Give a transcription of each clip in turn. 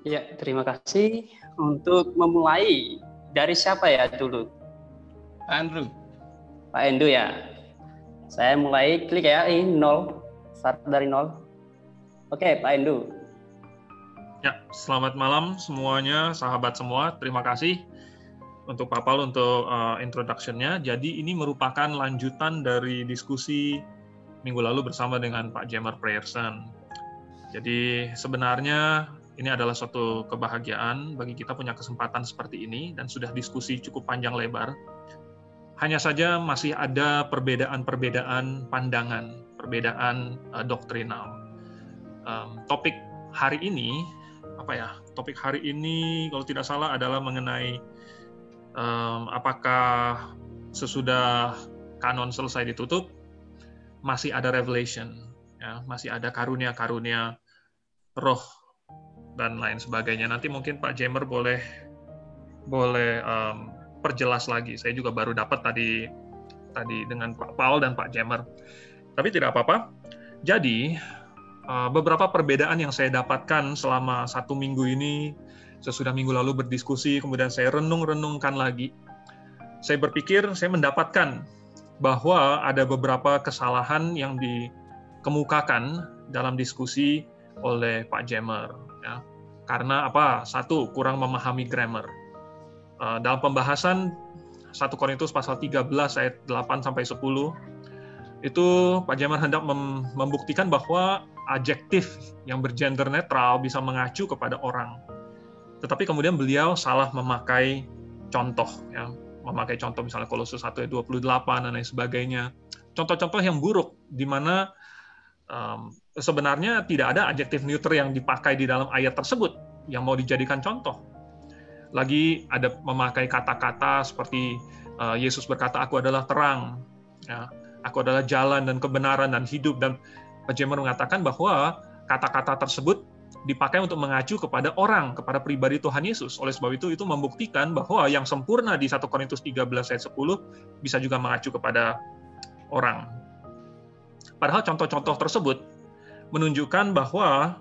Ya, terima kasih. Untuk memulai, dari siapa ya dulu? Pak Andrew. Pak Endu ya. Saya mulai klik ya, ini 0. Start dari 0. Oke, Pak Endu. Ya, selamat malam semuanya, sahabat semua. Terima kasih untuk Pak Paul untuk introduction-nya. Jadi ini merupakan lanjutan dari diskusi minggu lalu bersama dengan Pak Jemer Prayerson. Jadi sebenarnya ini adalah suatu kebahagiaan bagi kita punya kesempatan seperti ini dan sudah diskusi cukup panjang lebar. Hanya saja masih ada perbedaan-perbedaan pandangan, perbedaan doktrinal. Topik hari ini, Topik hari ini kalau tidak salah adalah mengenai apakah sesudah kanon selesai ditutup masih ada revelation, ya, masih ada karunia-karunia roh dan lain sebagainya. Nanti mungkin Pak Jemer boleh perjelas lagi. Saya juga baru dapat tadi dengan Pak Paul dan Pak Jemer. Tapi tidak apa-apa. Jadi beberapa perbedaan yang saya dapatkan selama 1 minggu ini, sesudah minggu lalu berdiskusi, kemudian saya renung-renungkan lagi. Saya berpikir, saya mendapatkan bahwa ada beberapa kesalahan yang dikemukakan dalam diskusi oleh Pak Jemer. Ya. Karena apa? 1, kurang memahami grammar. Dalam pembahasan 1 Korintus pasal 13 ayat 8-10, itu Pak Jemer hendak membuktikan bahwa adjektif yang bergender netral bisa mengacu kepada orang. Tetapi kemudian beliau salah memakai contoh, ya. Memakai contoh misalnya Kolose 1 ayat 28 dan lain sebagainya. Contoh-contoh yang buruk, di mana sebenarnya tidak ada adjektif neuter yang dipakai di dalam ayat tersebut yang mau dijadikan contoh. Lagi ada memakai kata-kata seperti Yesus berkata, "Aku adalah terang, ya, aku adalah jalan dan kebenaran dan hidup." Dan Pak Jemer mengatakan bahwa kata-kata tersebut dipakai untuk mengacu kepada orang, kepada pribadi Tuhan Yesus. Oleh sebab itu membuktikan bahwa yang sempurna di 1 Korintus 13 ayat 10 bisa juga mengacu kepada orang. Padahal contoh-contoh tersebut menunjukkan bahwa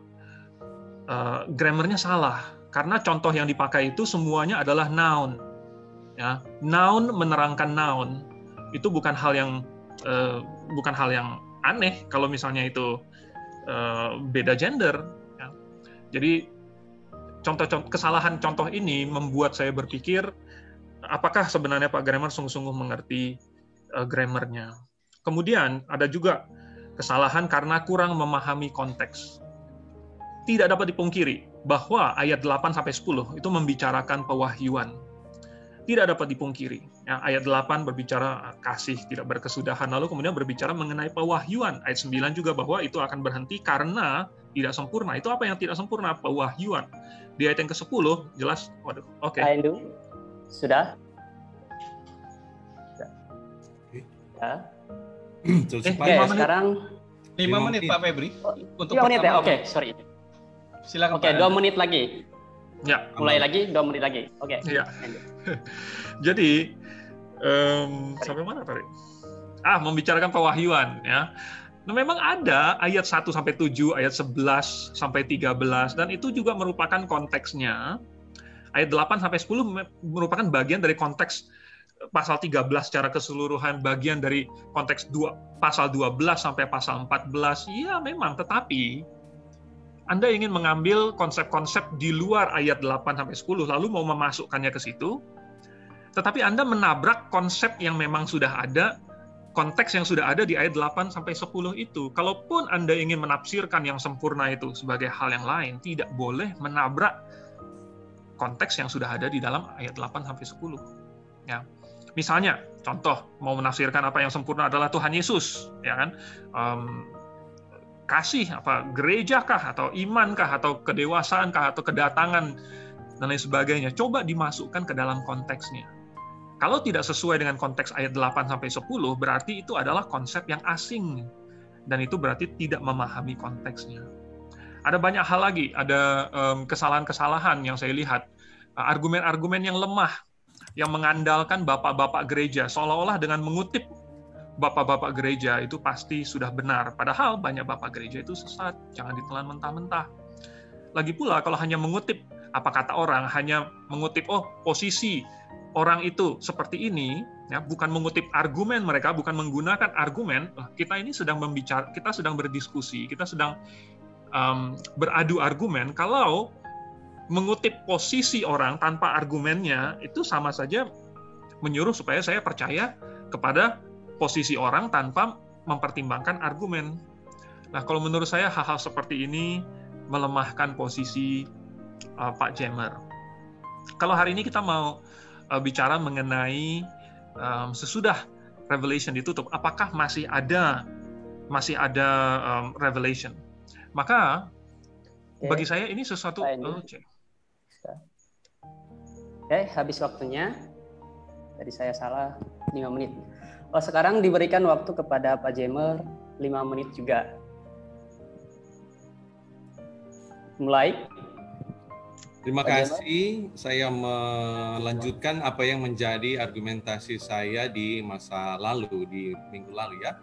grammarnya salah. Karena contoh yang dipakai itu semuanya adalah noun. Ya, noun menerangkan noun. Itu bukan hal yang aneh kalau misalnya itu beda gender. Ya. Jadi kesalahan contoh ini membuat saya berpikir, apakah sebenarnya Pak Grammar sungguh-sungguh mengerti grammarnya. Kemudian ada juga kesalahan karena kurang memahami konteks. Tidak dapat dipungkiri bahwa ayat 8-10 itu membicarakan pewahyuan. Tidak dapat dipungkiri. Ya, ayat 8 berbicara kasih tidak berkesudahan, lalu kemudian berbicara mengenai pewahyuan. Ayat 9 juga bahwa itu akan berhenti karena tidak sempurna. Itu apa yang tidak sempurna? Pewahyuan. Di ayat yang ke-10 jelas, oke. Endu, sudah? Ya. Sekarang 5 menit Pak Febri. Untuk 5 menit ya? Oke, sorry. Silakan. Oke, 2 menit lagi. Ya. Mulai lagi, 2 menit lagi. Oke. Ya. Jadi, sampai mana tadi? Membicarakan pewahyuan, ya. Nah, memang ada ayat 1-7, ayat 11-13, dan itu juga merupakan konteksnya. Ayat 8-10 merupakan bagian dari konteks pasal 13 secara keseluruhan, bagian dari konteks pasal 12 sampai pasal 14. Iya, memang, tetapi Anda ingin mengambil konsep-konsep di luar ayat 8-10, lalu mau memasukkannya ke situ, tetapi Anda menabrak konsep yang memang sudah ada, konteks yang sudah ada di ayat 8-10 itu. Kalaupun Anda ingin menafsirkan yang sempurna itu sebagai hal yang lain, tidak boleh menabrak konteks yang sudah ada di dalam ayat 8-10. Ya. Misalnya, contoh, mau menafsirkan apa yang sempurna adalah Tuhan Yesus, ya kan? Kasih, gerejakah, atau imankah, atau kedewasaankah, atau kedatangan, dan lain sebagainya. Coba dimasukkan ke dalam konteksnya. Kalau tidak sesuai dengan konteks ayat 8-10, berarti itu adalah konsep yang asing. Dan itu berarti tidak memahami konteksnya. Ada banyak hal lagi, ada kesalahan-kesalahan yang saya lihat. Argumen-argumen yang lemah, yang mengandalkan bapak-bapak gereja, seolah-olah dengan mengutip bapak-bapak gereja itu pasti sudah benar. Padahal banyak bapak gereja itu sesat, jangan ditelan mentah-mentah. lagi pula kalau hanya mengutip apa kata orang, hanya mengutip posisi orang itu seperti ini, ya, bukan mengutip argumen mereka, bukan menggunakan argumen, kita ini sedang kita sedang berdiskusi, kita sedang beradu argumen. Kalau mengutip posisi orang tanpa argumennya, itu sama saja menyuruh supaya saya percaya kepada posisi orang tanpa mempertimbangkan argumen. Nah, kalau menurut saya hal-hal seperti ini melemahkan posisi Pak Jemer. Kalau hari ini kita mau bicara mengenai sesudah Revelation ditutup, apakah masih ada Revelation? Maka bagi saya ini sesuatu. Oke, habis waktunya. Tadi saya salah 5 menit. Sekarang diberikan waktu kepada Pak Jemer 5 menit juga. Mulai. Terima kasih. Saya melanjutkan apa yang menjadi argumentasi saya di masa lalu, di minggu lalu ya.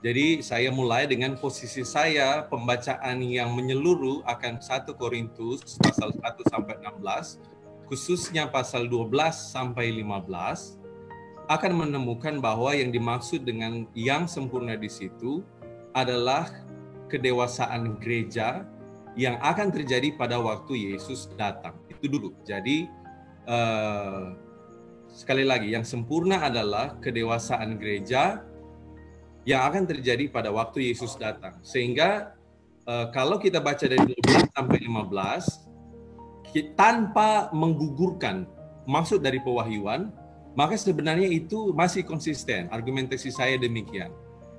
Jadi saya mulai dengan posisi saya pembacaan yang menyeluruh akan 1 Korintus pasal 1 sampai 16, khususnya pasal 12 sampai 15, akan menemukan bahwa yang dimaksud dengan yang sempurna di situ adalah kedewasaan gereja yang akan terjadi pada waktu Yesus datang. Itu dulu. Jadi sekali lagi, yang sempurna adalah kedewasaan gereja yang akan terjadi pada waktu Yesus datang. Sehingga kalau kita baca dari 12 sampai 15, tanpa menggugurkan maksud dari pewahyuan, maka sebenarnya itu masih konsisten. Argumentasi saya demikian.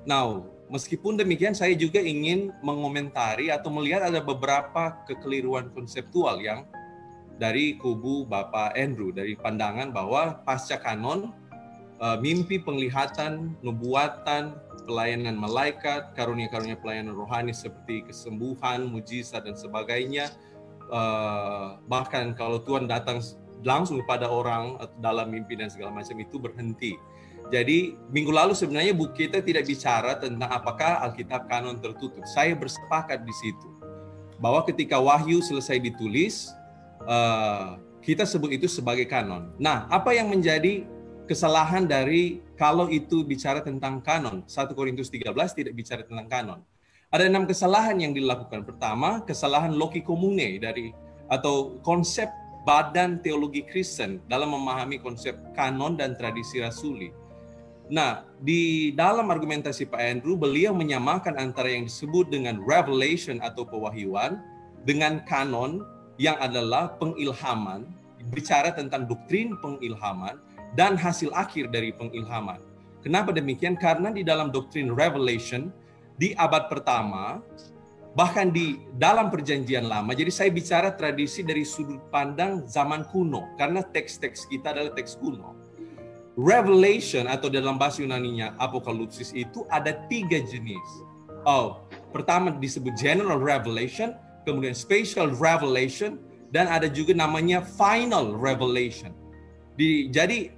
Now, meskipun demikian, saya juga ingin mengomentari atau melihat ada beberapa kekeliruan konseptual yang dari kubu Bapak Andrew, dari pandangan bahwa pasca kanon, mimpi, penglihatan, nubuatan, pelayanan malaikat, karunia-karunia pelayanan rohani seperti kesembuhan, mujizat, dan sebagainya, bahkan kalau Tuhan datang langsung pada orang dalam mimpi dan segala macam, itu berhenti. Jadi minggu lalu sebenarnya kita tidak bicara tentang apakah Alkitab kanon tertutup. Saya bersepakat di situ bahwa ketika Wahyu selesai ditulis, kita sebut itu sebagai kanon. Nah, apa yang menjadi kesalahan dari kalau itu bicara tentang kanon? 1 Korintus 13 tidak bicara tentang kanon. Ada 6 kesalahan yang dilakukan. Pertama, kesalahan loci comune atau konsep badan teologi Kristen dalam memahami konsep kanon dan tradisi rasuli. Nah, di dalam argumentasi Pak Andrew, beliau menyamakan antara yang disebut dengan revelation atau pewahyuan dengan kanon yang adalah pengilhaman, bicara tentang doktrin pengilhaman dan hasil akhir dari pengilhaman. Kenapa demikian? Karena di dalam doktrin revelation di abad pertama, bahkan di dalam perjanjian lama, jadi saya bicara tradisi dari sudut pandang zaman kuno, karena teks-teks kita adalah teks kuno. Revelation atau dalam bahasa Yunaninya apokalipsis itu ada 3 jenis. Pertama disebut general revelation, kemudian special revelation, dan ada juga namanya final revelation. Jadi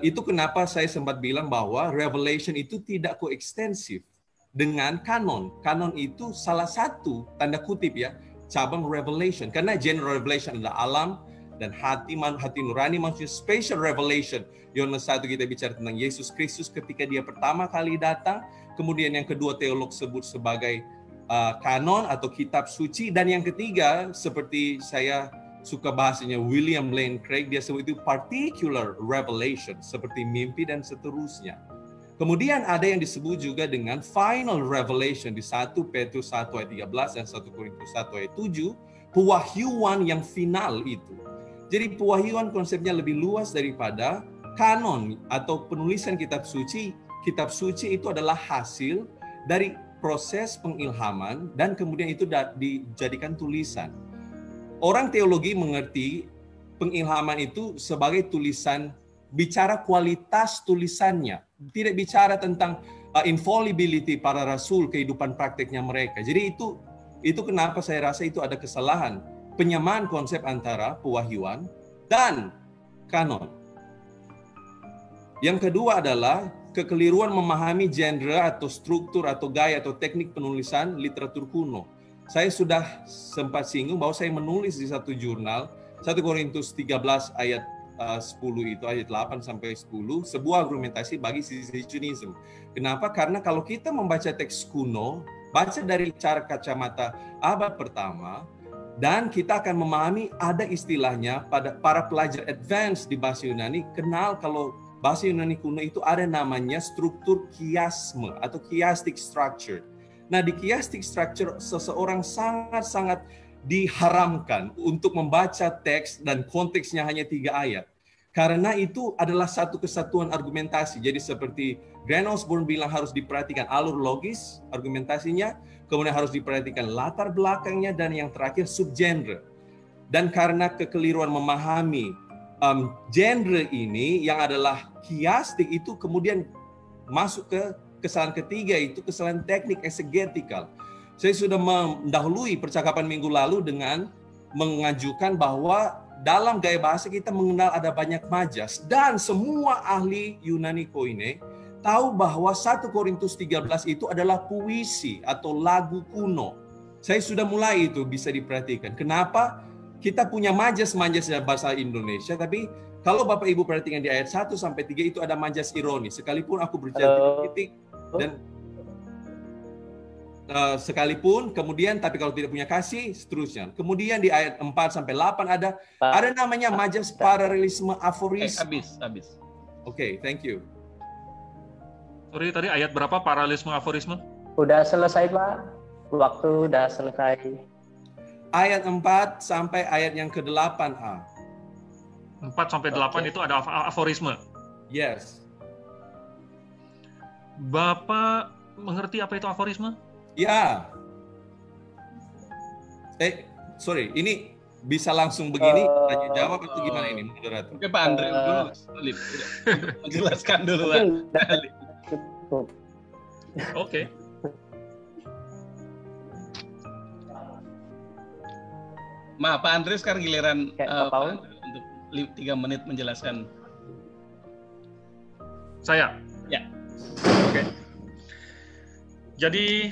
itu kenapa saya sempat bilang bahwa revelation itu tidak koekstensif dengan kanon. Kanon itu salah satu tanda kutip ya cabang revelation, karena general revelation adalah alam dan hati nurani, maksudnya special revelation. Yohanes 1 kita bicara tentang Yesus Kristus ketika dia pertama kali datang. Kemudian yang kedua teolog sebut sebagai kanon atau kitab suci. Dan yang ketiga, seperti saya suka bahasanya William Lane Craig, dia sebut itu particular revelation, seperti mimpi dan seterusnya. Kemudian ada yang disebut juga dengan final revelation di 1 Petrus 1 ayat 13 dan 1 Korintus 1 ayat 7, pewahyuan yang final itu. Jadi pewahyuan konsepnya lebih luas daripada kanon atau penulisan kitab suci. Kitab suci itu adalah hasil dari proses pengilhaman dan kemudian itu dijadikan tulisan. Orang teologi mengerti pengilhaman itu sebagai tulisan, bicara kualitas tulisannya, tidak bicara tentang infallibility para rasul, kehidupan prakteknya mereka. Jadi itu kenapa saya rasa itu ada kesalahan, penyamaan konsep antara pewahyuan dan kanon. Yang kedua adalah kekeliruan memahami genre atau struktur atau gaya atau teknik penulisan literatur kuno. saya sudah sempat singgung bahwa saya menulis di satu jurnal 1 Korintus 13 ayat 10 itu, ayat 8 sampai 10, sebuah argumentasi bagi cessationism. Kenapa? Karena kalau kita membaca teks kuno, baca dari cara kacamata abad pertama, dan kita akan memahami ada istilahnya pada para pelajar advance di bahasa Yunani, kenal kalau bahasa Yunani kuno itu ada namanya struktur kiasme atau chiastic structure. Nah, di chiastic structure seseorang sangat-sangat diharamkan untuk membaca teks dan konteksnya hanya 3 ayat. Karena itu adalah satu kesatuan argumentasi. Jadi seperti Grant Osborne bilang harus diperhatikan alur logis argumentasinya, kemudian harus diperhatikan latar belakangnya, dan yang terakhir subgenre. Dan karena kekeliruan memahami genre ini yang adalah chiastic itu kemudian masuk ke kesalahan ketiga, itu kesalahan teknik exegetikal. Saya sudah mendahului percakapan minggu lalu dengan mengajukan bahwa dalam gaya bahasa kita mengenal ada banyak majas, dan semua ahli Yunani Koine tahu bahwa 1 Korintus 13 itu adalah puisi atau lagu kuno. Saya sudah mulai itu bisa diperhatikan. Kenapa? Kita punya majas-majas dalam bahasa Indonesia, tapi kalau Bapak Ibu perhatikan di ayat 1 sampai 3 itu ada majas ironis. Sekalipun aku berbicara titik dan sekalipun, kemudian tapi kalau tidak punya kasih, seterusnya. Kemudian di ayat 4 sampai 8 ada namanya majas paralelisme aforisme. Habis. Oke, thank you. Sorry, tadi ayat berapa paralelisme aforisme? Udah selesai, Pak. Waktu udah selesai. Ayat 4 sampai ayat yang ke-8a. 4 sampai 8 itu ada aforisme. Yes. Bapak mengerti apa itu aforisme? Ya. Sorry, ini bisa langsung begini tanya jawab atau gimana ini, moderator? Oke, Pak Andre dulu. Jelaskan dulu, Pak. Oke. Maaf, Pak Andre sekarang giliran Pak Paul untuk 3 menit menjelaskan. Saya? Ya. Oke. Jadi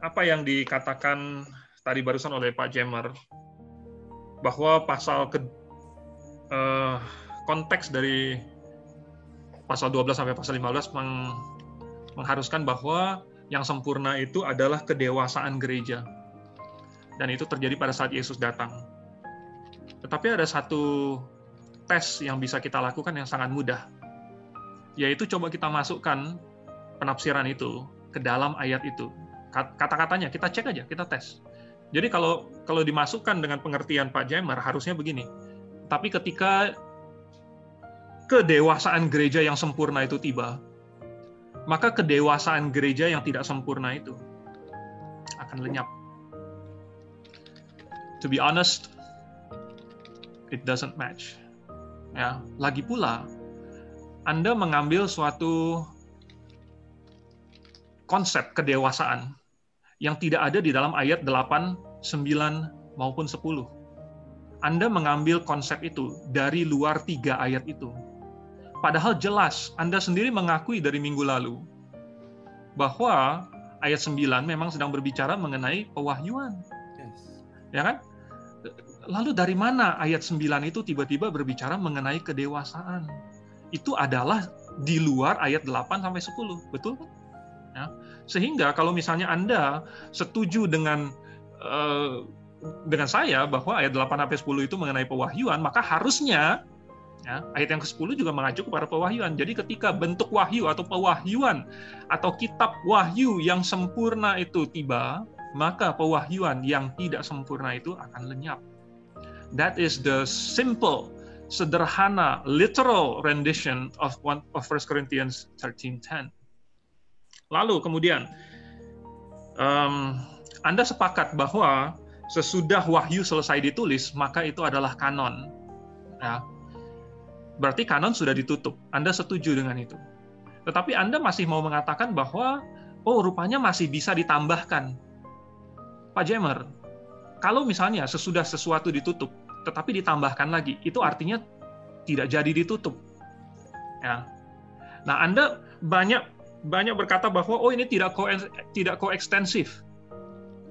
apa yang dikatakan tadi barusan oleh Pak Jemer bahwa konteks dari pasal 12 sampai pasal 15 mengharuskan bahwa yang sempurna itu adalah kedewasaan gereja, dan itu terjadi pada saat Yesus datang. Tetapi ada satu tes yang bisa kita lakukan yang sangat mudah, yaitu coba kita masukkan penafsiran itu ke dalam ayat itu. Kata-katanya kita cek aja, kita tes. Jadi kalau dimasukkan dengan pengertian Pak Jemer harusnya begini. Tapi ketika kedewasaan gereja yang sempurna itu tiba, maka kedewasaan gereja yang tidak sempurna itu akan lenyap. To be honest, it doesn't match. Ya, lagi pula Anda mengambil suatu konsep kedewasaan yang tidak ada di dalam ayat 8, 9, maupun 10. Anda mengambil konsep itu dari luar 3 ayat itu. Padahal jelas, Anda sendiri mengakui dari minggu lalu bahwa ayat 9 memang sedang berbicara mengenai pewahyuan. Ya kan? Lalu dari mana ayat 9 itu tiba-tiba berbicara mengenai kedewasaan? Itu adalah di luar ayat 8 sampai 10, betul kan? Ya. Sehingga kalau misalnya Anda setuju dengan saya bahwa ayat 8 sampai 10 itu mengenai pewahyuan, maka harusnya ya, ayat yang ke-10 juga mengacu kepada pewahyuan. Jadi ketika bentuk wahyu atau pewahyuan atau kitab wahyu yang sempurna itu tiba, maka pewahyuan yang tidak sempurna itu akan lenyap. That is the simple, sederhana, literal rendition of 1 Corinthians 13:10. Lalu kemudian Anda sepakat bahwa sesudah wahyu selesai ditulis, maka itu adalah kanon. Ya. Berarti kanon sudah ditutup. Anda setuju dengan itu. Tetapi Anda masih mau mengatakan bahwa, rupanya masih bisa ditambahkan. Pak Jemer, kalau misalnya sesudah sesuatu ditutup, tetapi ditambahkan lagi, itu artinya tidak jadi ditutup. Ya. Nah, Anda banyak berkata bahwa, ini tidak koekstensif.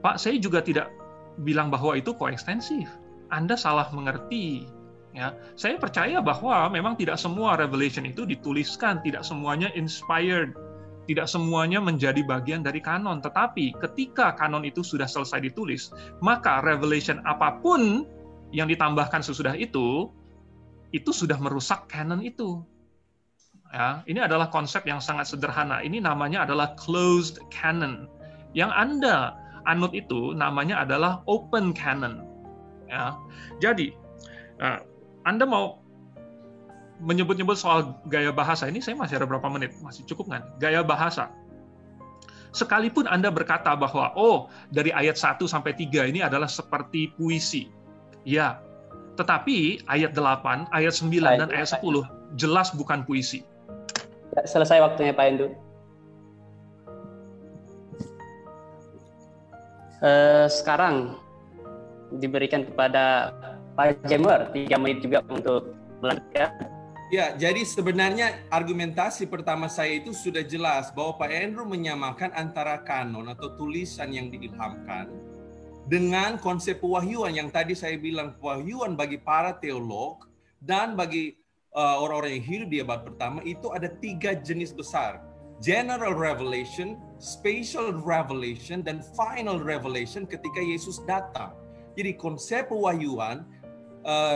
Pak, saya juga tidak bilang bahwa itu koekstensif. Anda salah mengerti. Ya, saya percaya bahwa memang tidak semua revelation itu dituliskan, tidak semuanya inspired, tidak semuanya menjadi bagian dari kanon. Tetapi ketika kanon itu sudah selesai ditulis, maka revelation apapun yang ditambahkan sesudah itu sudah merusak kanon itu. Ya, ini adalah konsep yang sangat sederhana. Ini namanya adalah closed canon. Yang Anda anut itu namanya adalah open canon. Ya, jadi Anda mau menyebut-nyebut soal gaya bahasa ini, saya masih ada berapa menit, masih cukup kan? Gaya bahasa. Sekalipun Anda berkata bahwa dari ayat 1 sampai 3 ini adalah seperti puisi. Ya. Tetapi ayat 8, ayat 9 dan ayat 10 jelas bukan puisi. Selesai waktunya Pak Endu. Sekarang diberikan kepada Pak Jemer 3 menit juga untuk melanjutkan. Ya, jadi sebenarnya argumentasi pertama saya itu sudah jelas bahwa Pak Andrew menyamakan antara kanon atau tulisan yang diilhamkan dengan konsep pewahyuan yang tadi saya bilang, pewahyuan bagi para teolog dan bagi orang-orang yang hidup di abad pertama itu ada 3 jenis besar. General revelation, special revelation, dan final revelation ketika Yesus datang. Jadi konsep pewahyuan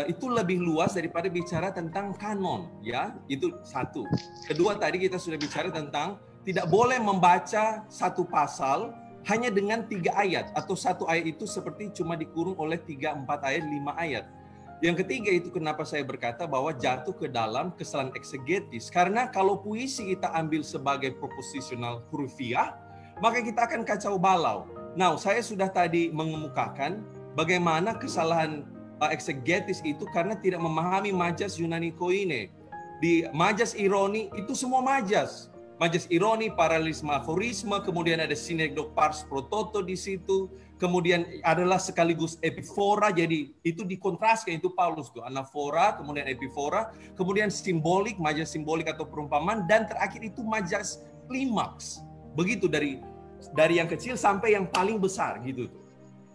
itu lebih luas daripada bicara tentang kanon, ya. Itu satu. Kedua, tadi kita sudah bicara tentang tidak boleh membaca satu pasal hanya dengan 3 ayat, atau satu ayat itu seperti cuma dikurung oleh 3, 4 ayat, 5 ayat. Yang ketiga itu kenapa saya berkata bahwa jatuh ke dalam kesalahan eksegetis. Karena kalau puisi kita ambil sebagai proposisional hurufiah, maka kita akan kacau balau. Nah, saya sudah tadi mengemukakan bagaimana kesalahan eksegetis itu karena tidak memahami majas Yunani koine. Di majas ironi itu semua majas. Majas ironi, paralelisme, aforisme, kemudian ada sinekdok pars prototo di situ. Kemudian adalah sekaligus epifora, jadi itu dikontraskan, itu Paulus tuh, anafora, kemudian epifora, kemudian simbolik, majas simbolik atau perumpamaan, dan terakhir itu majas klimaks. Begitu dari yang kecil sampai yang paling besar gitu tuh.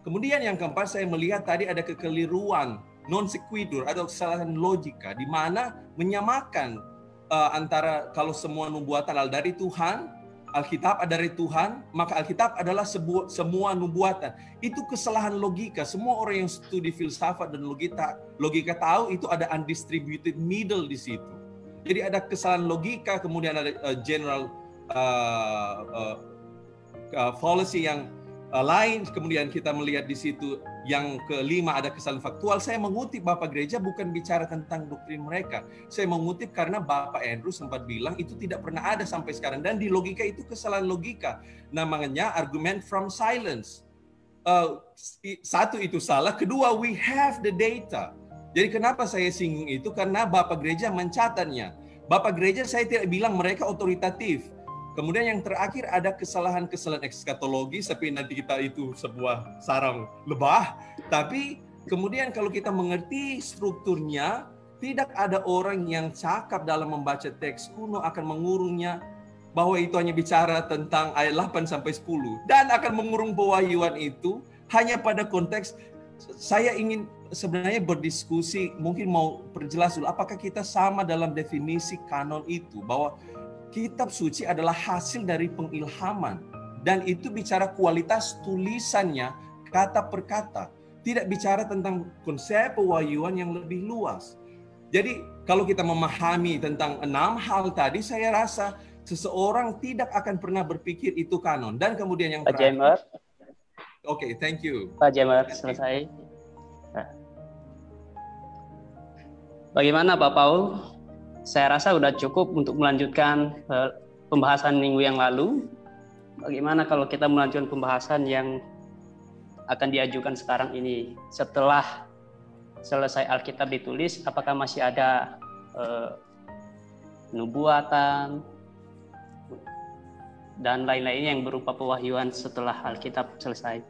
Kemudian yang keempat saya melihat tadi ada kekeliruan non sequitur atau kesalahan logika di mana menyamakan antara kalau semua nubuatan adalah dari Tuhan, Alkitab adalah dari Tuhan, maka Alkitab adalah semua nubuatan. Itu kesalahan logika. Semua orang yang studi filsafat dan logika tahu itu ada undistributed middle di situ. Jadi ada kesalahan logika, kemudian ada general policy yang lain, kemudian kita melihat di situ yang kelima ada kesalahan faktual. Saya mengutip Bapak Gereja bukan bicara tentang doktrin mereka. Saya mengutip karena Bapak Andrew sempat bilang itu tidak pernah ada sampai sekarang. Dan di logika itu kesalahan logika. Namanya argument from silence. Satu itu salah. Kedua, we have the data. Jadi kenapa saya singgung itu? Karena Bapak Gereja mencatatnya. Bapak Gereja saya tidak bilang mereka otoritatif. Kemudian yang terakhir ada kesalahan-kesalahan ekskatologi, tapi nanti kita itu sebuah sarang lebah. Tapi kemudian kalau kita mengerti strukturnya, tidak ada orang yang cakap dalam membaca teks kuno akan mengurungnya bahwa itu hanya bicara tentang ayat 8 sampai 10 dan akan mengurung pewahyuan itu hanya pada konteks. Saya ingin sebenarnya berdiskusi, mungkin mau perjelas dulu apakah kita sama dalam definisi kanon itu, bahwa kitab suci adalah hasil dari pengilhaman dan itu bicara kualitas tulisannya kata per kata, tidak bicara tentang konsep pewahyuan yang lebih luas. Jadi kalau kita memahami tentang 6 hal tadi, saya rasa seseorang tidak akan pernah berpikir itu kanon. Dan kemudian yang Pak Jemer. Oke, thank you. Pak Jemer, selesai. Nah. Bagaimana Pak Paul? Saya rasa sudah cukup untuk melanjutkan pembahasan minggu yang lalu. Bagaimana kalau kita melanjutkan pembahasan yang akan diajukan sekarang ini? Setelah selesai Alkitab ditulis, apakah masih ada nubuatan dan lain-lainnya yang berupa pewahyuan setelah Alkitab selesai?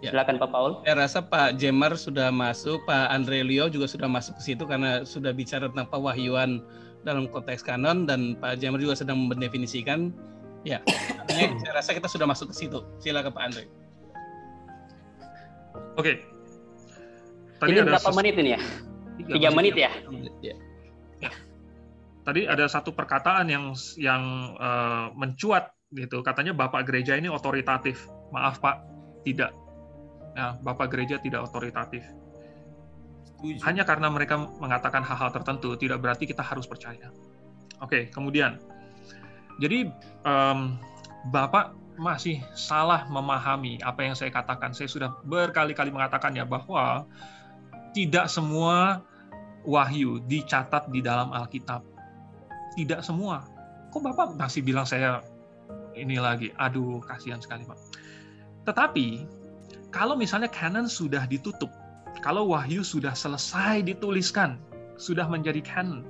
Ya. Silakan Pak Paul. Saya rasa Pak Jemer sudah masuk, Pak Andre Leo juga sudah masuk ke situ karena sudah bicara tentang pewahyuan dalam konteks kanon dan Pak Jemer juga sedang mendefinisikan. Ya, artinya saya rasa kita sudah masuk ke situ. Silakan Pak Andre. Oke. Ini berapa menit ini ya? 3 menit ya? Tadi ada satu perkataan yang mencuat gitu. Katanya Bapak Gereja ini otoritatif. Maaf Pak, tidak. Ya, Bapak Gereja tidak otoritatif. Setuju. Hanya karena mereka mengatakan hal-hal tertentu, tidak berarti kita harus percaya. Oke, kemudian. Jadi, Bapak masih salah memahami apa yang saya katakan. Saya sudah berkali-kali mengatakannya bahwa tidak semua wahyu dicatat di dalam Alkitab. Tidak semua. Kok Bapak masih bilang saya ini lagi? Aduh, kasihan sekali Pak. Tetapi, kalau misalnya canon sudah ditutup, kalau wahyu sudah selesai dituliskan, sudah menjadi canon,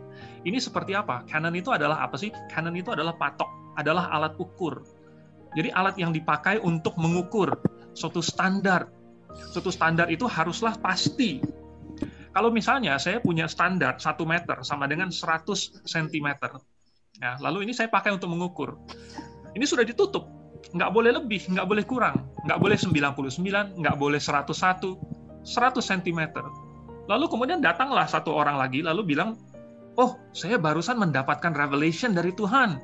ini seperti apa? Canon itu adalah apa sih? Canon itu adalah patok, adalah alat ukur. Jadi alat yang dipakai untuk mengukur suatu standar. Suatu standar itu haruslah pasti. Kalau misalnya saya punya standar 1 meter sama dengan 100 cm, ya, lalu ini saya pakai untuk mengukur. Ini sudah ditutup, nggak boleh lebih, nggak boleh kurang, nggak boleh 99, nggak boleh 101, 100 cm. Lalu kemudian datanglah satu orang lagi, lalu bilang, oh, saya barusan mendapatkan revelation dari Tuhan.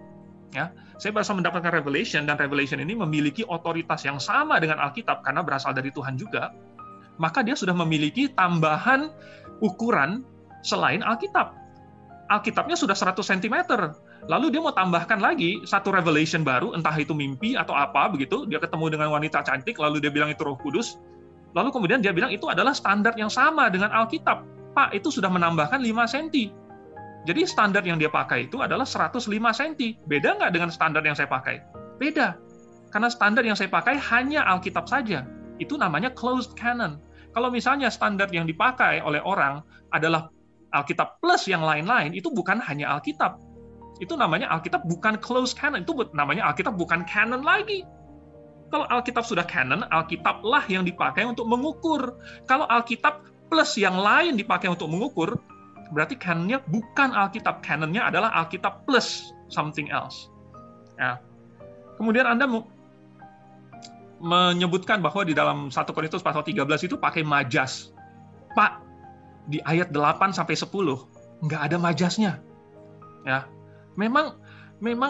Ya, saya barusan mendapatkan revelation, dan revelation ini memiliki otoritas yang sama dengan Alkitab, karena berasal dari Tuhan juga. Maka dia sudah memiliki tambahan ukuran selain Alkitab. Alkitabnya sudah 100 cm. Lalu dia mau tambahkan lagi satu revelation baru, entah itu mimpi atau apa, begitu. Dia ketemu dengan wanita cantik, lalu dia bilang itu Roh Kudus. Lalu kemudian dia bilang itu adalah standar yang sama dengan Alkitab. Pak, itu sudah menambahkan 5 cm. Jadi standar yang dia pakai itu adalah 105 cm. Beda nggak dengan standar yang saya pakai? Beda. Karena standar yang saya pakai hanya Alkitab saja. Itu namanya closed canon. Kalau misalnya standar yang dipakai oleh orang adalah Alkitab plus yang lain-lain, itu bukan hanya Alkitab. Itu namanya Alkitab bukan closed canon, itu namanya Alkitab bukan canon lagi. Kalau Alkitab sudah canon, Alkitablah yang dipakai untuk mengukur. Kalau Alkitab plus yang lain dipakai untuk mengukur, berarti canonnya bukan Alkitab. Canonnya adalah Alkitab plus something else. Ya. Kemudian Anda menyebutkan bahwa di dalam 1 Korintus pasal 13 itu pakai majas. Pak, di ayat 8 sampai 10 nggak ada majasnya. Ya. Memang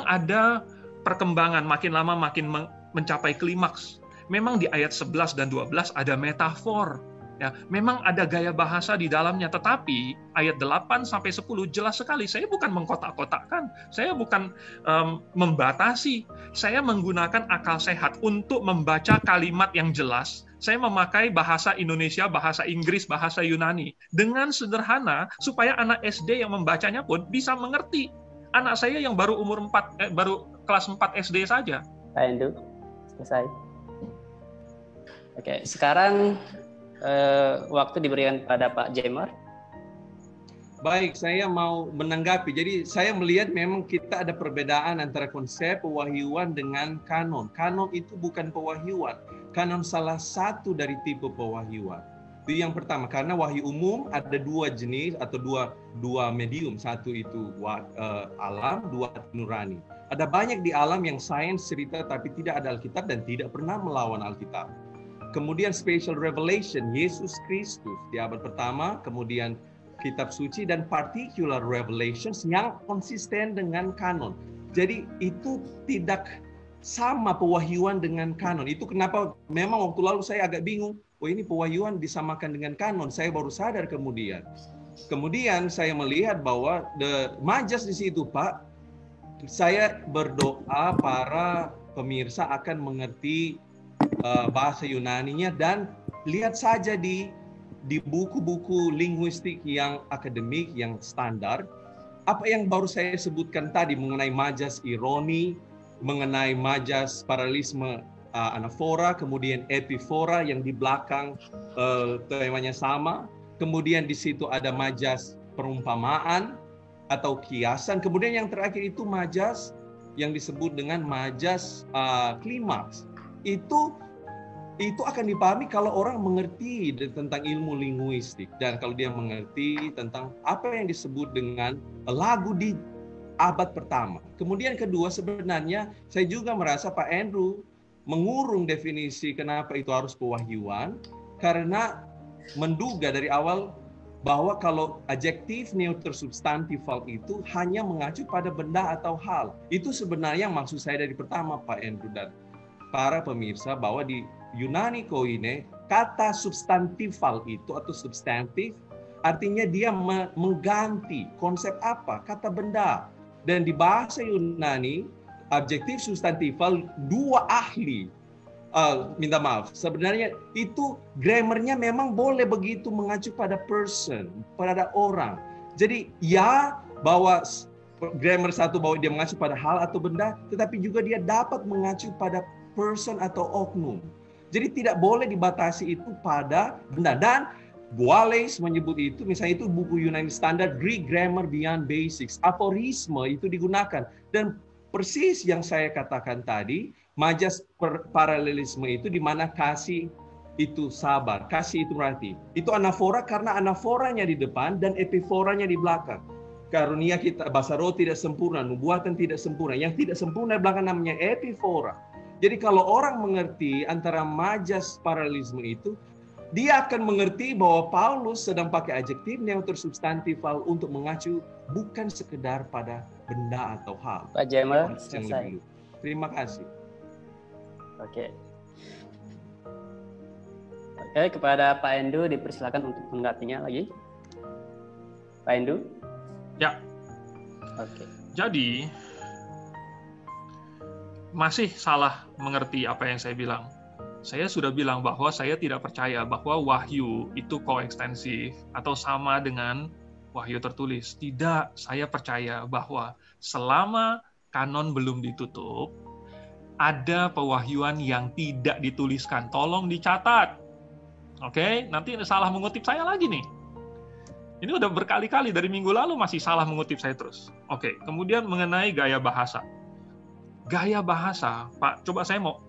ada perkembangan, makin lama makin mencapai klimaks. Memang di ayat 11 dan 12 ada metafor. Ya, memang ada gaya bahasa di dalamnya, tetapi ayat 8 sampai 10 jelas sekali. Saya bukan mengkotak-kotakkan, saya bukan membatasi. Saya menggunakan akal sehat untuk membaca kalimat yang jelas. Saya memakai bahasa Indonesia, bahasa Inggris, bahasa Yunani dengan sederhana supaya anak SD yang membacanya pun bisa mengerti. Anak saya yang baru baru kelas 4 SD saja. Pak selesai. Oke, sekarang waktu diberikan pada Pak Jamer. Baik, saya mau menanggapi. Jadi saya melihat memang kita ada perbedaan antara konsep pewahyuan dengan kanon. Kanon itu bukan pewahyuan. Kanon salah satu dari tipe pewahyuan. Itu yang pertama, karena wahyu umum ada 2 jenis atau dua medium. Satu itu alam, 2 nurani. Ada banyak di alam yang sains cerita tapi tidak ada Alkitab dan tidak pernah melawan Alkitab. Kemudian special revelation, Yesus Kristus di abad pertama, kemudian kitab suci dan particular revelations yang konsisten dengan kanon. Jadi itu tidak sama pewahyuan dengan kanon. Itu kenapa memang waktu lalu saya agak bingung, oh ini pewahyuan disamakan dengan kanon. Saya baru sadar kemudian. Kemudian saya melihat bahwa majas di situ, Pak. Saya berdoa para pemirsa akan mengerti bahasa Yunaninya, dan lihat saja di buku-buku linguistik yang akademik, yang standar, apa yang baru saya sebutkan tadi mengenai majas ironi, mengenai majas paralelisme anafora, kemudian epifora yang di belakang temanya sama, kemudian di situ ada majas perumpamaan atau kiasan, kemudian yang terakhir itu majas yang disebut dengan majas klimaks. Itu akan dipahami kalau orang mengerti tentang ilmu linguistik, dan kalau dia mengerti tentang apa yang disebut dengan lagu di abad pertama. Kemudian kedua, sebenarnya saya juga merasa Pak Andrew mengurung definisi kenapa itu harus pewahyuan. karena menduga dari awal bahwa kalau adjektif neuter substantifal itu hanya mengacu pada benda atau hal. Itu sebenarnya maksud saya dari pertama, Pak Andrew dan para pemirsa, bahwa di Yunani Koine, kata substantifal itu atau substantif artinya dia mengganti konsep apa? Kata benda. Dan di bahasa Yunani, adjektif substantifal dua ahli, minta maaf, sebenarnya itu grammarnya memang boleh begitu mengacu pada person, pada orang. Jadi ya, bahwa grammar satu bahwa dia mengacu pada hal atau benda, tetapi juga dia dapat mengacu pada person atau oknum. Jadi tidak boleh dibatasi itu pada benda. Dan Boales menyebut itu, misalnya itu buku Yunani standar, Greek Grammar Beyond Basics, aforisme itu digunakan. Dan persis yang saya katakan tadi, majas paralelisme itu di mana kasih itu sabar, kasih itu merhati. Itu anafora karena anaforanya di depan dan epiforanya di belakang. Karunia kita, bahasa roh tidak sempurna, nubuatan tidak sempurna. Yang tidak sempurna di belakang namanya epifora. Jadi kalau orang mengerti antara majas paralelisme itu, dia akan mengerti bahwa Paulus sedang pakai adjektif neuter substantifal untuk mengacu bukan sekedar pada benda atau hal. Pak Jamal, selesai. Terima kasih. Oke. Oke, kepada Pak Endu dipersilakan untuk menanggapinya lagi. Pak Endu? Ya. Oke. Jadi masih salah mengerti apa yang saya bilang. Saya sudah bilang bahwa saya tidak percaya bahwa wahyu itu koekstensif atau sama dengan wahyu tertulis. Tidak, saya percaya bahwa selama kanon belum ditutup, ada pewahyuan yang tidak dituliskan. Tolong dicatat. Oke, nanti salah mengutip saya lagi nih. Ini udah berkali-kali, dari minggu lalu masih salah mengutip saya terus. Oke, kemudian mengenai gaya bahasa. Gaya bahasa, Pak, coba saya mau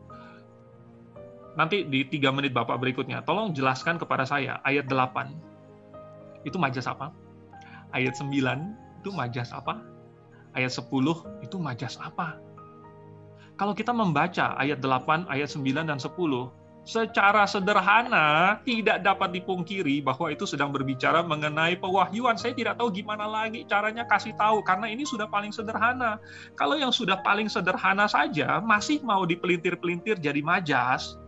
nanti di 3 menit Bapak berikutnya, tolong jelaskan kepada saya, ayat 8, itu majas apa? Ayat 9, itu majas apa? Ayat 10, itu majas apa? Kalau kita membaca ayat 8, ayat 9, dan 10, secara sederhana tidak dapat dipungkiri bahwa itu sedang berbicara mengenai pewahyuan. Saya tidak tahu gimana lagi caranya kasih tahu, karena ini sudah paling sederhana. Kalau yang sudah paling sederhana saja masih mau dipelintir-pelintir jadi majas,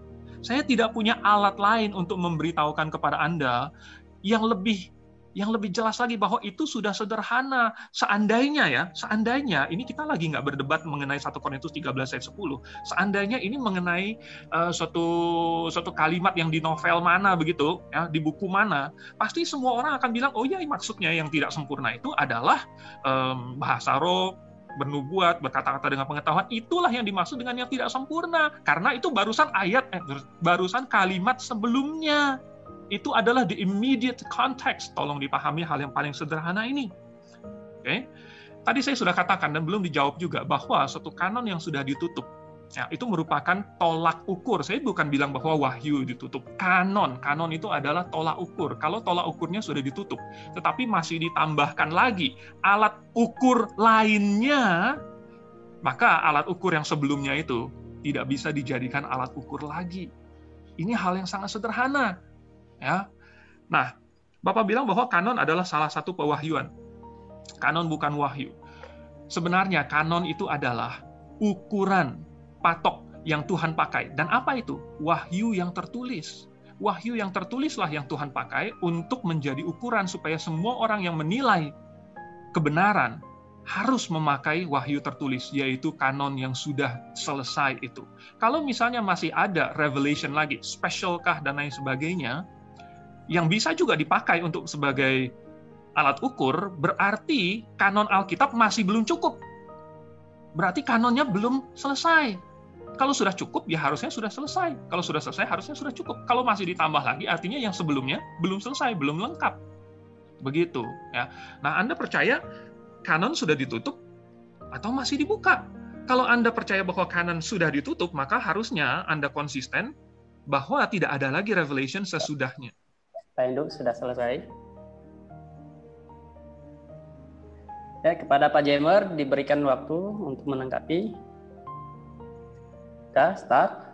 saya tidak punya alat lain untuk memberitahukan kepada Anda yang lebih jelas lagi bahwa itu sudah sederhana. Seandainya ini kita lagi nggak berdebat mengenai 1 Korintus 13 ayat 10. Seandainya ini mengenai suatu kalimat yang di novel mana begitu, ya, di buku mana, pasti semua orang akan bilang, oh ya, maksudnya yang tidak sempurna itu adalah bahasa roh, bernubuat, berkata-kata dengan pengetahuan. Itulah yang dimaksud dengan yang tidak sempurna, karena itu barusan kalimat sebelumnya. Itu adalah the immediate context. Tolong dipahami hal yang paling sederhana ini. Oke. Tadi saya sudah katakan dan belum dijawab juga bahwa suatu kanon yang sudah ditutup, ya, itu merupakan tolak ukur. Saya bukan bilang bahwa wahyu ditutup. Kanon itu adalah tolak ukur. Kalau tolak ukurnya sudah ditutup, tetapi masih ditambahkan lagi alat ukur lainnya, maka alat ukur yang sebelumnya itu tidak bisa dijadikan alat ukur lagi. Ini hal yang sangat sederhana. Ya. Nah, Bapak bilang bahwa kanon adalah salah satu pewahyuan. Kanon bukan wahyu. Sebenarnya kanon itu adalah ukuran patok yang Tuhan pakai. Dan apa itu? Wahyu yang tertulis. Wahyu yang tertulislah yang Tuhan pakai untuk menjadi ukuran supaya semua orang yang menilai kebenaran harus memakai wahyu tertulis, yaitu kanon yang sudah selesai itu. Kalau misalnya masih ada revelation lagi, specialkah dan lain sebagainya, yang bisa juga dipakai untuk sebagai alat ukur, berarti kanon Alkitab masih belum cukup. Berarti kanonnya belum selesai. Kalau sudah cukup, ya harusnya sudah selesai. Kalau sudah selesai, harusnya sudah cukup. Kalau masih ditambah lagi, artinya yang sebelumnya belum selesai, belum lengkap. Begitu. Ya. Nah, Anda percaya kanon sudah ditutup atau masih dibuka? Kalau Anda percaya bahwa kanon sudah ditutup, maka harusnya Anda konsisten bahwa tidak ada lagi revelation sesudahnya. Pak Endu, sudah selesai. Ya, kepada Pak Jamer diberikan waktu untuk menanggapi. Start.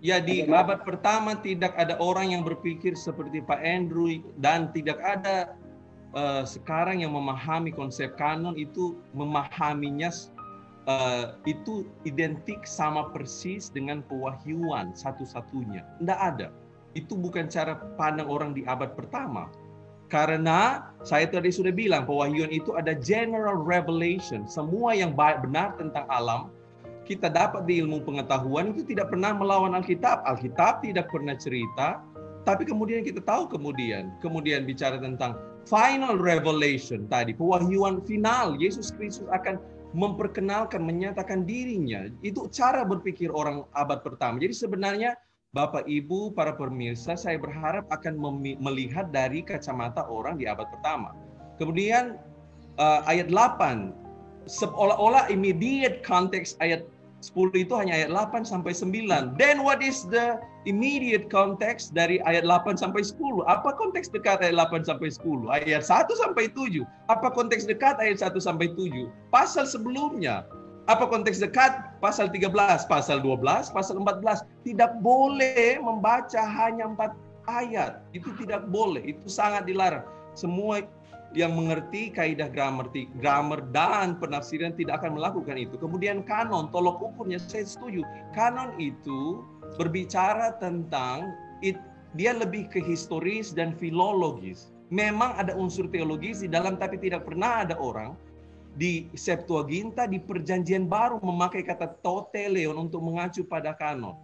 Ya, di abad pertama tidak ada orang yang berpikir seperti Pak Andrew, dan tidak ada sekarang yang memahami konsep kanon itu, memahaminya itu identik sama persis dengan pewahyuan satu-satunya. Tidak ada. Itu bukan cara pandang orang di abad pertama. Karena saya tadi sudah bilang, pewahyuan itu ada general revelation. Semua yang benar tentang alam kita dapat di ilmu pengetahuan itu tidak pernah melawan Alkitab. Alkitab tidak pernah cerita, tapi kemudian kita tahu kemudian bicara tentang final revelation tadi, pewahyuan final. Yesus Kristus akan memperkenalkan, menyatakan dirinya. Itu cara berpikir orang abad pertama. Jadi sebenarnya Bapak, Ibu, para pemirsa, saya berharap akan melihat dari kacamata orang di abad pertama. Kemudian ayat 8, seolah-olah immediate context ayat 10 itu hanya ayat 8 sampai 9. Then what is the immediate context dari ayat 8 sampai 10? Apa konteks dekat ayat 8 sampai 10? Ayat 1 sampai 7. Apa konteks dekat ayat 1 sampai 7? Pasal sebelumnya. Apa konteks dekat? Pasal 13, pasal 12, pasal 14. Tidak boleh membaca hanya 4 ayat. Itu tidak boleh. Itu sangat dilarang. Semua yang mengerti kaidah grammar dan penafsiran tidak akan melakukan itu. Kemudian kanon, tolok ukurnya saya setuju. Kanon itu berbicara tentang dia lebih ke historis dan filologis. Memang ada unsur teologis di dalam, tapi tidak pernah ada orang di Septuaginta, di Perjanjian Baru memakai kata toteleon untuk mengacu pada kanon.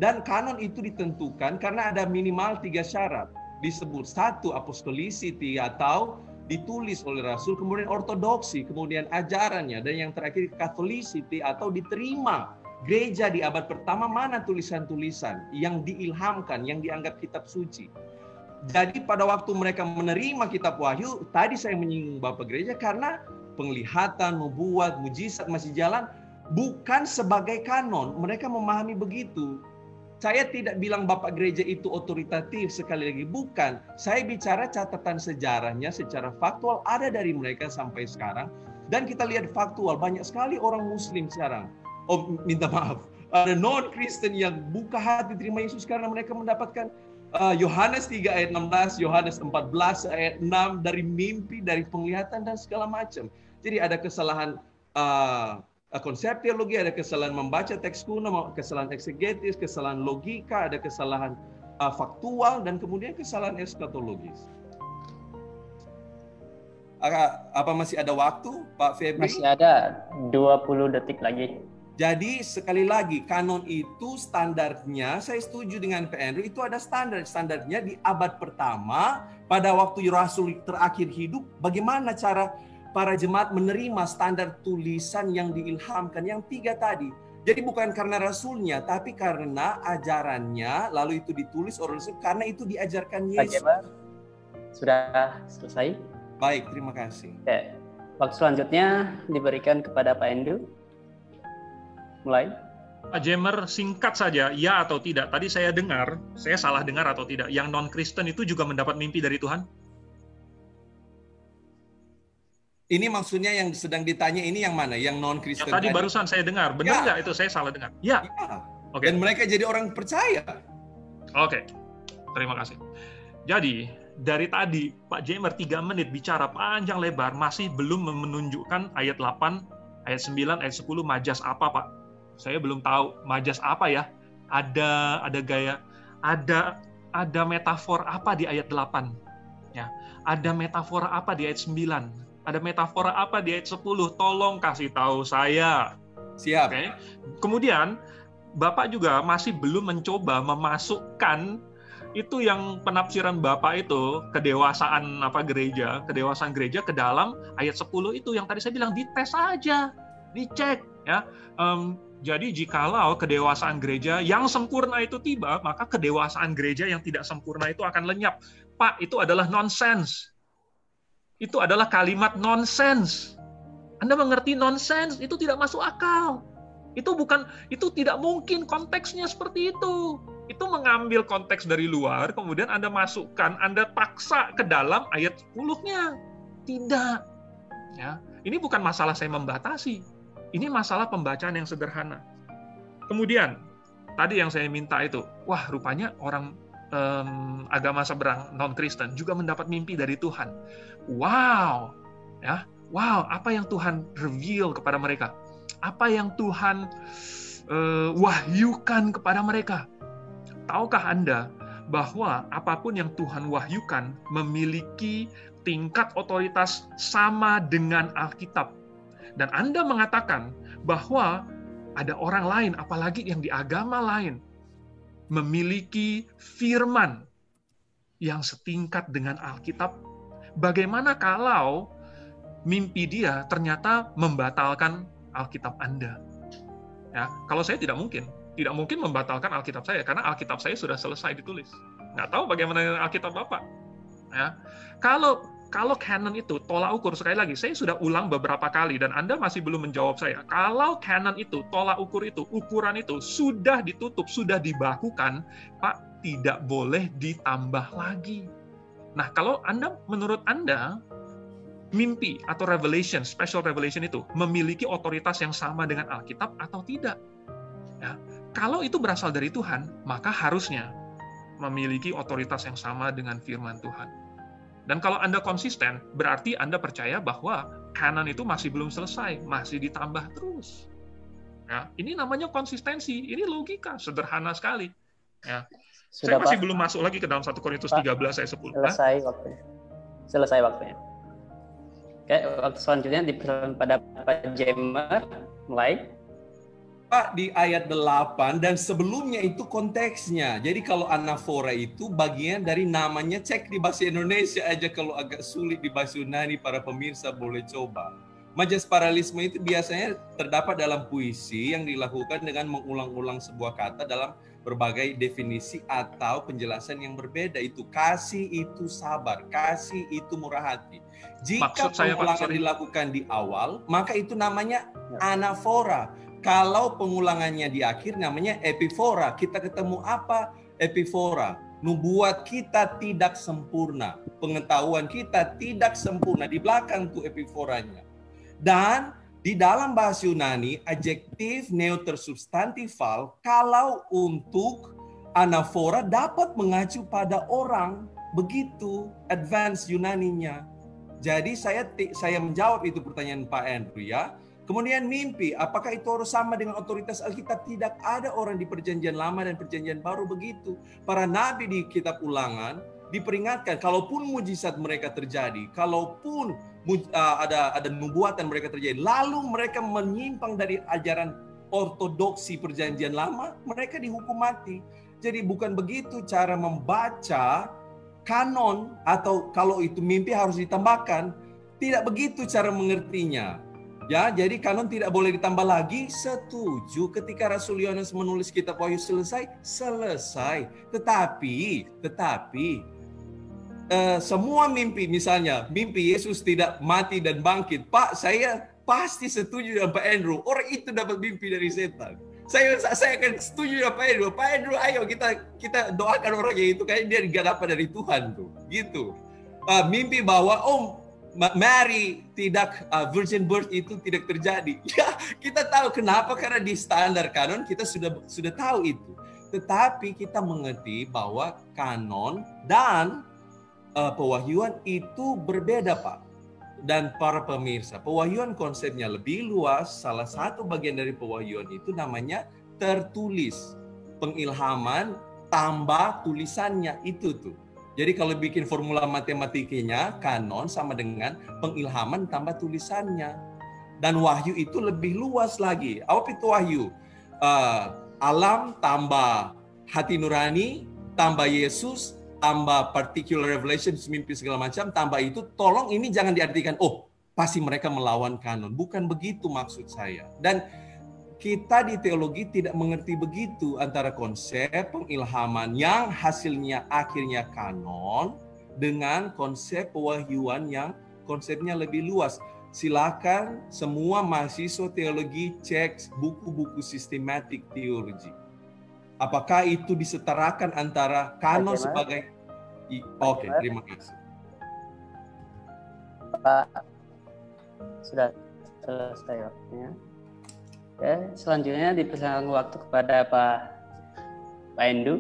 Dan kanon itu ditentukan karena ada minimal 3 syarat. Disebut 1 apostolicity atau ditulis oleh Rasul, kemudian ortodoksi, kemudian ajarannya, dan yang terakhir Catholicity atau diterima gereja di abad pertama. Mana tulisan-tulisan yang diilhamkan, yang dianggap kitab suci. Jadi pada waktu mereka menerima kitab Wahyu, tadi saya menyinggung Bapak Gereja karena penglihatan, nubuat, mujizat masih jalan, bukan sebagai kanon. Mereka memahami begitu. Saya tidak bilang Bapak Gereja itu otoritatif, sekali lagi bukan. Saya bicara catatan sejarahnya secara faktual ada dari mereka sampai sekarang. Dan kita lihat faktual, banyak sekali orang Muslim sekarang. Oh, minta maaf. Ada non-Kristen yang buka hati terima Yesus karena mereka mendapatkan Yohanes 3 ayat 16, Yohanes 14 ayat 6, dari mimpi, dari penglihatan, dan segala macam. Jadi ada kesalahan konsep teologi, ada kesalahan membaca teks kuno, kesalahan eksegetis, kesalahan logika, ada kesalahan faktual, dan kemudian kesalahan eskatologis. Apa masih ada waktu, Pak Febri? Masih ada 20 detik lagi. Jadi sekali lagi, kanon itu standarnya, saya setuju dengan Pak Andrew, itu ada standarnya di abad pertama, pada waktu Rasul terakhir hidup, bagaimana cara para jemaat menerima standar tulisan yang diilhamkan, yang 3 tadi. Jadi bukan karena Rasulnya, tapi karena ajarannya, lalu itu ditulis oleh Rasul, karena itu diajarkan Yesus. Sudah selesai? Baik, terima kasih. Oke. Waktu selanjutnya diberikan kepada Pak Endu. Mulai. Pak Jemer, singkat saja, ya atau tidak. Tadi saya dengar, saya salah dengar atau tidak, yang non-Kristen itu juga mendapat mimpi dari Tuhan? Ini maksudnya yang sedang ditanya ini yang mana? Yang non-Kristen tadi barusan saya dengar. Benar nggak itu saya salah dengar? Ya. Oke. Dan mereka jadi orang percaya. Oke. Terima kasih. Jadi, dari tadi Pak Jemer 3 menit bicara panjang lebar, masih belum menunjukkan ayat 8, ayat 9, ayat 10 majas apa, Pak? Saya belum tahu majas apa ya. Ada gaya, ada metafor apa di ayat 8? Ya. Ada metafora apa di ayat 9? Ada metafora apa di ayat 10? Tolong kasih tahu saya. Siap. Okay. Kemudian, Bapak juga masih belum mencoba memasukkan itu yang penafsiran Bapak itu, kedewasaan gereja ke dalam ayat 10 itu yang tadi saya bilang, dites aja, dicek. Ya. Jadi jikalau kedewasaan gereja yang sempurna itu tiba, maka kedewasaan gereja yang tidak sempurna itu akan lenyap. Pak, itu adalah nonsense. Itu adalah kalimat nonsense. Anda mengerti nonsense? Itu tidak masuk akal. Itu tidak mungkin konteksnya seperti itu. Itu mengambil konteks dari luar, kemudian Anda masukkan, Anda paksa ke dalam ayat 10-nya. Tidak. Ya, ini bukan masalah saya membatasi. Ini masalah pembacaan yang sederhana. Kemudian, tadi yang saya minta itu, wah rupanya orang agama seberang non-Kristen juga mendapat mimpi dari Tuhan. Wow, ya, wow, apa yang Tuhan reveal kepada mereka? Apa yang Tuhan wahyukan kepada mereka? Tahukah Anda bahwa apapun yang Tuhan wahyukan memiliki tingkat otoritas sama dengan Alkitab? Dan Anda mengatakan bahwa ada orang lain, apalagi yang di agama lain, memiliki firman yang setingkat dengan Alkitab. Bagaimana kalau mimpi dia ternyata membatalkan Alkitab Anda? Ya, kalau saya tidak mungkin membatalkan Alkitab saya, karena Alkitab saya sudah selesai ditulis. Nggak tahu bagaimana Alkitab Bapak. Ya, kalau canon itu tolak ukur, sekali lagi, saya sudah ulang beberapa kali dan Anda masih belum menjawab saya. Kalau canon itu, tolak ukur itu, ukuran itu sudah ditutup, sudah dibakukan, Pak, tidak boleh ditambah lagi. Nah, kalau menurut Anda, mimpi atau revelation, special revelation itu memiliki otoritas yang sama dengan Alkitab atau tidak? Ya, kalau itu berasal dari Tuhan, maka harusnya memiliki otoritas yang sama dengan firman Tuhan. Dan kalau Anda konsisten, berarti Anda percaya bahwa kanon itu masih belum selesai, masih ditambah terus. Ya, ini namanya konsistensi, ini logika, sederhana sekali. Ya. Saya masih belum masuk lagi ke dalam 1 Korintus 13 ayat 10. Selesai waktunya. Oke, waktu selanjutnya dipersilakan pada Pak Jamer, mulai. Pak, di ayat 8 dan sebelumnya itu konteksnya. Jadi kalau anafora itu bagian dari namanya, cek di bahasa Indonesia aja, kalau agak sulit di bahasa Yunani para pemirsa boleh coba. Majas paralisme itu biasanya terdapat dalam puisi yang dilakukan dengan mengulang-ulang sebuah kata dalam berbagai definisi atau penjelasan yang berbeda. Itu kasih, itu sabar, kasih, itu murah hati. Jika pengulangan dilakukan di awal, maka itu namanya anafora. Kalau pengulangannya di akhir namanya epifora. Kita ketemu apa? Epifora. Nubuat kita tidak sempurna. Pengetahuan kita tidak sempurna. Di belakang tuh epiforanya. Dan di dalam bahasa Yunani, adjektif neuter substantifal kalau untuk anafora dapat mengacu pada orang. Begitu advance Yunaninya. Jadi saya menjawab itu pertanyaan Pak Andrew ya. Kemudian mimpi, apakah itu harus sama dengan otoritas Alkitab? Tidak ada orang di Perjanjian Lama dan Perjanjian Baru begitu. Para nabi di kitab Ulangan diperingatkan, kalaupun mujizat mereka terjadi, kalaupun ada nubuatan mereka terjadi, lalu mereka menyimpang dari ajaran ortodoksi Perjanjian Lama, mereka dihukum mati. Jadi bukan begitu cara membaca kanon, atau kalau itu mimpi harus ditambahkan. Tidak begitu cara mengertinya. Ya, jadi kanon tidak boleh ditambah lagi. Setuju ketika Rasul Yohanes menulis kitab Wahyu selesai. Tetapi semua mimpi, misalnya mimpi Yesus tidak mati dan bangkit. Pak, saya pasti setuju dengan Pak Andrew. Orang itu dapat mimpi dari setan. Saya akan setuju dengan Pak Andrew. Pak Andrew, ayo kita doakan orang yang itu, kayak dia nggak dapat dari Tuhan tuh. Gitu. Mimpi bahwa Mary tidak virgin birth itu tidak terjadi. Ya, kita tahu kenapa, karena di standar kanon kita sudah tahu itu. Tetapi kita mengerti bahwa kanon dan pewahyuan itu berbeda, Pak. Dan para pemirsa, pewahyuan konsepnya lebih luas. Salah satu bagian dari pewahyuan itu namanya tertulis. Pengilhaman tambah tulisannya itu tuh. Jadi kalau bikin formula matematikanya, kanon sama dengan pengilhaman tambah tulisannya. Dan wahyu itu lebih luas lagi. Apa itu wahyu? Alam tambah hati nurani, tambah Yesus, tambah particular revelation, mimpi segala macam, tambah itu. Tolong ini jangan diartikan, oh pasti mereka melawan kanon. Bukan begitu maksud saya. Dan kita di teologi tidak mengerti begitu antara konsep pengilhaman yang hasilnya akhirnya kanon dengan konsep pewahyuan yang konsepnya lebih luas. Silakan semua mahasiswa teologi cek buku-buku sistematik teologi. Apakah itu disetarakan antara kanon sebagai... Oke, terima kasih. Pak, sudah selesai waktunya. Oke, selanjutnya dipersilakan waktu kepada Pak Pak Endu.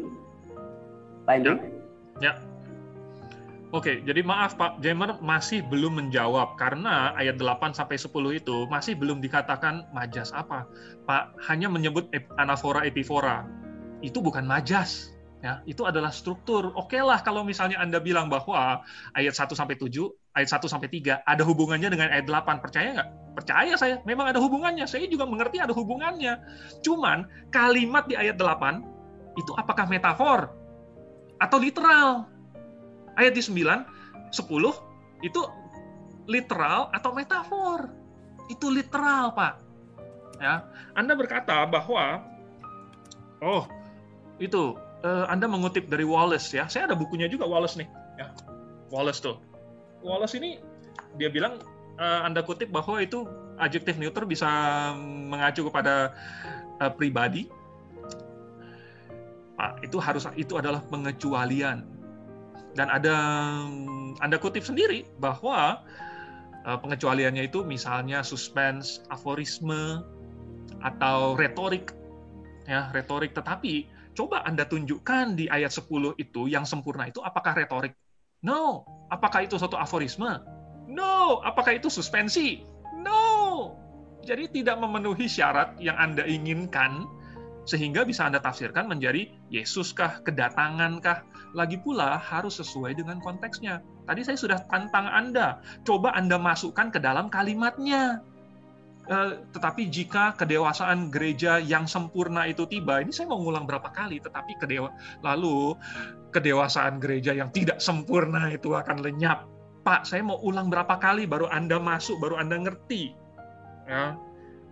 Pak Endu. Ya. Oke, jadi maaf Pak Jamer masih belum menjawab karena ayat 8 sampai 10 itu masih belum dikatakan majas apa. Pak hanya menyebut anafora epifora. Itu bukan majas. Ya, itu adalah struktur. Oke lah kalau misalnya Anda bilang bahwa ayat 1 sampai 7, ayat 1 sampai 3 ada hubungannya dengan ayat 8. Percaya nggak? Percaya saya. Memang ada hubungannya. Saya juga mengerti ada hubungannya. Cuman kalimat di ayat 8 itu apakah metafor atau literal? Ayat di 9, 10 itu literal atau metafor? Itu literal, Pak. Ya, Anda berkata bahwa itu Anda mengutip dari Wallace ya. Saya ada bukunya juga Wallace nih, ya. Wallace tuh. Wallace ini dia bilang Anda kutip bahwa itu adjektif neuter bisa mengacu kepada pribadi. Pak, itu adalah pengecualian. Dan Anda kutip sendiri bahwa pengecualiannya itu misalnya suspense, aforisme, atau retorik. Ya, retorik. Tetapi coba Anda tunjukkan di ayat 10 itu yang sempurna itu apakah retorik? No. Apakah itu suatu aforisme? No. Apakah itu suspensi? No. Jadi tidak memenuhi syarat yang Anda inginkan sehingga bisa Anda tafsirkan menjadi Yesuskah, kedatangankah. Lagi pula harus sesuai dengan konteksnya. Tadi saya sudah tantang Anda. Coba Anda masukkan ke dalam kalimatnya. Tetapi jika kedewasaan gereja yang sempurna itu tiba, ini saya mau ngulang berapa kali, tetapi lalu kedewasaan gereja yang tidak sempurna itu akan lenyap. Pak, saya mau ulang berapa kali baru Anda masuk, baru Anda ngerti. Ya.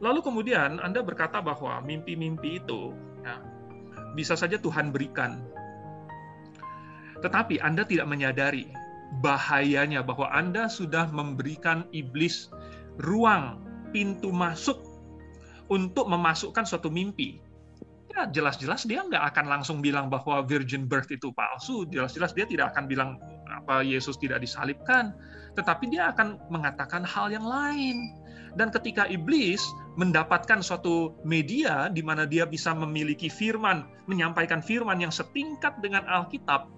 Lalu kemudian Anda berkata bahwa mimpi-mimpi itu ya, bisa saja Tuhan berikan. Tetapi Anda tidak menyadari bahayanya bahwa Anda sudah memberikan iblis ruang, pintu masuk untuk memasukkan suatu mimpi. Ya, jelas-jelas dia nggak akan langsung bilang bahwa virgin birth itu palsu. Jelas-jelas dia tidak akan bilang apa Yesus tidak disalibkan. Tetapi dia akan mengatakan hal yang lain. Dan ketika iblis mendapatkan suatu media di mana dia bisa memiliki firman, menyampaikan firman yang setingkat dengan Alkitab,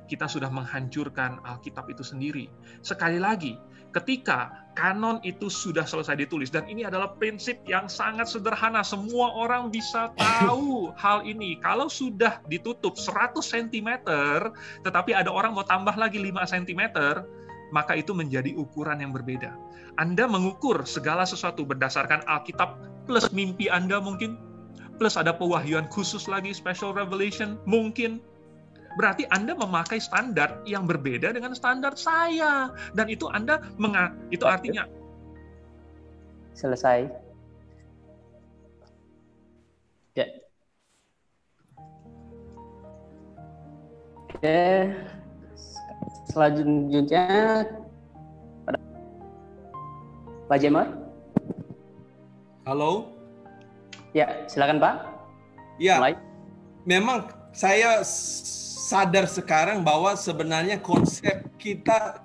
kita sudah menghancurkan Alkitab itu sendiri. Sekali lagi, ketika kanon itu sudah selesai ditulis, dan ini adalah prinsip yang sangat sederhana, semua orang bisa tahu hal ini. Kalau sudah ditutup 100 cm, tetapi ada orang mau tambah lagi 5 cm, maka itu menjadi ukuran yang berbeda. Anda mengukur segala sesuatu berdasarkan Alkitab plus mimpi Anda mungkin, plus ada pewahyuan khusus lagi, special revelation mungkin. Berarti Anda memakai standar yang berbeda dengan standar saya. Dan itu Anda itu artinya selesai. Ya. Oke. Selanjutnya Pak Jamer. Halo. Ya, silakan Pak. Ya. Mulai. Memang saya sadar sekarang bahwa sebenarnya konsep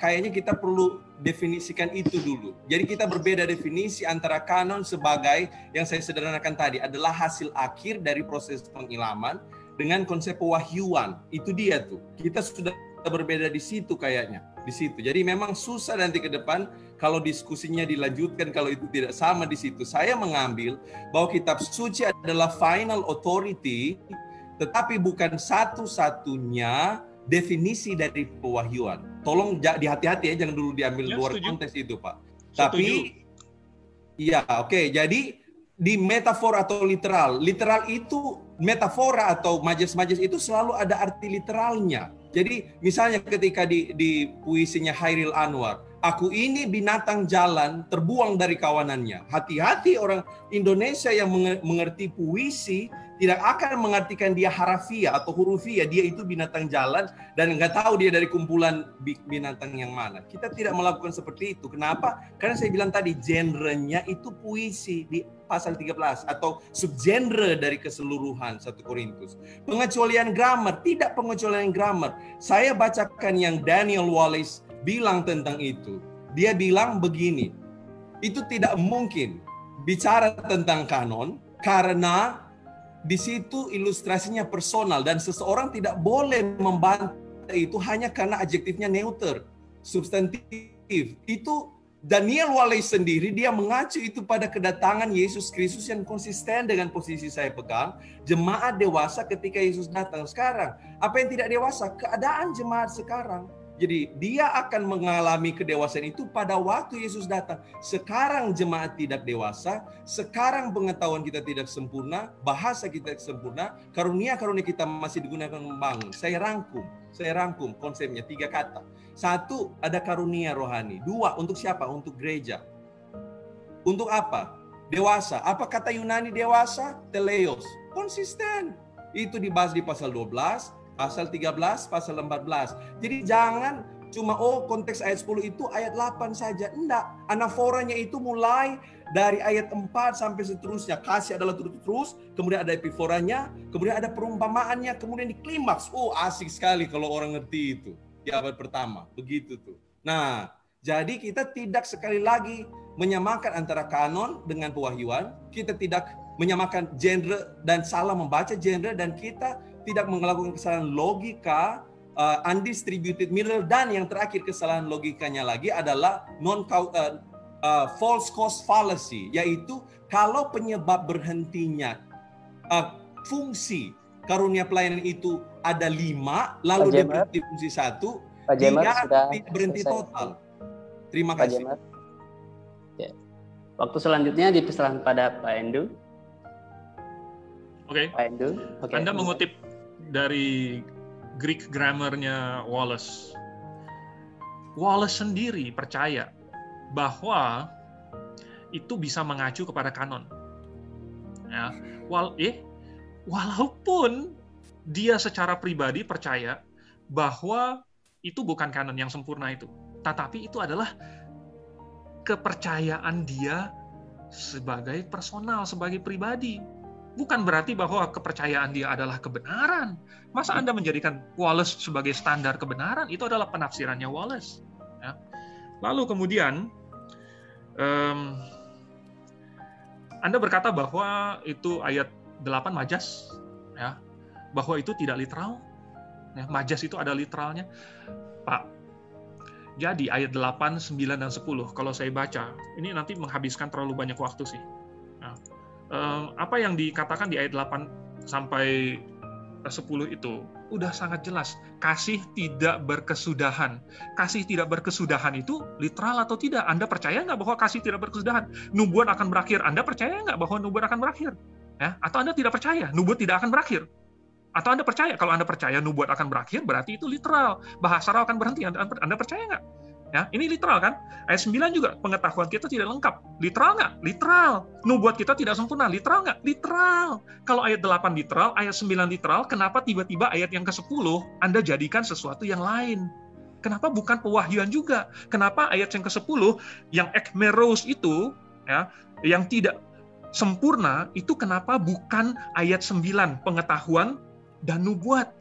kayaknya kita perlu definisikan itu dulu. Jadi kita berbeda definisi antara kanon sebagai yang saya sederhanakan tadi adalah hasil akhir dari proses pengilaman dengan konsep pewahyuan. Itu dia tuh. Kita sudah berbeda di situ kayaknya. Di situ. Jadi memang susah nanti ke depan kalau diskusinya dilanjutkan kalau itu tidak sama di situ. Saya mengambil bahwa kitab suci adalah final authority, tetapi bukan satu-satunya definisi dari pewahyuan. Tolong dihati-hati ya, jangan dulu diambil luar konteks itu, Pak. Tapi, ya oke. Jadi di metafor atau literal itu metafora atau majas-majas itu selalu ada arti literalnya. Jadi misalnya ketika di puisinya Hairil Anwar, aku ini binatang jalan terbuang dari kawanannya. Hati-hati orang Indonesia yang mengerti puisi tidak akan mengartikan dia harafiah atau hurufiah, dia itu binatang jalan dan nggak tahu dia dari kumpulan binatang yang mana. Kita tidak melakukan seperti itu. Kenapa? Karena saya bilang tadi genrenya itu puisi di pasal 13 atau subgenre dari keseluruhan 1 Korintus. Pengecualian grammar, tidak pengecualian grammar. Saya bacakan yang Daniel Wallace bilang tentang itu. Dia bilang begini, itu tidak mungkin bicara tentang kanon karena di situ ilustrasinya personal dan seseorang tidak boleh membantah itu hanya karena adjektifnya neuter, substantif. Itu Daniel Wallace sendiri dia mengacu itu pada kedatangan Yesus Kristus yang konsisten dengan posisi saya pegang, jemaat dewasa ketika Yesus datang. Sekarang, apa yang tidak dewasa? Keadaan jemaat sekarang. Jadi dia akan mengalami kedewasaan itu pada waktu Yesus datang. Sekarang jemaat tidak dewasa, sekarang pengetahuan kita tidak sempurna, bahasa kita tidak sempurna, karunia-karunia kita masih digunakan membangun. Saya rangkum konsepnya 3 kata. 1, ada karunia rohani. 2, untuk siapa? Untuk gereja. Untuk apa? Dewasa. Apa kata Yunani dewasa? Teleos. Konsisten. Itu dibahas di pasal 12. Pasal 13, pasal 14. Jadi jangan cuma konteks ayat 10 itu ayat 8 saja. Enggak. Anaforanya itu mulai dari ayat 4 sampai seterusnya. Kasih adalah terus, kemudian ada epiforanya, kemudian ada perumpamaannya, kemudian di klimaks. Asik sekali kalau orang ngerti itu. Di abad pertama. Begitu tuh. Nah, jadi kita tidak sekali lagi menyamakan antara kanon dengan pewahyuan. Kita tidak menyamakan genre dan salah membaca genre, dan kita tidak melakukan kesalahan logika, undistributed mirror, dan yang terakhir kesalahan logikanya lagi adalah false cause fallacy, yaitu kalau penyebab berhentinya fungsi karunia pelayanan itu ada 5, lalu dia berhenti fungsi 1, dia tidak berhenti total. Terima kasih. Ya. Waktu selanjutnya dipersilakan pada Pak Endu. Oke. Pak Endu. Anda mengutip dari Greek grammar-nya Wallace. Wallace sendiri percaya bahwa itu bisa mengacu kepada kanon. Ya, walaupun dia secara pribadi percaya bahwa itu bukan kanon yang sempurna itu, tetapi itu adalah kepercayaan dia sebagai personal, sebagai pribadi. Bukan berarti bahwa kepercayaan dia adalah kebenaran. Masa Anda menjadikan Wallace sebagai standar kebenaran? Itu adalah penafsirannya Wallace. Ya. Lalu kemudian, Anda berkata bahwa itu ayat 8 majas, ya, bahwa itu tidak literal. Ya, majas itu ada literalnya. Pak, jadi ayat 8, 9, dan 10, kalau saya baca, ini nanti menghabiskan terlalu banyak waktu sih. Ya. Apa yang dikatakan di ayat 8 sampai 10 itu udah sangat jelas. Kasih tidak berkesudahan. Kasih tidak berkesudahan itu literal atau tidak? Anda percaya nggak bahwa kasih tidak berkesudahan? Nubuat akan berakhir. Anda percaya nggak bahwa nubuat akan berakhir? Ya? Atau Anda tidak percaya nubuat tidak akan berakhir? Atau Anda percaya? Kalau Anda percaya nubuat akan berakhir, berarti itu literal. Bahasa roh akan berhenti. Anda percaya nggak? Ya, ini literal kan? Ayat 9 juga, pengetahuan kita tidak lengkap. Literal nggak? Literal. Nubuat kita tidak sempurna. Literal nggak? Literal. Kalau ayat 8 literal, ayat 9 literal, kenapa tiba-tiba ayat yang ke-10 Anda jadikan sesuatu yang lain? Kenapa bukan pewahyuan juga? Kenapa ayat yang ke-10, yang ekmeros itu, ya, yang tidak sempurna, itu kenapa bukan ayat 9, pengetahuan dan nubuat?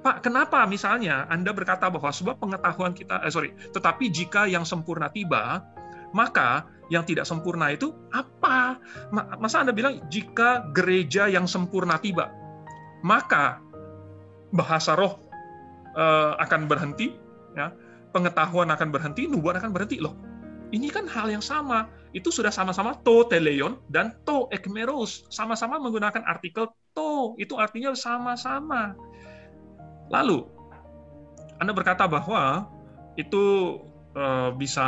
Pak, kenapa misalnya Anda berkata bahwa sebab pengetahuan kita, tetapi jika yang sempurna tiba, maka yang tidak sempurna itu apa? Masa Anda bilang jika gereja yang sempurna tiba, maka bahasa roh akan berhenti, ya, pengetahuan akan berhenti, nubuat akan berhenti. Loh, ini kan hal yang sama. Itu sudah sama-sama to teleion dan to ekmeros, sama-sama menggunakan artikel to. Itu artinya sama-sama. Lalu, Anda berkata bahwa itu bisa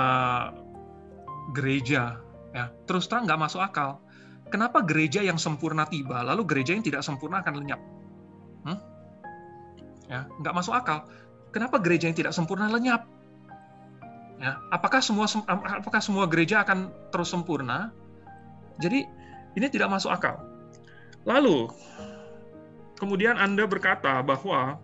gereja, ya, terus terang nggak masuk akal. Kenapa gereja yang sempurna tiba, lalu gereja yang tidak sempurna akan lenyap? Ya, nggak masuk akal. Kenapa gereja yang tidak sempurna lenyap? Ya, apakah semua gereja akan terus sempurna? Jadi ini tidak masuk akal. Lalu, kemudian Anda berkata bahwa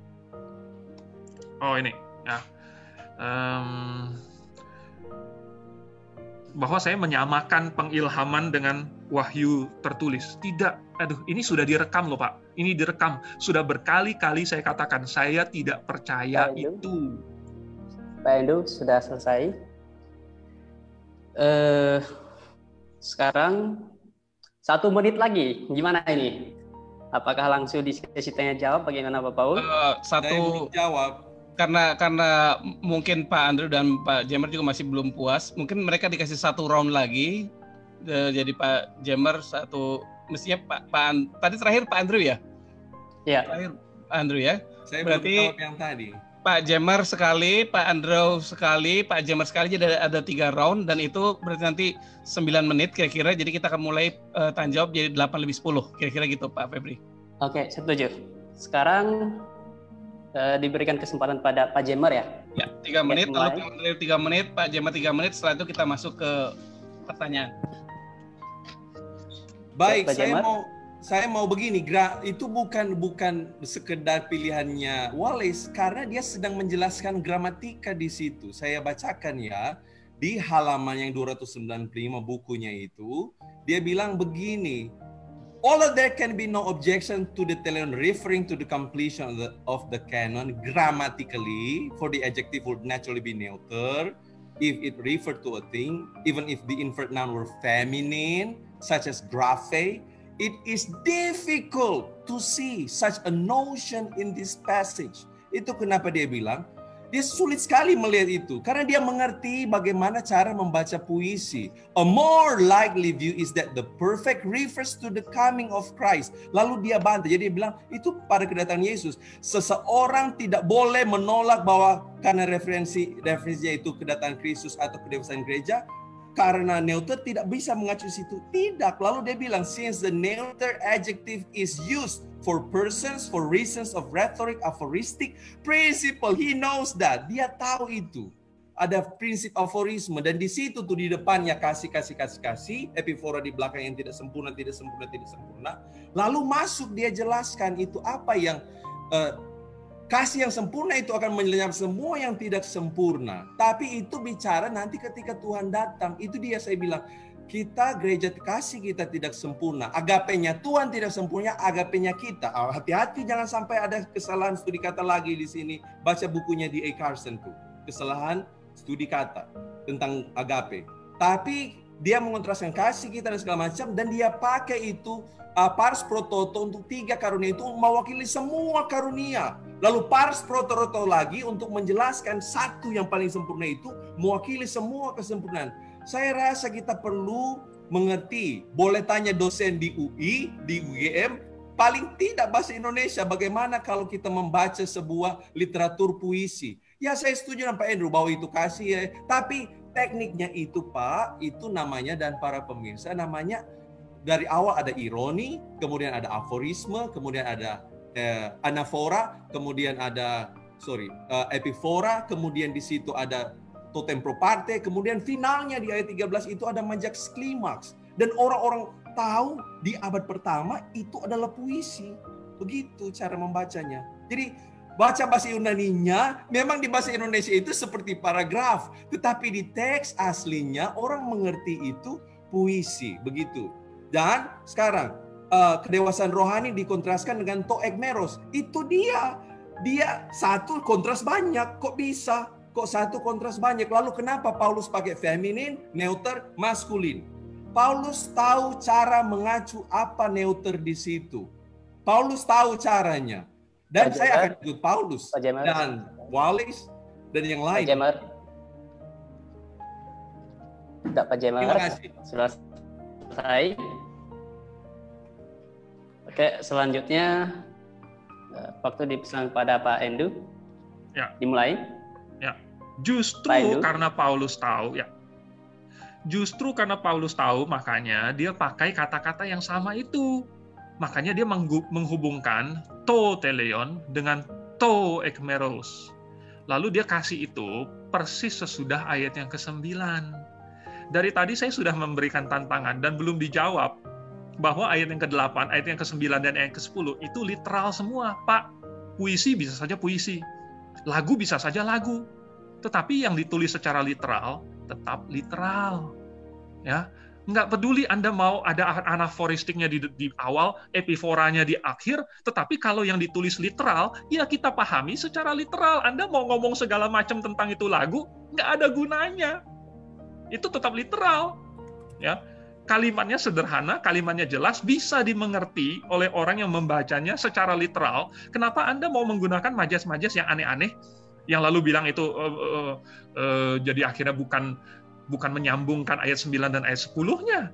bahwa saya menyamakan pengilhaman dengan wahyu tertulis. Tidak, ini sudah direkam loh Pak. Ini direkam. Sudah berkali-kali saya katakan, saya tidak percaya itu. Pak Endu, sudah selesai. Sekarang 1 menit lagi. Gimana ini? Apakah langsung di sesi tanya jawab? Bagaimana Pak Paul? Saya belum jawab. Karena mungkin Pak Andrew dan Pak Jemer juga masih belum puas. Mungkin mereka dikasih 1 round lagi. Jadi Pak Jemer mestinya tadi terakhir Pak Andrew ya? Iya. Terakhir Pak Andrew ya. Saya berarti belum jawab yang tadi. Pak Jemer sekali, Pak Andrew sekali, Pak Jemer sekali, jadi ada 3 round, dan itu berarti nanti 9 menit kira-kira, jadi kita akan mulai tanya jawab jadi 8-10, kira-kira gitu Pak Febri. Oke, setuju. Sekarang diberikan kesempatan pada Pak Jemer ya? Ya, 3 menit, lalu Pak Andrew 3 menit, Pak Jemer 3 menit, setelah itu kita masuk ke pertanyaan. Baik, saya mau begini, itu bukan sekedar pilihannya Wallace, karena dia sedang menjelaskan gramatika di situ. Saya bacakan ya, di halaman yang 295 bukunya itu, dia bilang begini, although there can be no objection to the teleon referring to the completion of the canon grammatically, for the adjective would naturally be neuter, if it referred to a thing, even if the inferred noun were feminine, such as graphe, it is difficult to see such a notion in this passage. Itu kenapa dia bilang, dia sulit sekali melihat itu. Karena dia mengerti bagaimana cara membaca puisi. A more likely view is that the perfect refers to the coming of Christ. Lalu dia bantah. Jadi dia bilang, itu pada kedatangan Yesus. Seseorang tidak boleh menolak bahwa karena referensinya itu kedatangan Kristus atau kedewasaan gereja, karena neuter tidak bisa mengacu situ. Tidak. Lalu dia bilang, since the neuter adjective is used for persons, for reasons of rhetoric, aphoristic principle. He knows that. Dia tahu itu. Ada prinsip aforisme. Dan di situ tuh di depannya kasih. Epifora di belakang yang tidak sempurna. Lalu masuk dia jelaskan itu apa yang kasih yang sempurna itu akan menyenyap semua yang tidak sempurna. Tapi itu bicara nanti ketika Tuhan datang. Itu dia saya bilang, kita gereja kasih kita tidak sempurna. Agapenya Tuhan tidak sempurna, agapenya kita. Hati-hati jangan sampai ada kesalahan studi kata lagi di sini. Baca bukunya di A. Carson tuh. Kesalahan studi kata tentang agape. Tapi dia mengontraskan kasih kita dan segala macam, dan dia pakai itu pars pro toto untuk 3 karunia itu mewakili semua karunia. Lalu pars pro toto lagi untuk menjelaskan satu yang paling sempurna itu mewakili semua kesempurnaan. Saya rasa kita perlu mengerti. Boleh tanya dosen di UI, di UGM, paling tidak bahasa Indonesia. Bagaimana kalau kita membaca sebuah literatur puisi? Ya saya setuju dengan Pak Andrew bahwa itu kasih ya. Tapi tekniknya itu Pak, itu namanya, dan para pemirsa namanya, dari awal ada ironi, kemudian ada aforisme, kemudian ada anafora, kemudian ada epifora, kemudian di situ ada totem pro parte, kemudian finalnya di ayat 13 itu ada majaks klimaks. Dan orang-orang tahu di abad pertama itu adalah puisi. Begitu cara membacanya. Jadi baca bahasa Yunaninya, memang di bahasa Indonesia itu seperti paragraf, tetapi di teks aslinya orang mengerti itu puisi, begitu. Dan sekarang kedewasaan rohani dikontraskan dengan to ekmeros. Itu dia satu kontras banyak. Kok bisa? Kok satu kontras banyak? Lalu kenapa Paulus pakai feminin, neuter, maskulin? Paulus tahu cara mengacu apa neuter di situ. Paulus tahu caranya. Dan saya akan ikut Paulus dan Wallace dan yang lain. Pak Jemer. Terima kasih. Selesai. Oke, selanjutnya waktu dipesan pada Pak Endu. Ya. Dimulai. Ya. Justru karena Paulus tahu, makanya dia pakai kata-kata yang sama itu. Makanya dia menghubungkan to teleon dengan to ekmeros. Lalu dia kasih itu persis sesudah ayat yang ke-9. Dari tadi saya sudah memberikan tantangan dan belum dijawab bahwa ayat yang ke-8, ayat yang ke-9 dan ayat ke-10 itu literal semua, Pak. Puisi bisa saja puisi. Lagu bisa saja lagu. Tetapi yang ditulis secara literal tetap literal. Ya. Nggak peduli Anda mau ada anaforistiknya di awal, epiforanya di akhir, tetapi kalau yang ditulis literal, ya kita pahami secara literal. Anda mau ngomong segala macam tentang itu lagu, nggak ada gunanya. Itu tetap literal. Ya. Kalimatnya sederhana, kalimatnya jelas, bisa dimengerti oleh orang yang membacanya secara literal. Kenapa Anda mau menggunakan majas-majas yang aneh-aneh, yang lalu bilang itu jadi akhirnya bukan menyambungkan ayat 9 dan ayat 10-nya.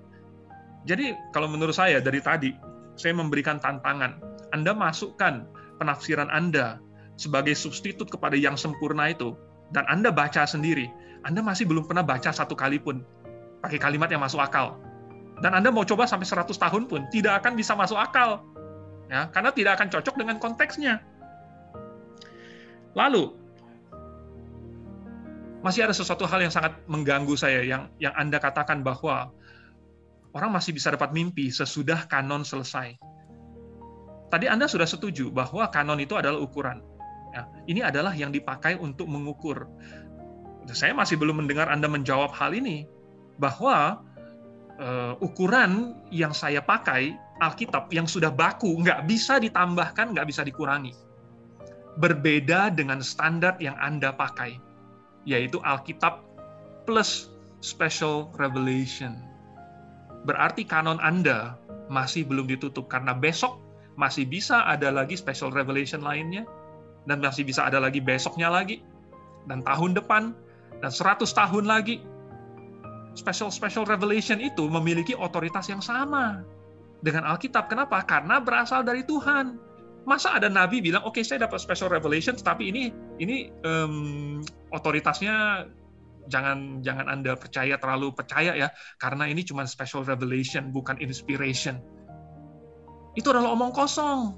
Jadi kalau menurut saya dari tadi, saya memberikan tantangan. Anda masukkan penafsiran Anda sebagai substitut kepada yang sempurna itu, dan Anda baca sendiri. Anda masih belum pernah baca satu kali pun pakai kalimat yang masuk akal. Dan Anda mau coba sampai 100 tahun pun tidak akan bisa masuk akal. Ya, karena tidak akan cocok dengan konteksnya. Lalu, masih ada sesuatu hal yang sangat mengganggu saya, yang Anda katakan bahwa orang masih bisa dapat mimpi sesudah kanon selesai. Tadi Anda sudah setuju bahwa kanon itu adalah ukuran. Ya, ini adalah yang dipakai untuk mengukur. Saya masih belum mendengar Anda menjawab hal ini, bahwa ukuran yang saya pakai, Alkitab yang sudah baku, nggak bisa ditambahkan, nggak bisa dikurangi. Berbeda dengan standar yang Anda pakai, yaitu Alkitab plus special revelation. Berarti kanon Anda masih belum ditutup, karena besok masih bisa ada lagi special revelation lainnya, dan masih bisa ada lagi besoknya lagi, dan tahun depan, dan 100 tahun lagi. Special revelation itu memiliki otoritas yang sama dengan Alkitab. Kenapa? Karena berasal dari Tuhan. Masa ada nabi bilang, oke, saya dapat special revelation, tapi ini otoritasnya jangan Anda terlalu percaya ya, karena ini cuma special revelation, bukan inspiration. Itu adalah omong kosong.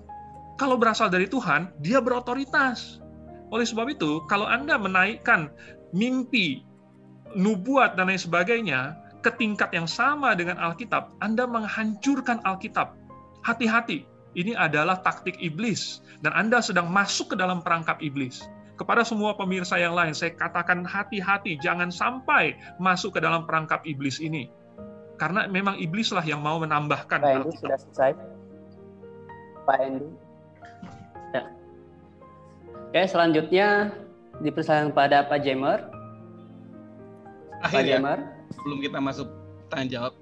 Kalau berasal dari Tuhan, dia berotoritas. Oleh sebab itu, kalau Anda menaikkan mimpi, nubuat, dan lain sebagainya ke tingkat yang sama dengan Alkitab, Anda menghancurkan Alkitab. Hati-hati, ini adalah taktik iblis, dan Anda sedang masuk ke dalam perangkap iblis. Kepada semua pemirsa yang lain, saya katakan hati-hati, jangan sampai masuk ke dalam perangkap iblis ini. Karena memang iblislah yang mau menambahkan. Pak Andy sudah selesai. Pak Andy. Ya. Oke, selanjutnya dipersilakan pada Pak Jemer. Akhir ya, sebelum kita masuk tanya jawab.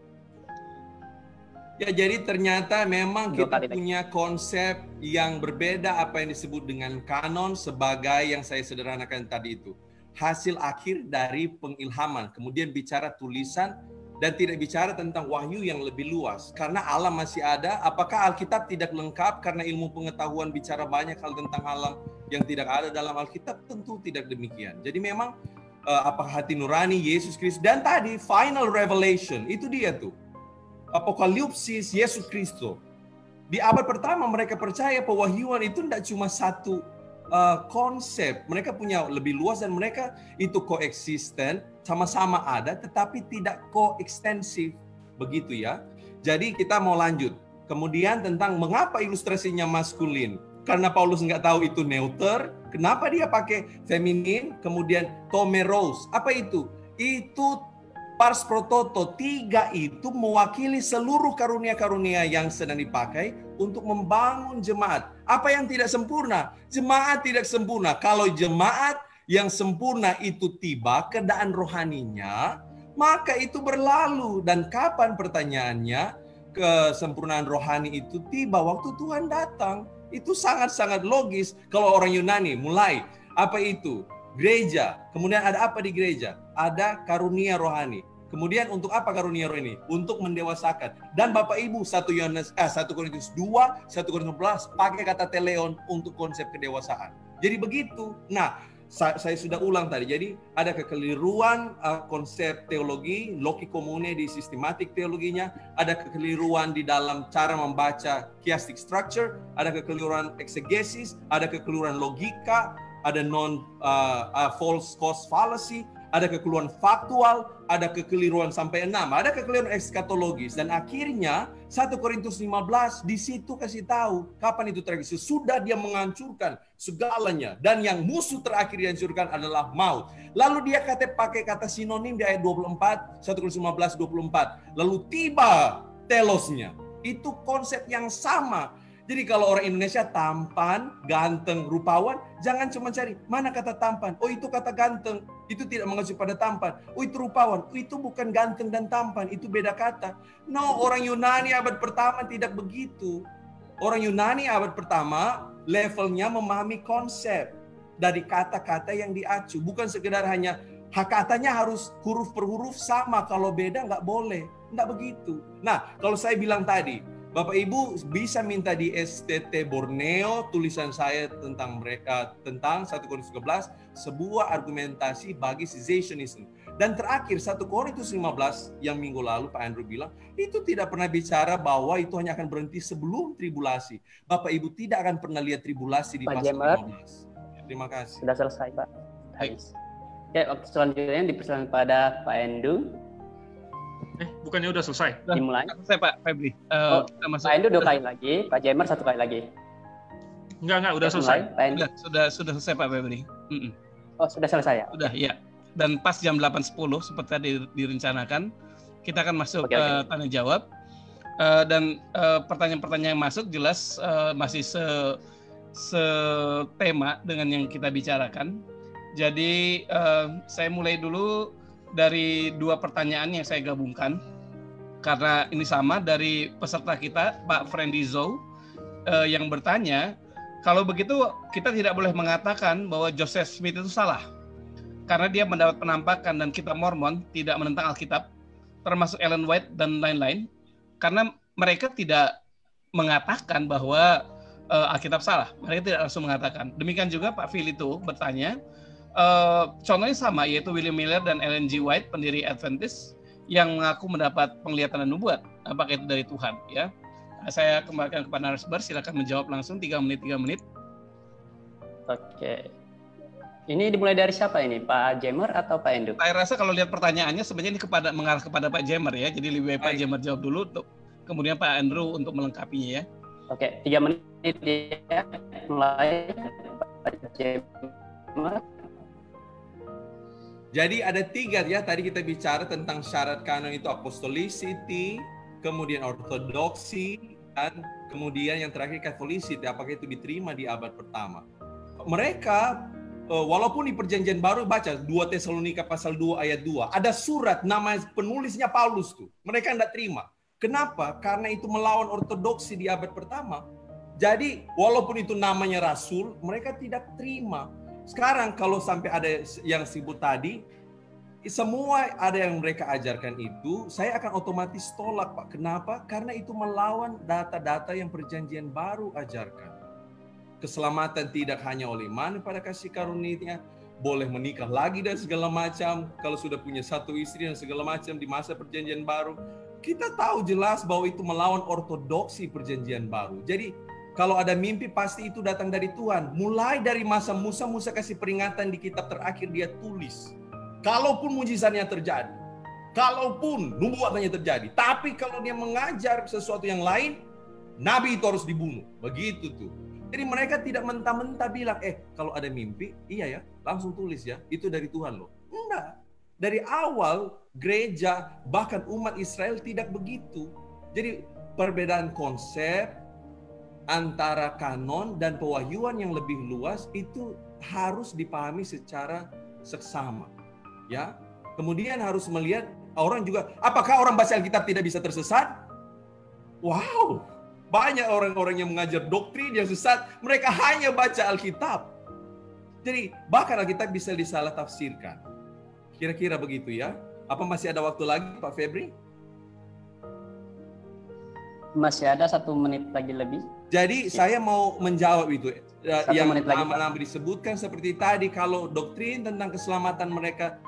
Ya, jadi ternyata memang kita punya konsep yang berbeda apa yang disebut dengan kanon sebagai yang saya sederhanakan tadi itu. Hasil akhir dari pengilhaman, kemudian bicara tulisan dan tidak bicara tentang wahyu yang lebih luas. Karena alam masih ada, apakah Alkitab tidak lengkap karena ilmu pengetahuan bicara banyak hal tentang alam yang tidak ada dalam Alkitab? Tentu tidak demikian. Jadi memang apakah hati nurani Yesus Kristus, dan tadi final revelation itu dia tuh apokalipsis Yesus Kristus. Di abad pertama mereka percaya pewahyuan itu tidak cuma satu konsep, mereka punya lebih luas dan mereka itu koeksisten, sama-sama ada tetapi tidak koekstensif, begitu ya. Jadi kita mau lanjut kemudian tentang mengapa ilustrasinya maskulin. Karena Paulus nggak tahu itu neuter, kenapa dia pakai feminin, kemudian tomeros. Apa itu? Itu pars pro toto, 3 itu mewakili seluruh karunia-karunia yang sedang dipakai untuk membangun jemaat. Apa yang tidak sempurna? Jemaat tidak sempurna. Kalau jemaat yang sempurna itu tiba, keadaan rohaninya, maka itu berlalu. Dan kapan pertanyaannya? Kesempurnaan rohani itu tiba waktu Tuhan datang. Itu sangat-sangat logis. Kalau orang Yunani mulai, apa itu? Gereja. Kemudian ada apa di gereja? Ada karunia rohani. Kemudian untuk apa karunia rohani? Untuk mendewasakan. Dan Bapak Ibu 1 Korintus 2, 1 Korintus 11 pakai kata teleon untuk konsep kedewasaan. Jadi begitu. Nah, saya sudah ulang tadi. Jadi ada kekeliruan konsep teologi, loci comune di sistematik teologinya, ada kekeliruan di dalam cara membaca chiastic structure, ada kekeliruan exegesis, ada kekeliruan logika, ada false cause fallacy, ada kekeliruan faktual, ada kekeliruan sampai 6, ada kekeliruan eskatologis, dan akhirnya 1 Korintus 15 di situ kasih tahu kapan itu terjadi. Sudah dia menghancurkan segalanya, dan yang musuh terakhir dihancurkan adalah maut. Lalu dia pakai kata sinonim di ayat 24, 1 Korintus 15 24. Lalu tiba telosnya. Itu konsep yang sama. Jadi kalau orang Indonesia tampan, ganteng, rupawan, jangan cuma cari mana kata tampan. Oh itu kata ganteng, itu tidak mengacu pada tampan. Oh itu rupawan, oh, itu bukan ganteng dan tampan, itu beda kata. No, orang Yunani abad pertama tidak begitu. Orang Yunani abad pertama levelnya memahami konsep dari kata-kata yang diacu. Bukan sekedar hanya katanya harus huruf per huruf sama, kalau beda nggak boleh. Nggak begitu. Nah, kalau saya bilang tadi, Bapak Ibu bisa minta di STT Borneo tulisan saya tentang mereka, tentang 1 Korintus 13, sebuah argumentasi bagi cessationism. Dan terakhir 1 Korintus 15 yang minggu lalu Pak Andrew bilang, itu tidak pernah bicara bahwa itu hanya akan berhenti sebelum tribulasi. Bapak Ibu tidak akan pernah lihat tribulasi di pasal 15. Terima kasih. Sudah selesai, Pak. Habis. Oke, waktu selanjutnya dipersilakan pada Pak Endu. Bukannya udah selesai? Dimulai. Selesai Pak Febri. Pak Endu 2 kali lagi, Pak Jemer 1 kali lagi. Enggak, udah selesai. Sudah selesai Pak Febri. Oh, sudah selesai ya? Sudah, ya. Dan pas jam 8.10 seperti tadi direncanakan, kita akan masuk ke tanya jawab. Dan pertanyaan-pertanyaan yang masuk jelas masih setema dengan yang kita bicarakan. Jadi saya mulai dulu dari 2 pertanyaan yang saya gabungkan, karena ini sama dari peserta kita, Pak Friendly Zou, yang bertanya, kalau begitu kita tidak boleh mengatakan bahwa Joseph Smith itu salah, karena dia mendapat penampakan dan kitab Mormon tidak menentang Alkitab, termasuk Ellen White dan lain-lain, karena mereka tidak mengatakan bahwa Alkitab salah, mereka tidak langsung mengatakan. Demikian juga Pak Phil itu bertanya, contohnya sama, yaitu William Miller dan Ellen G. White, pendiri Adventist, yang mengaku mendapat penglihatan dan nubuat. Apakah itu dari Tuhan? Ya, saya kembalikan kepada narasumber. Silakan menjawab langsung 3 menit. Oke. Ini dimulai dari siapa ini? Pak Jemer atau Pak Endu? Saya rasa kalau lihat pertanyaannya sebenarnya ini mengarah kepada Pak Jemer ya. Jadi lebih baik Pak Jemer jawab dulu, kemudian Pak Andrew untuk melengkapinya ya. Oke, 3 menit ya. Mulai Pak Jemer. Jadi ada 3 ya, tadi kita bicara tentang syarat kanon itu apostolicity, kemudian ortodoksi, dan kemudian yang terakhir Catholicity, apakah itu diterima di abad pertama. Mereka, walaupun di perjanjian baru baca 2 Tesalonika pasal 2 ayat 2, ada surat nama penulisnya Paulus tuh, mereka tidak terima. Kenapa? Karena itu melawan ortodoksi di abad pertama. Jadi walaupun itu namanya rasul, mereka tidak terima. Sekarang kalau sampai ada yang sebut tadi, semua ada yang mereka ajarkan itu, saya akan otomatis tolak Pak. Kenapa? Karena itu melawan data-data yang perjanjian baru ajarkan. Keselamatan tidak hanya oleh iman pada kasih karunia, boleh menikah lagi dan segala macam, kalau sudah punya 1 istri dan segala macam di masa perjanjian baru. Kita tahu jelas bahwa itu melawan ortodoksi perjanjian baru. Jadi kalau ada mimpi pasti itu datang dari Tuhan. Mulai dari masa Musa kasih peringatan di kitab terakhir dia tulis. Kalaupun mujizatnya terjadi, kalaupun nubuatannya terjadi, tapi kalau dia mengajar sesuatu yang lain, nabi itu harus dibunuh. Begitu tuh. Jadi mereka tidak mentah-mentah bilang, kalau ada mimpi, iya ya, langsung tulis ya, itu dari Tuhan loh. Enggak. Dari awal gereja bahkan umat Israel tidak begitu. Jadi perbedaan konsep antara kanon dan pewahyuan yang lebih luas itu harus dipahami secara seksama. Ya, kemudian harus melihat orang juga, apakah orang baca Alkitab tidak bisa tersesat? Wow, banyak orang-orang yang mengajar doktrin yang sesat, mereka hanya baca Alkitab. Jadi bahkan Alkitab bisa disalah tafsirkan. Kira-kira begitu ya. Apa masih ada waktu lagi Pak Febri? Masih ada 1 menit lagi lebih. Jadi saya mau menjawab itu. Yang nama-nama lagi, disebutkan seperti tadi, kalau doktrin tentang keselamatan mereka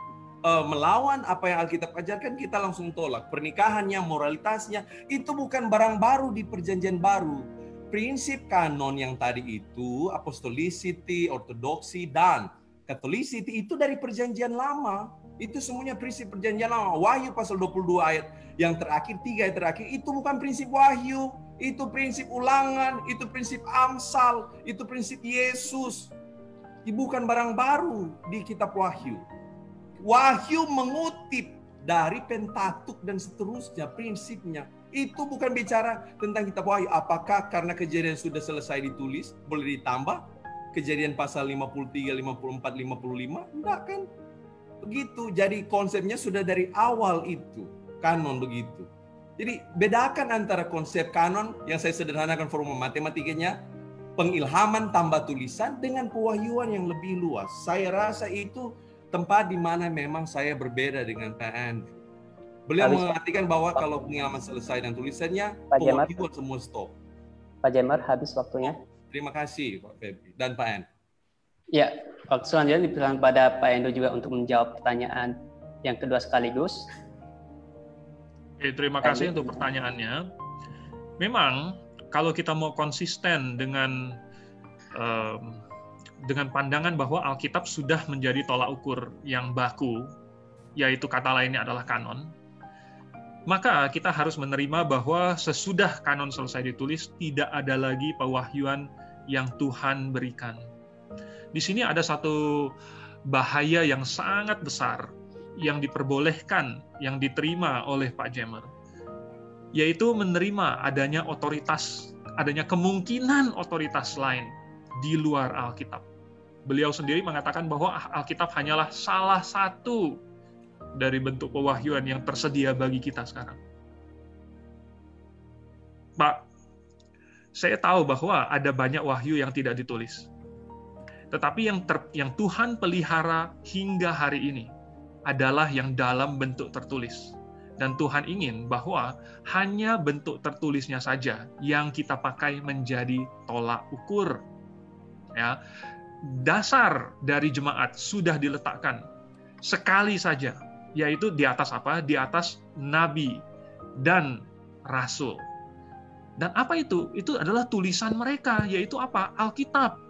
melawan apa yang Alkitab ajarkan, kita langsung tolak. Pernikahannya, moralitasnya, itu bukan barang baru di perjanjian baru. Prinsip kanon yang tadi itu, apostolicity, ortodoksi, dan Catholicity itu dari perjanjian lama. Itu semuanya prinsip perjanjian lama. Wahyu pasal 22 ayat yang terakhir, 3 ayat terakhir, itu bukan prinsip wahyu. Itu prinsip ulangan, itu prinsip Amsal, itu prinsip Yesus. Itu bukan barang baru di kitab Wahyu. Wahyu mengutip dari Pentatuk dan seterusnya prinsipnya. Itu bukan bicara tentang kitab Wahyu. Apakah karena kejadian sudah selesai ditulis, boleh ditambah? Kejadian pasal 53, 54, 55? Enggak kan? Begitu. Jadi konsepnya sudah dari awal itu. Kanon begitu. Jadi bedakan antara konsep kanon yang saya sederhanakan formula matematikanya, pengilhaman tambah tulisan dengan pewahyuan yang lebih luas. Saya rasa itu tempat di mana memang saya berbeda dengan Pak Andrew. Beliau mengartikan bahwa kalau pengilhaman selesai dan tulisannya, pewahyuan semua stop. Pak Jemer, habis waktunya. Terima kasih Pak Febri dan Pak En. Ya, waktu selanjutnya diberikan pada Pak Endo juga untuk menjawab pertanyaan yang kedua sekaligus. Oke, terima kasih untuk pertanyaannya. Memang kalau kita mau konsisten dengan pandangan bahwa Alkitab sudah menjadi tolak ukur yang baku, yaitu kata lainnya adalah kanon, maka kita harus menerima bahwa sesudah kanon selesai ditulis, tidak ada lagi pewahyuan yang Tuhan berikan. Di sini ada satu bahaya yang sangat besar yang diperbolehkan, yang diterima oleh Pak Jemer, yaitu menerima adanya otoritas, adanya kemungkinan otoritas lain di luar Alkitab. Beliau sendiri mengatakan bahwa Alkitab hanyalah salah satu dari bentuk pewahyuan yang tersedia bagi kita sekarang. Pak, saya tahu bahwa ada banyak wahyu yang tidak ditulis. Tetapi yang Tuhan pelihara hingga hari ini adalah yang dalam bentuk tertulis. Dan Tuhan ingin bahwa hanya bentuk tertulisnya saja yang kita pakai menjadi tolak ukur. Ya, dasar dari jemaat sudah diletakkan sekali saja, yaitu di atas apa? Di atas nabi dan rasul. Dan apa itu? Itu adalah tulisan mereka, yaitu apa? Alkitab.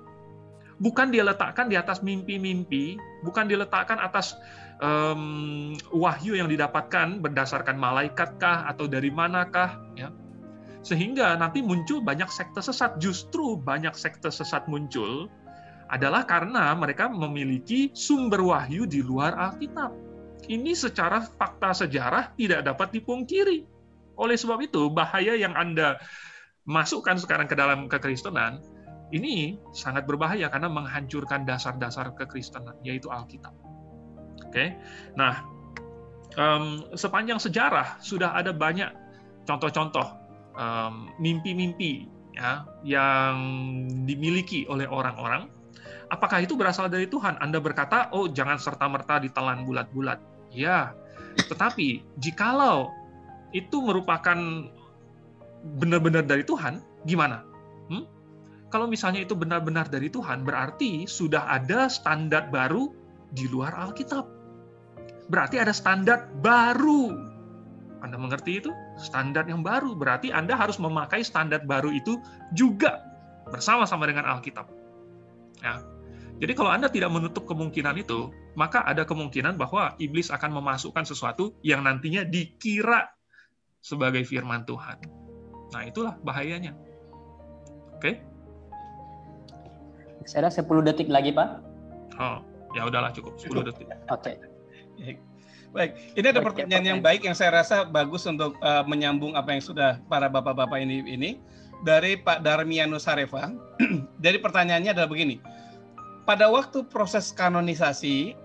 Bukan diletakkan di atas mimpi-mimpi, bukan diletakkan atas wahyu yang didapatkan berdasarkan malaikatkah atau dari manakah, ya. Sehingga nanti muncul banyak sekte sesat. Justru banyak sekte sesat muncul adalah karena mereka memiliki sumber wahyu di luar Alkitab. Ini secara fakta sejarah tidak dapat dipungkiri. Oleh sebab itu, bahaya yang Anda masukkan sekarang ke dalam kekristenan, ini sangat berbahaya karena menghancurkan dasar-dasar kekristenan, yaitu Alkitab. Oke, nah, sepanjang sejarah sudah ada banyak contoh-contoh mimpi-mimpi, ya, yang dimiliki oleh orang-orang. Apakah itu berasal dari Tuhan? Anda berkata, oh jangan serta-merta ditelan bulat-bulat. Ya, tetapi jikalau itu merupakan benar-benar dari Tuhan, gimana? Kalau misalnya itu benar-benar dari Tuhan, berarti sudah ada standar baru di luar Alkitab. Berarti ada standar baru. Anda mengerti itu? Standar yang baru. Berarti Anda harus memakai standar baru itu juga bersama-sama dengan Alkitab. Ya. Jadi kalau Anda tidak menutup kemungkinan itu, maka ada kemungkinan bahwa iblis akan memasukkan sesuatu yang nantinya dikira sebagai firman Tuhan. Nah, itulah bahayanya. Oke? Saya ada 10 detik lagi, Pak. Oh, ya udahlah cukup 10 detik. Oke. Baik, ini ada pertanyaan yang baik yang saya rasa bagus untuk menyambung apa yang sudah para bapak-bapak ini dari Pak Darmianus Sarefa. Jadi pertanyaannya adalah begini. Pada waktu proses kanonisasi,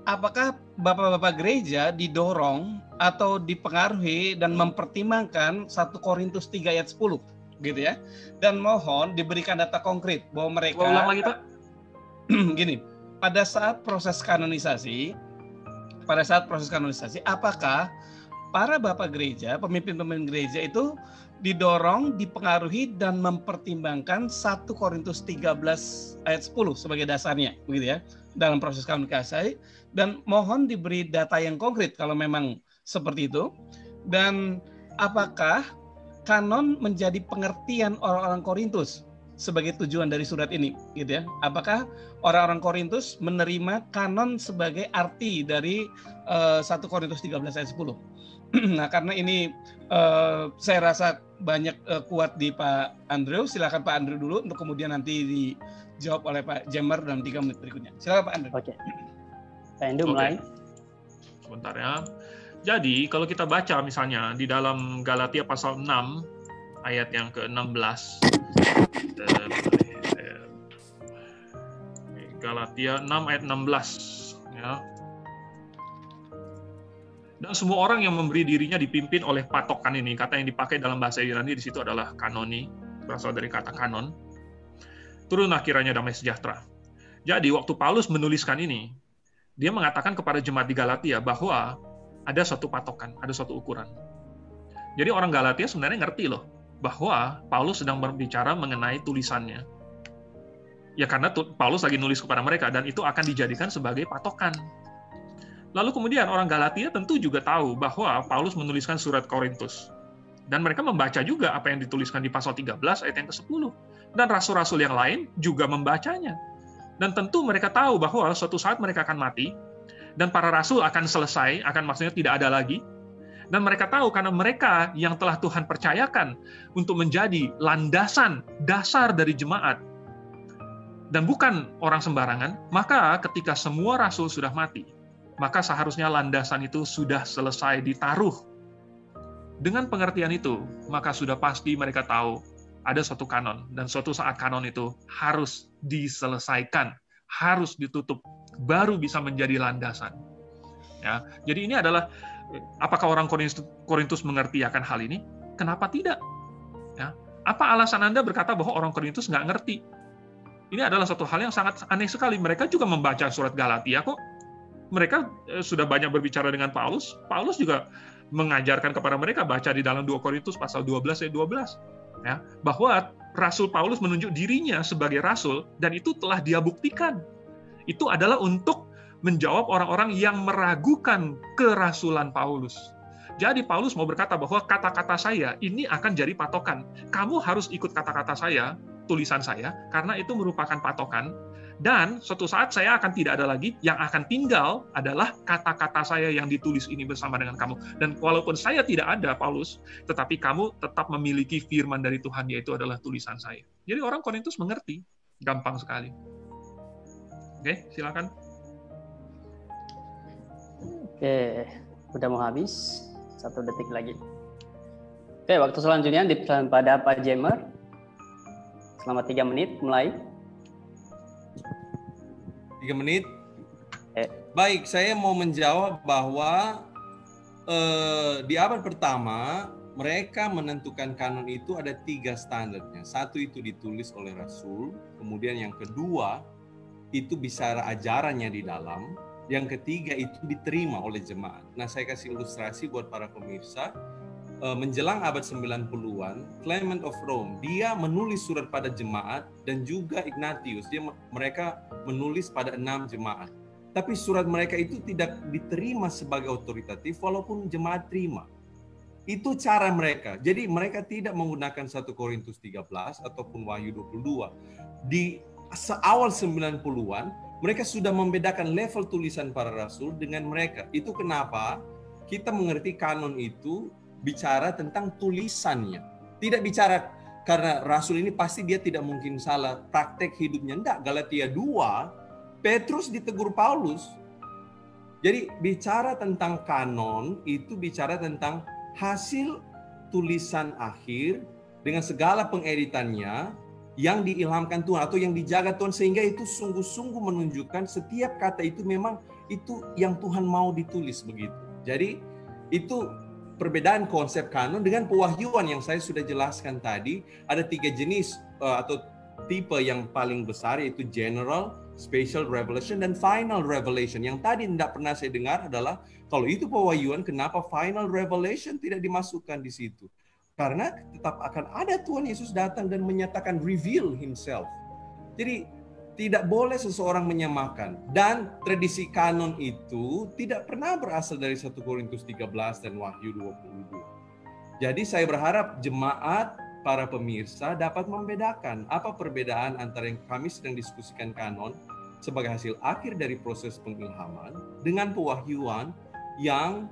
apakah bapak-bapak gereja didorong atau dipengaruhi dan mempertimbangkan 1 Korintus 3 ayat 10 gitu ya? Dan mohon diberikan data konkret bahwa mereka ulang lagi, Pak. Gini, pada saat proses kanonisasi, apakah para bapak gereja, pemimpin-pemimpin gereja itu didorong, dipengaruhi dan mempertimbangkan 1 Korintus 13 ayat 10 sebagai dasarnya, begitu ya, dalam proses komunikasi, dan mohon diberi data yang konkret kalau memang seperti itu. Dan apakah kanon menjadi pengertian orang-orang Korintus sebagai tujuan dari surat ini, gitu ya? Apakah orang-orang Korintus menerima kanon sebagai arti dari 1 Korintus 13 ayat 10? Nah, karena ini saya rasa banyak kuat di Pak Andrew. Silakan Pak Andrew dulu untuk kemudian nanti dijawab oleh Pak Jemer dalam 3 menit berikutnya. Silakan Pak Andrew. Oke. Pak Andrew mulai. Sebentar ya. Jadi kalau kita baca misalnya di dalam Galatia pasal 6 ayat yang ke-16, Galatia 6 ayat 16, ya. Dan semua orang yang memberi dirinya dipimpin oleh patokan ini, kata yang dipakai dalam bahasa Yunani di situ adalah kanoni, berasal dari kata kanon. Turunlah kiranya damai sejahtera. Jadi waktu Paulus menuliskan ini, dia mengatakan kepada jemaat di Galatia bahwa ada suatu patokan, ada suatu ukuran. Jadi orang Galatia sebenarnya ngerti loh, bahwa Paulus sedang berbicara mengenai tulisannya. Ya karena Paulus lagi nulis kepada mereka, dan itu akan dijadikan sebagai patokan. Lalu kemudian orang Galatia tentu juga tahu bahwa Paulus menuliskan surat Korintus. Dan mereka membaca juga apa yang dituliskan di pasal 13 ayat yang ke-10. Dan rasul-rasul yang lain juga membacanya. Dan tentu mereka tahu bahwa suatu saat mereka akan mati, dan para rasul akan selesai, akan maksudnya tidak ada lagi. Dan mereka tahu karena mereka yang telah Tuhan percayakan untuk menjadi landasan dasar dari jemaat, dan bukan orang sembarangan, maka ketika semua rasul sudah mati, maka seharusnya landasan itu sudah selesai ditaruh. Dengan pengertian itu, maka sudah pasti mereka tahu ada suatu kanon, dan suatu saat kanon itu harus diselesaikan, harus ditutup, baru bisa menjadi landasan. Ya, jadi ini adalah, apakah orang Korintus mengerti akan hal ini? Kenapa tidak? Ya, apa alasan Anda berkata bahwa orang Korintus nggak ngerti? Ini adalah suatu hal yang sangat aneh sekali. Mereka juga membaca surat Galatia kok. Mereka sudah banyak berbicara dengan Paulus. Paulus juga mengajarkan kepada mereka, baca di dalam 2 Korintus pasal 12 ayat 12. Ya, bahwa Rasul Paulus menunjuk dirinya sebagai rasul, dan itu telah dia buktikan. Itu adalah untuk menjawab orang-orang yang meragukan kerasulan Paulus. Jadi Paulus mau berkata bahwa kata-kata saya ini akan jadi patokan. Kamu harus ikut kata-kata saya, tulisan saya, karena itu merupakan patokan. Dan suatu saat saya akan tidak ada lagi, yang akan tinggal adalah kata-kata saya yang ditulis ini bersama dengan kamu. Dan walaupun saya tidak ada, Paulus, tetapi kamu tetap memiliki firman dari Tuhan, yaitu adalah tulisan saya. Jadi orang Korintus mengerti, gampang sekali. Oke, silakan. Oke, udah mau habis, 1 detik lagi. Oke, waktu selanjutnya pada Pak Jemer, selama 3 menit mulai. 3 menit. Baik, saya mau menjawab bahwa di abad pertama mereka menentukan kanon itu ada 3 standarnya. 1 itu ditulis oleh rasul, kemudian yang kedua itu bicara ajarannya di dalam, yang ketiga itu diterima oleh jemaat. Nah, saya kasih ilustrasi buat para pemirsa. Menjelang abad 90-an, Clement of Rome, dia menulis surat pada jemaat, dan juga Ignatius, mereka menulis pada 6 jemaat. Tapi surat mereka itu tidak diterima sebagai otoritatif, walaupun jemaat terima. Itu cara mereka. Jadi mereka tidak menggunakan 1 Korintus 13 ataupun Wahyu 22. Di awal 90-an, mereka sudah membedakan level tulisan para rasul dengan mereka. Itu kenapa kita mengerti kanon itu bicara tentang tulisannya. Tidak bicara karena rasul ini pasti dia tidak mungkin salah praktek hidupnya. Enggak, Galatia 2, Petrus ditegur Paulus. Jadi bicara tentang kanon itu bicara tentang hasil tulisan akhir dengan segala pengeditannya yang diilhamkan Tuhan atau yang dijaga Tuhan, sehingga itu sungguh-sungguh menunjukkan setiap kata itu memang itu yang Tuhan mau ditulis begitu. Jadi itu perbedaan konsep kanon dengan pewahyuan yang saya sudah jelaskan tadi. Ada 3 jenis atau tipe yang paling besar, yaitu general, special revelation, dan final revelation. Yang tadi tidak pernah saya dengar adalah, kalau itu pewahyuan, kenapa final revelation tidak dimasukkan di situ? Karena tetap akan ada Tuhan Yesus datang dan menyatakan reveal himself. Jadi tidak boleh seseorang menyamakan. Dan tradisi kanon itu tidak pernah berasal dari 1 Korintus 13 dan Wahyu 22. Jadi saya berharap jemaat, para pemirsa dapat membedakan apa perbedaan antara yang kami sedang diskusikan kanon sebagai hasil akhir dari proses pengilhaman dengan pewahyuan yang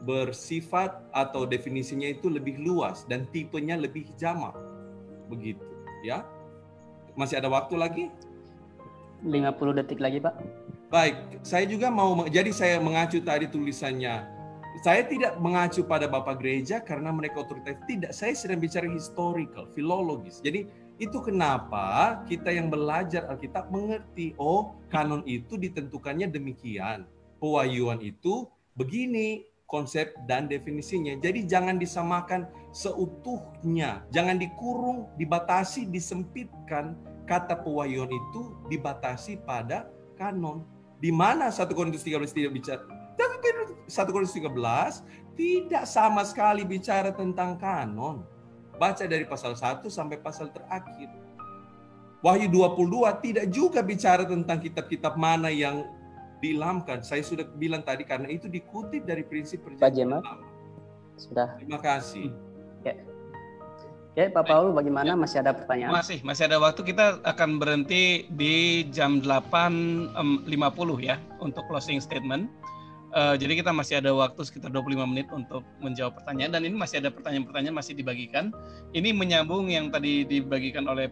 bersifat atau definisinya itu lebih luas dan tipenya lebih jamak. Begitu, ya. Masih ada waktu lagi? 50 detik lagi, Pak. Baik, saya juga mau, jadi saya mengacu tadi tulisannya saya tidak mengacu pada Bapak Gereja karena mereka otoritatif. Tidak, saya sedang bicara historical, filologis. Jadi itu kenapa kita yang belajar Alkitab mengerti, oh kanon itu ditentukannya demikian. Pewahyuan itu begini konsep dan definisinya. Jadi jangan disamakan seutuhnya. Jangan dikurung, dibatasi, disempitkan. Kata pewahyuan itu dibatasi pada kanon. Di mana 1 Korintus 13 tidak bicara. 1 Korintus 13 tidak sama sekali bicara tentang kanon. Baca dari pasal 1 sampai pasal terakhir. Wahyu 22 tidak juga bicara tentang kitab-kitab mana yang diilhamkan. Saya sudah bilang tadi karena itu dikutip dari prinsip perjanjian lama. Sudah. Terima kasih. Oke, Pak Paul, bagaimana? Masih ada pertanyaan? Masih ada waktu. Kita akan berhenti di jam 8.50 ya untuk closing statement. Jadi kita masih ada waktu sekitar 25 menit untuk menjawab pertanyaan, dan ini masih ada pertanyaan-pertanyaan masih dibagikan. Ini menyambung yang tadi dibagikan oleh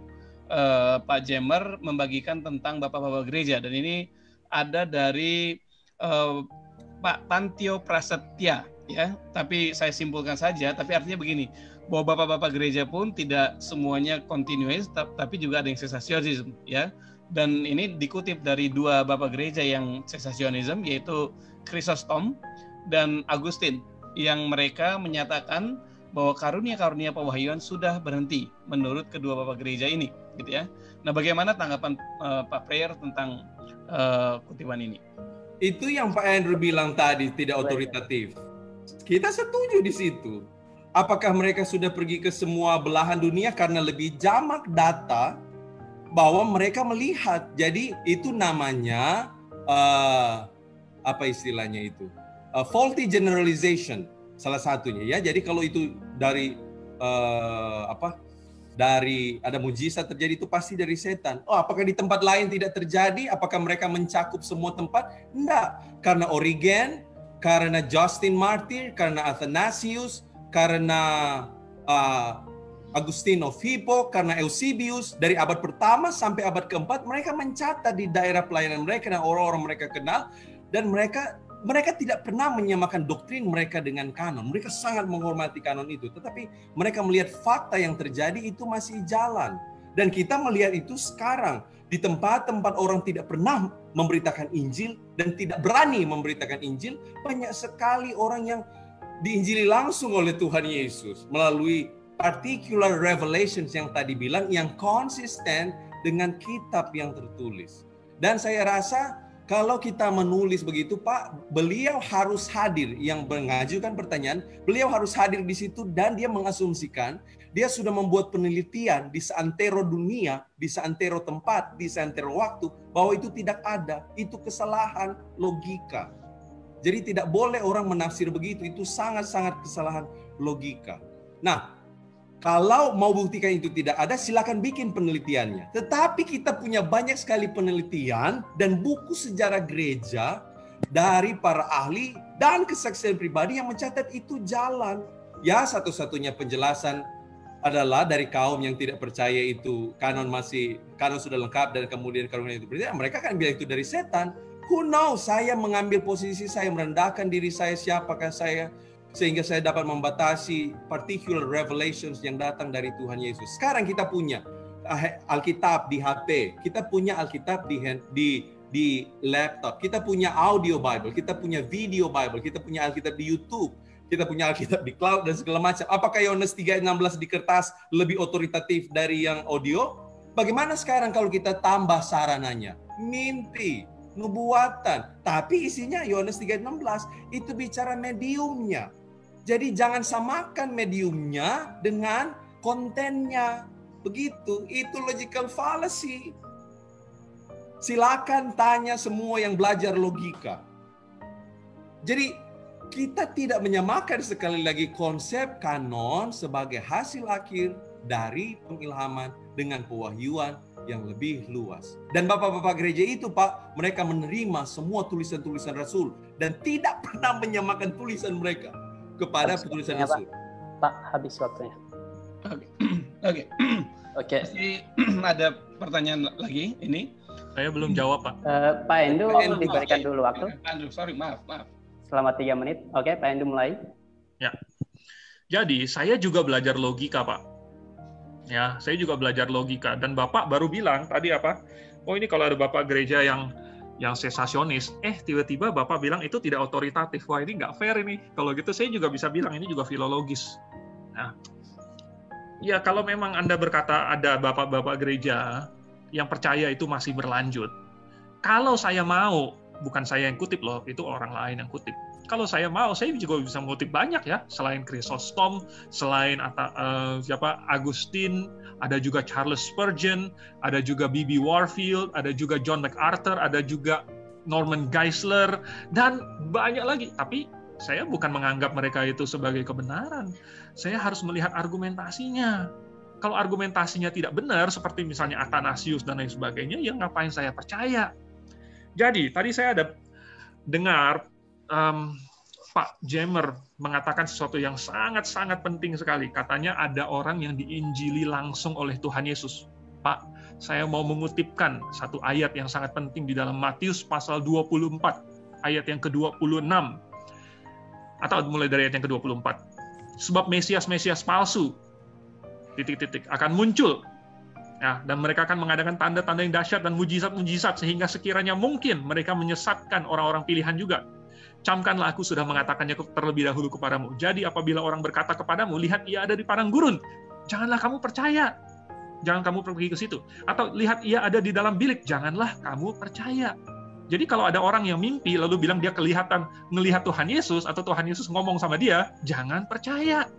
Pak Jemer, membagikan tentang Bapak-Bapak Gereja, dan ini ada dari Pak Tantio Prasetya ya. Tapi saya simpulkan saja, tapi artinya begini, bahwa Bapak-Bapak Gereja pun tidak semuanya continuous, tapi juga ada yang cessationism ya. Dan ini dikutip dari dua Bapak Gereja yang cessationism, yaitu Chrysostom dan Agustin, yang mereka menyatakan bahwa karunia-karunia pewahyuan sudah berhenti menurut kedua Bapak Gereja ini, gitu ya. Nah, bagaimana tanggapan Pak Prayer tentang kutipan ini? Itu yang Pak Andrew bilang tadi, tidak otoritatif. Kita setuju di situ. Apakah mereka sudah pergi ke semua belahan dunia karena lebih jamak data bahwa mereka melihat. Jadi itu namanya apa istilahnya itu? Faulty generalization salah satunya ya. Jadi kalau itu dari dari ada mujizat terjadi, itu pasti dari setan. Oh, apakah di tempat lain tidak terjadi? Apakah mereka mencakup semua tempat? Enggak. Karena Origen, karena Justin Martyr, karena Athanasius, karena Agustino of Hippo, karena Eusebius, dari abad pertama sampai abad keempat mereka mencatat di daerah pelayanan mereka dan orang-orang mereka kenal, dan mereka tidak pernah menyamakan doktrin mereka dengan kanon. Mereka sangat menghormati kanon itu, tetapi mereka melihat fakta yang terjadi itu masih jalan. Dan kita melihat itu sekarang di tempat-tempat orang tidak pernah memberitakan Injil dan tidak berani memberitakan Injil, banyak sekali orang yang diinjili langsung oleh Tuhan Yesus melalui particular revelations yang tadi bilang, yang konsisten dengan kitab yang tertulis. Dan saya rasa kalau kita menulis begitu, Pak, beliau harus hadir. Yang mengajukan pertanyaan, beliau harus hadir di situ, dan dia mengasumsikan, dia sudah membuat penelitian di seantero dunia, di seantero tempat, di seantero waktu, bahwa itu tidak ada. Itu kesalahan logika. Jadi tidak boleh orang menafsir begitu, itu sangat-sangat kesalahan logika. Nah, kalau mau buktikan itu tidak ada, silakan bikin penelitiannya. Tetapi kita punya banyak sekali penelitian dan buku sejarah gereja dari para ahli dan kesaksian pribadi yang mencatat itu jalan. Ya, satu-satunya penjelasan adalah dari kaum yang tidak percaya itu kanon sudah lengkap dan kemudian karunia itu berbeda. Mereka kan bilang itu dari setan. Who knows? Saya mengambil posisi saya, merendahkan diri saya, siapakah saya, sehingga saya dapat membatasi particular revelations yang datang dari Tuhan Yesus. Sekarang kita punya Alkitab di HP, kita punya Alkitab di laptop, kita punya audio Bible, kita punya video Bible, kita punya Alkitab di YouTube, kita punya Alkitab di cloud dan segala macam. Apakah Yohanes 3:16 di kertas lebih otoritatif dari yang audio? Bagaimana sekarang kalau kita tambah sarananya? Mimpi, nubuatan, tapi isinya Yohanes 3:16 itu bicara mediumnya. Jadi jangan samakan mediumnya dengan kontennya. Begitu, itu logical fallacy. Silakan tanya semua yang belajar logika. Jadi kita tidak menyamakan sekali lagi konsep kanon sebagai hasil akhir dari pengilhaman dengan pewahyuan yang lebih luas. Dan bapak-bapak gereja itu, Pak, mereka menerima semua tulisan-tulisan Rasul dan tidak pernah menyamakan tulisan mereka kepada tulisan Rasul. Pak, habis waktunya. Oke. Masih ada pertanyaan lagi ini? Saya belum jawab, Pak. Pak Endo diberikan dulu waktu. Pak Andrew, sorry, maaf. selama 3 menit. Oke, Pak Andrew mulai. Ya. Jadi saya juga belajar logika, Pak. Ya, saya juga belajar logika. Dan Bapak baru bilang tadi apa? Oh, ini kalau ada Bapak gereja yang sensasionis, tiba-tiba Bapak bilang itu tidak otoritatif. Wah, ini nggak fair ini. Kalau gitu saya juga bisa bilang ini juga filologis. Nah, ya kalau memang Anda berkata ada Bapak-Bapak gereja yang percaya itu masih berlanjut. Kalau saya mau, bukan saya yang kutip loh, itu orang lain yang kutip. Kalau saya mau, saya juga bisa mengutip banyak ya, selain Chrysostom, selain Augustine, ada juga Charles Spurgeon, ada juga B.B. Warfield, ada juga John MacArthur, ada juga Norman Geisler, dan banyak lagi. Tapi saya bukan menganggap mereka itu sebagai kebenaran. Saya harus melihat argumentasinya. Kalau argumentasinya tidak benar, seperti misalnya Athanasius dan lain sebagainya, ya ngapain saya percaya? Jadi, tadi saya ada dengar Pak Jemer mengatakan sesuatu yang sangat-sangat penting sekali. Katanya ada orang yang diinjili langsung oleh Tuhan Yesus. Pak, saya mau mengutipkan satu ayat yang sangat penting di dalam Matius pasal 24, ayat yang ke-26. Atau mulai dari ayat yang ke-24. Sebab Mesias-Mesias palsu, akan muncul. Ya, dan mereka akan mengadakan tanda-tanda yang dahsyat dan mujizat-mujizat sehingga sekiranya mungkin mereka menyesatkan orang-orang pilihan juga. Camkanlah aku sudah mengatakannya terlebih dahulu kepadamu. Jadi apabila orang berkata kepadamu, lihat ia ada di padang gurun, janganlah kamu percaya. Jangan kamu pergi ke situ. Atau lihat ia ada di dalam bilik, janganlah kamu percaya. Jadi kalau ada orang yang mimpi lalu bilang dia ngelihat Tuhan Yesus atau Tuhan Yesus ngomong sama dia, jangan percaya.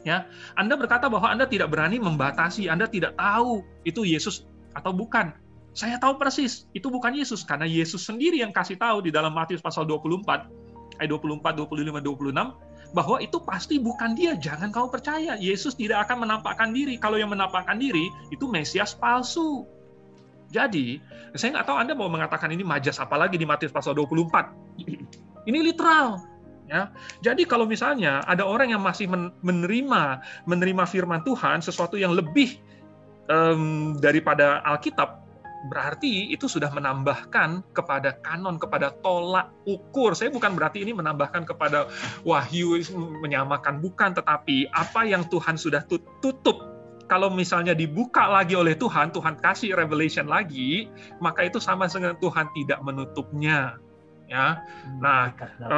Ya, Anda berkata bahwa Anda tidak berani membatasi, Anda tidak tahu itu Yesus atau bukan. Saya tahu persis, itu bukan Yesus, karena Yesus sendiri yang kasih tahu di dalam Matius pasal 24, ayat 24, 25, 26, bahwa itu pasti bukan dia, jangan kamu percaya. Yesus tidak akan menampakkan diri, kalau yang menampakkan diri, itu Mesias palsu. Jadi, saya nggak tahu Anda mau mengatakan ini majas apa lagi di Matius pasal 24. Ini literal. Ya, jadi kalau misalnya ada orang yang masih menerima firman Tuhan, sesuatu yang lebih daripada Alkitab, berarti itu sudah menambahkan kepada kanon, kepada tolak ukur. Saya bukan berarti ini menambahkan kepada wahyu, menyamakan, bukan, tetapi apa yang Tuhan sudah tutup, kalau misalnya dibuka lagi oleh Tuhan, Tuhan kasih revelation lagi, maka itu sama dengan Tuhan tidak menutupnya. Ya, nah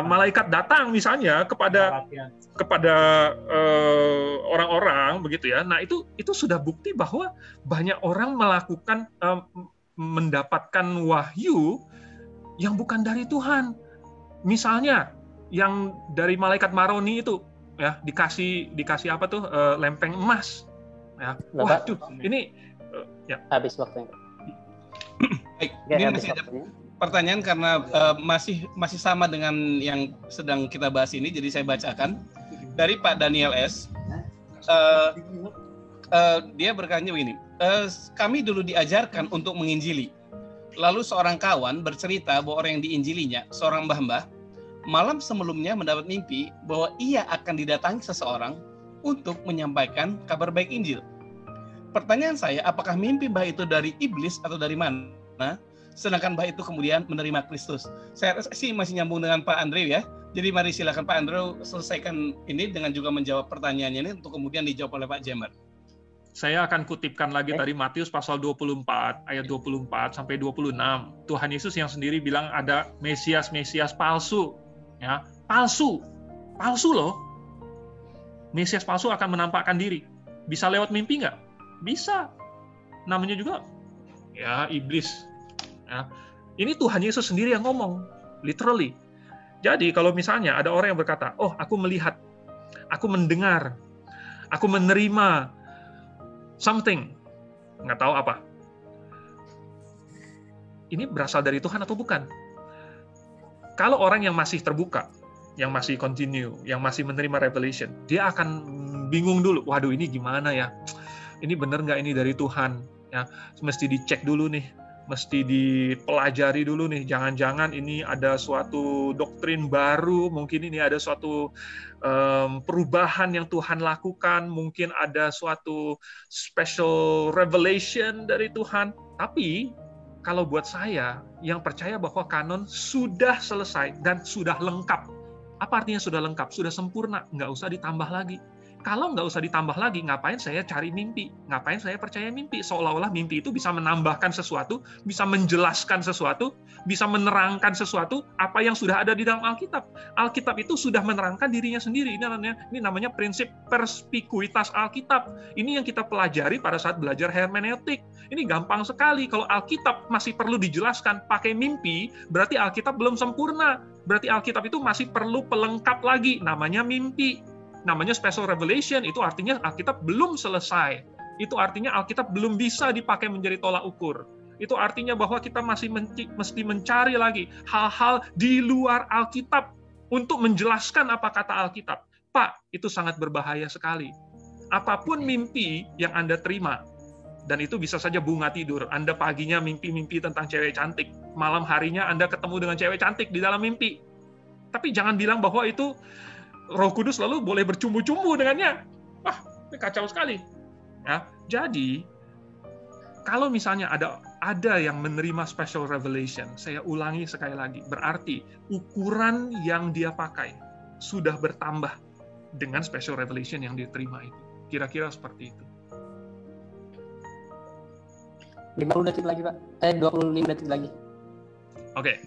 malaikat datang misalnya kepada orang-orang begitu ya. Nah itu sudah bukti bahwa banyak orang mendapatkan wahyu yang bukan dari Tuhan. Misalnya yang dari malaikat Maroni itu ya dikasih apa tuh lempeng emas. Ya, waduh ini ya habis waktunya. Baik, ini masih ada pertanyaan karena masih sama dengan yang sedang kita bahas ini, jadi saya bacakan dari Pak Daniel S. Dia bertanya begini, kami dulu diajarkan untuk menginjili, lalu seorang kawan bercerita bahwa orang yang diinjilinya, seorang mbah-mbah, malam sebelumnya mendapat mimpi bahwa ia akan didatangi seseorang untuk menyampaikan kabar baik Injil. Pertanyaan saya, apakah mimpi mbah itu dari iblis atau dari mana? Sedangkan mbah itu kemudian menerima Kristus. Saya rasa sih masih nyambung dengan Pak Andrew ya. Jadi mari silakan Pak Andrew selesaikan ini dengan juga menjawab pertanyaannya ini untuk kemudian dijawab oleh Pak Jemer. Saya akan kutipkan lagi tadi Matius pasal 24 ayat 24 sampai 26. Tuhan Yesus yang sendiri bilang ada Mesias palsu. Ya, palsu loh. Mesias palsu akan menampakkan diri. Bisa lewat mimpi nggak? Bisa. Namanya juga ya iblis. Ya. Ini Tuhan Yesus sendiri yang ngomong, literally. Jadi kalau misalnya ada orang yang berkata, oh aku melihat, aku mendengar, aku menerima something, nggak tahu apa. Ini berasal dari Tuhan atau bukan? Kalau orang yang masih terbuka, yang masih continue, yang masih menerima revelation, dia akan bingung dulu, waduh ini gimana ya? Ini benar nggak ini dari Tuhan? Ya, mesti dicek dulu nih. Mesti dipelajari dulu nih, jangan-jangan ini ada suatu doktrin baru, mungkin ini ada suatu perubahan yang Tuhan lakukan, mungkin ada suatu special revelation dari Tuhan. Tapi kalau buat saya, yang percaya bahwa kanon sudah selesai dan sudah lengkap. Apa artinya sudah lengkap? Sudah sempurna, nggak usah ditambah lagi. Kalau nggak usah ditambah lagi, ngapain saya cari mimpi? Ngapain saya percaya mimpi? Seolah-olah mimpi itu bisa menambahkan sesuatu, bisa menjelaskan sesuatu, bisa menerangkan sesuatu, apa yang sudah ada di dalam Alkitab. Alkitab itu sudah menerangkan dirinya sendiri. Ini namanya prinsip perspikuitas Alkitab. Ini yang kita pelajari pada saat belajar hermeneutik. Ini gampang sekali. Kalau Alkitab masih perlu dijelaskan pakai mimpi, berarti Alkitab belum sempurna. Berarti Alkitab itu masih perlu pelengkap lagi, namanya mimpi. Namanya special revelation, itu artinya Alkitab belum selesai. Itu artinya Alkitab belum bisa dipakai menjadi tolak ukur. Itu artinya bahwa kita masih mesti mencari lagi hal-hal di luar Alkitab untuk menjelaskan apa kata Alkitab. Pak, itu sangat berbahaya sekali. Apapun mimpi yang Anda terima, dan itu bisa saja bunga tidur. Anda paginya mimpi-mimpi tentang cewek cantik. Malam harinya Anda ketemu dengan cewek cantik di dalam mimpi. Tapi jangan bilang bahwa itu Roh Kudus lalu boleh bercumbu-cumbu dengannya. Wah, ini kacau sekali. Ya, jadi kalau misalnya ada yang menerima special revelation, saya ulangi sekali lagi, berarti ukuran yang dia pakai sudah bertambah dengan special revelation yang diterima itu. Kira-kira seperti itu. 50 detik lagi, Pak. 25 detik lagi. Oke.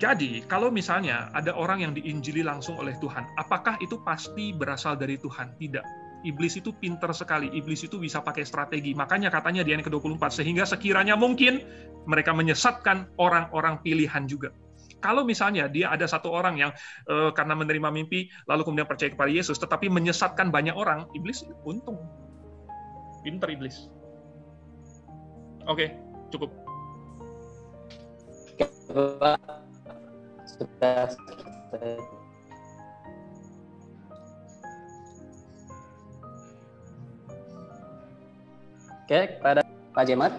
Jadi, kalau misalnya ada orang yang diinjili langsung oleh Tuhan, apakah itu pasti berasal dari Tuhan? Tidak. Iblis itu pintar sekali. Iblis itu bisa pakai strategi. Makanya katanya di ayat ke-24, sehingga sekiranya mungkin mereka menyesatkan orang-orang pilihan juga. Kalau misalnya dia ada satu orang yang karena menerima mimpi, lalu kemudian percaya kepada Yesus, tetapi menyesatkan banyak orang, iblis untung. Pintar iblis. Oke, cukup. Pak. Sudah selesai. Oke, kepada Pak Jemat.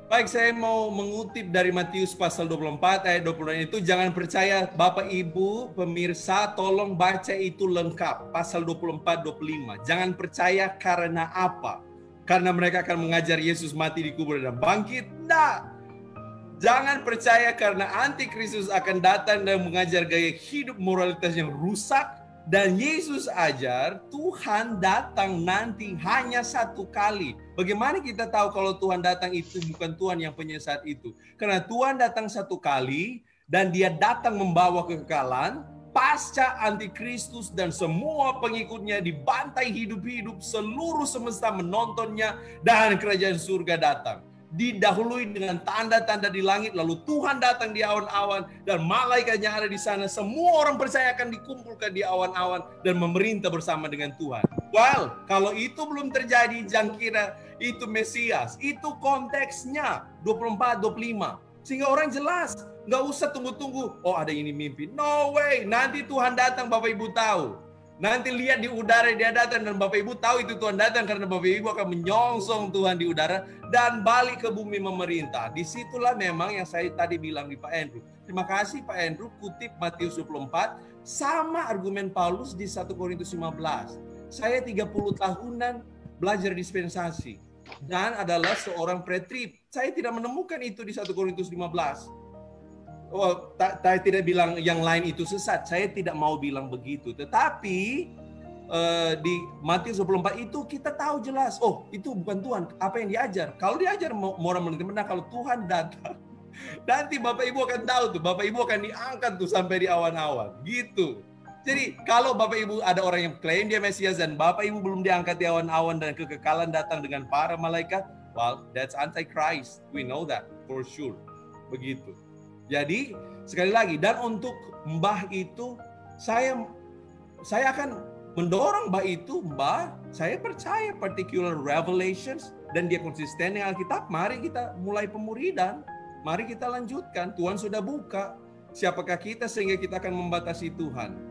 Baik, saya mau mengutip dari Matius pasal 24 ayat 26 itu, jangan percaya Bapak Ibu pemirsa, tolong baca itu lengkap pasal 24-25. Jangan percaya karena apa? Karena mereka akan mengajar Yesus mati, dikubur dan bangkit? Tidak. Jangan percaya karena antikristus akan datang dan mengajar gaya hidup moralitas yang rusak. Dan Yesus ajar Tuhan datang nanti hanya satu kali. Bagaimana kita tahu kalau Tuhan datang itu bukan Tuhan yang penyesat itu? Karena Tuhan datang satu kali dan dia datang membawa kekekalan. Pasca antikristus dan semua pengikutnya dibantai hidup-hidup, seluruh semesta menontonnya dan kerajaan surga datang. Didahului dengan tanda-tanda di langit, lalu Tuhan datang di awan-awan dan malaikatnya ada di sana. Semua orang percaya akan dikumpulkan di awan-awan dan memerintah bersama dengan Tuhan. Well, kalau itu belum terjadi, jangan kira itu Mesias. Itu konteksnya 24-25. Sehingga orang jelas, nggak usah tunggu-tunggu. Oh, ada ini mimpi. No way, nanti Tuhan datang, Bapak Ibu tahu. Nanti lihat di udara dia datang dan Bapak Ibu tahu itu Tuhan datang karena Bapak Ibu akan menyongsong Tuhan di udara dan balik ke bumi memerintah. Disitulah memang yang saya tadi bilang di Pak Andrew. Terima kasih Pak Andrew kutip Matius 24 sama argumen Paulus di 1 Korintus 15. Saya 30 tahunan belajar dispensasi dan adalah seorang pretrib. Saya tidak menemukan itu di 1 Korintus 15. Oh, saya tidak bilang yang lain itu sesat. Saya tidak mau bilang begitu. Tetapi di Matius 24 itu kita tahu jelas. Oh, itu bukan Tuhan. Apa yang diajar? Kalau diajar moral benar, kalau Tuhan datang, nanti Bapak Ibu akan tahu tuh. Bapak Ibu akan diangkat tuh sampai di awan-awan. Gitu. Jadi kalau Bapak Ibu ada orang yang klaim dia Mesias dan Bapak Ibu belum diangkat di awan-awan dan kekekalan datang dengan para malaikat, well, that's antichrist. We know that for sure. Begitu. Jadi sekali lagi, dan untuk Mbah itu saya akan mendorong Mbah itu, Mbah saya percaya particular revelations dan dia konsisten dengan Alkitab. Mari kita mulai pemuridan, mari kita lanjutkan. Tuhan sudah buka. Siapakah kita sehingga kita akan membatasi Tuhan?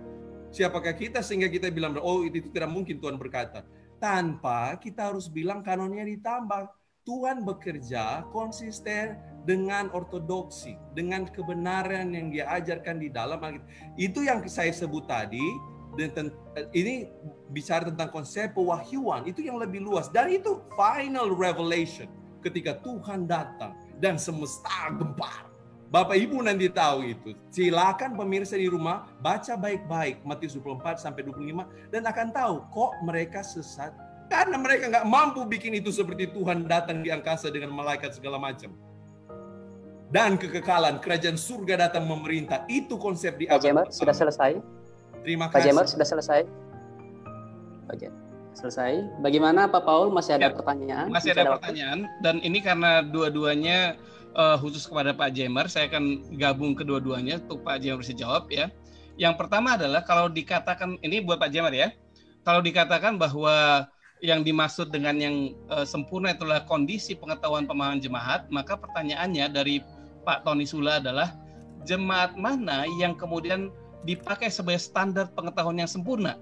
Siapakah kita sehingga kita bilang, oh itu tidak mungkin Tuhan berkata. Tanpa kita harus bilang kanonnya ditambah. Tuhan bekerja konsisten dengan ortodoksi, dengan kebenaran yang dia ajarkan di dalam Alkitab. Itu yang saya sebut tadi, dan ini bicara tentang konsep pewahyuan, itu yang lebih luas. Dan itu final revelation ketika Tuhan datang. dan semesta gempar. Bapak Ibu nanti tahu itu. Silakan pemirsa di rumah baca baik-baik Matius 24 sampai 25 dan akan tahu kok mereka sesat karena mereka nggak mampu bikin itu seperti Tuhan datang di angkasa dengan malaikat segala macam. Dan kekekalan kerajaan surga datang memerintah. Itu konsep di Pak Jemer sudah selesai. Terima kasih. Pak Jemer sudah selesai. Oke. Selesai. Bagaimana Pak Paul? Masih ada pertanyaan? Masih ada pertanyaan. Dan ini karena dua-duanya khusus kepada Pak Jemer, saya akan gabung kedua-duanya untuk Pak Jemer bisa jawab ya. Yang pertama adalah kalau dikatakan, ini buat Pak Jemer ya, kalau dikatakan bahwa yang dimaksud dengan yang sempurna itulah kondisi pengetahuan pemahaman jemaat, maka pertanyaannya dari Pak Tony Sula adalah jemaat mana yang kemudian dipakai sebagai standar pengetahuan yang sempurna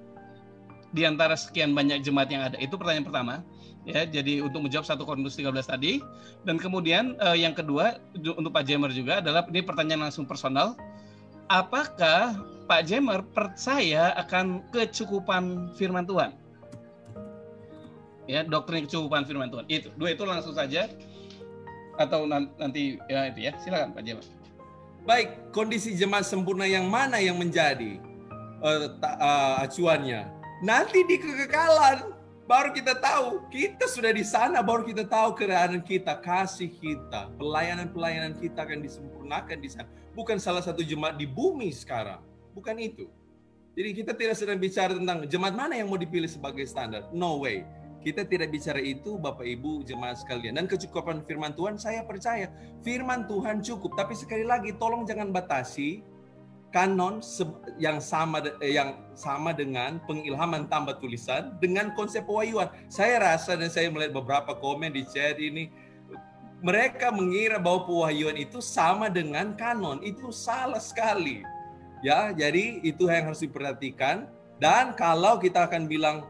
di antara sekian banyak jemaat yang ada? Itu pertanyaan pertama. Ya, jadi untuk menjawab 1 Korintus 13 tadi. Dan kemudian yang kedua untuk Pak Jemer juga adalah ini pertanyaan langsung personal. Apakah Pak Jemer percaya akan kecukupan firman Tuhan? Ya, doktrin kecukupan firman Tuhan. Itu dua itu langsung saja atau nanti ya itu ya. Silakan Pak Jemer. Baik, kondisi jemaat sempurna yang mana yang menjadi acuannya? Nanti di kekekalan baru kita tahu, kita sudah di sana, baru kita tahu keadaan kita, kasih kita, pelayanan-pelayanan kita akan disempurnakan di sana. Bukan salah satu jemaat di bumi sekarang, bukan itu. Jadi kita tidak sedang bicara tentang jemaat mana yang mau dipilih sebagai standar. No way. Kita tidak bicara itu, Bapak Ibu jemaat sekalian. Dan kecukupan firman Tuhan, saya percaya firman Tuhan cukup. Tapi sekali lagi, tolong jangan batasi kanon yang sama dengan pengilhaman tambah tulisan dengan konsep pewahyuan. Saya rasa dan saya melihat beberapa komen di chat ini, mereka mengira bahwa pewahyuan itu sama dengan kanon. Itu salah sekali. Ya, jadi itu yang harus diperhatikan. Dan kalau kita akan bilang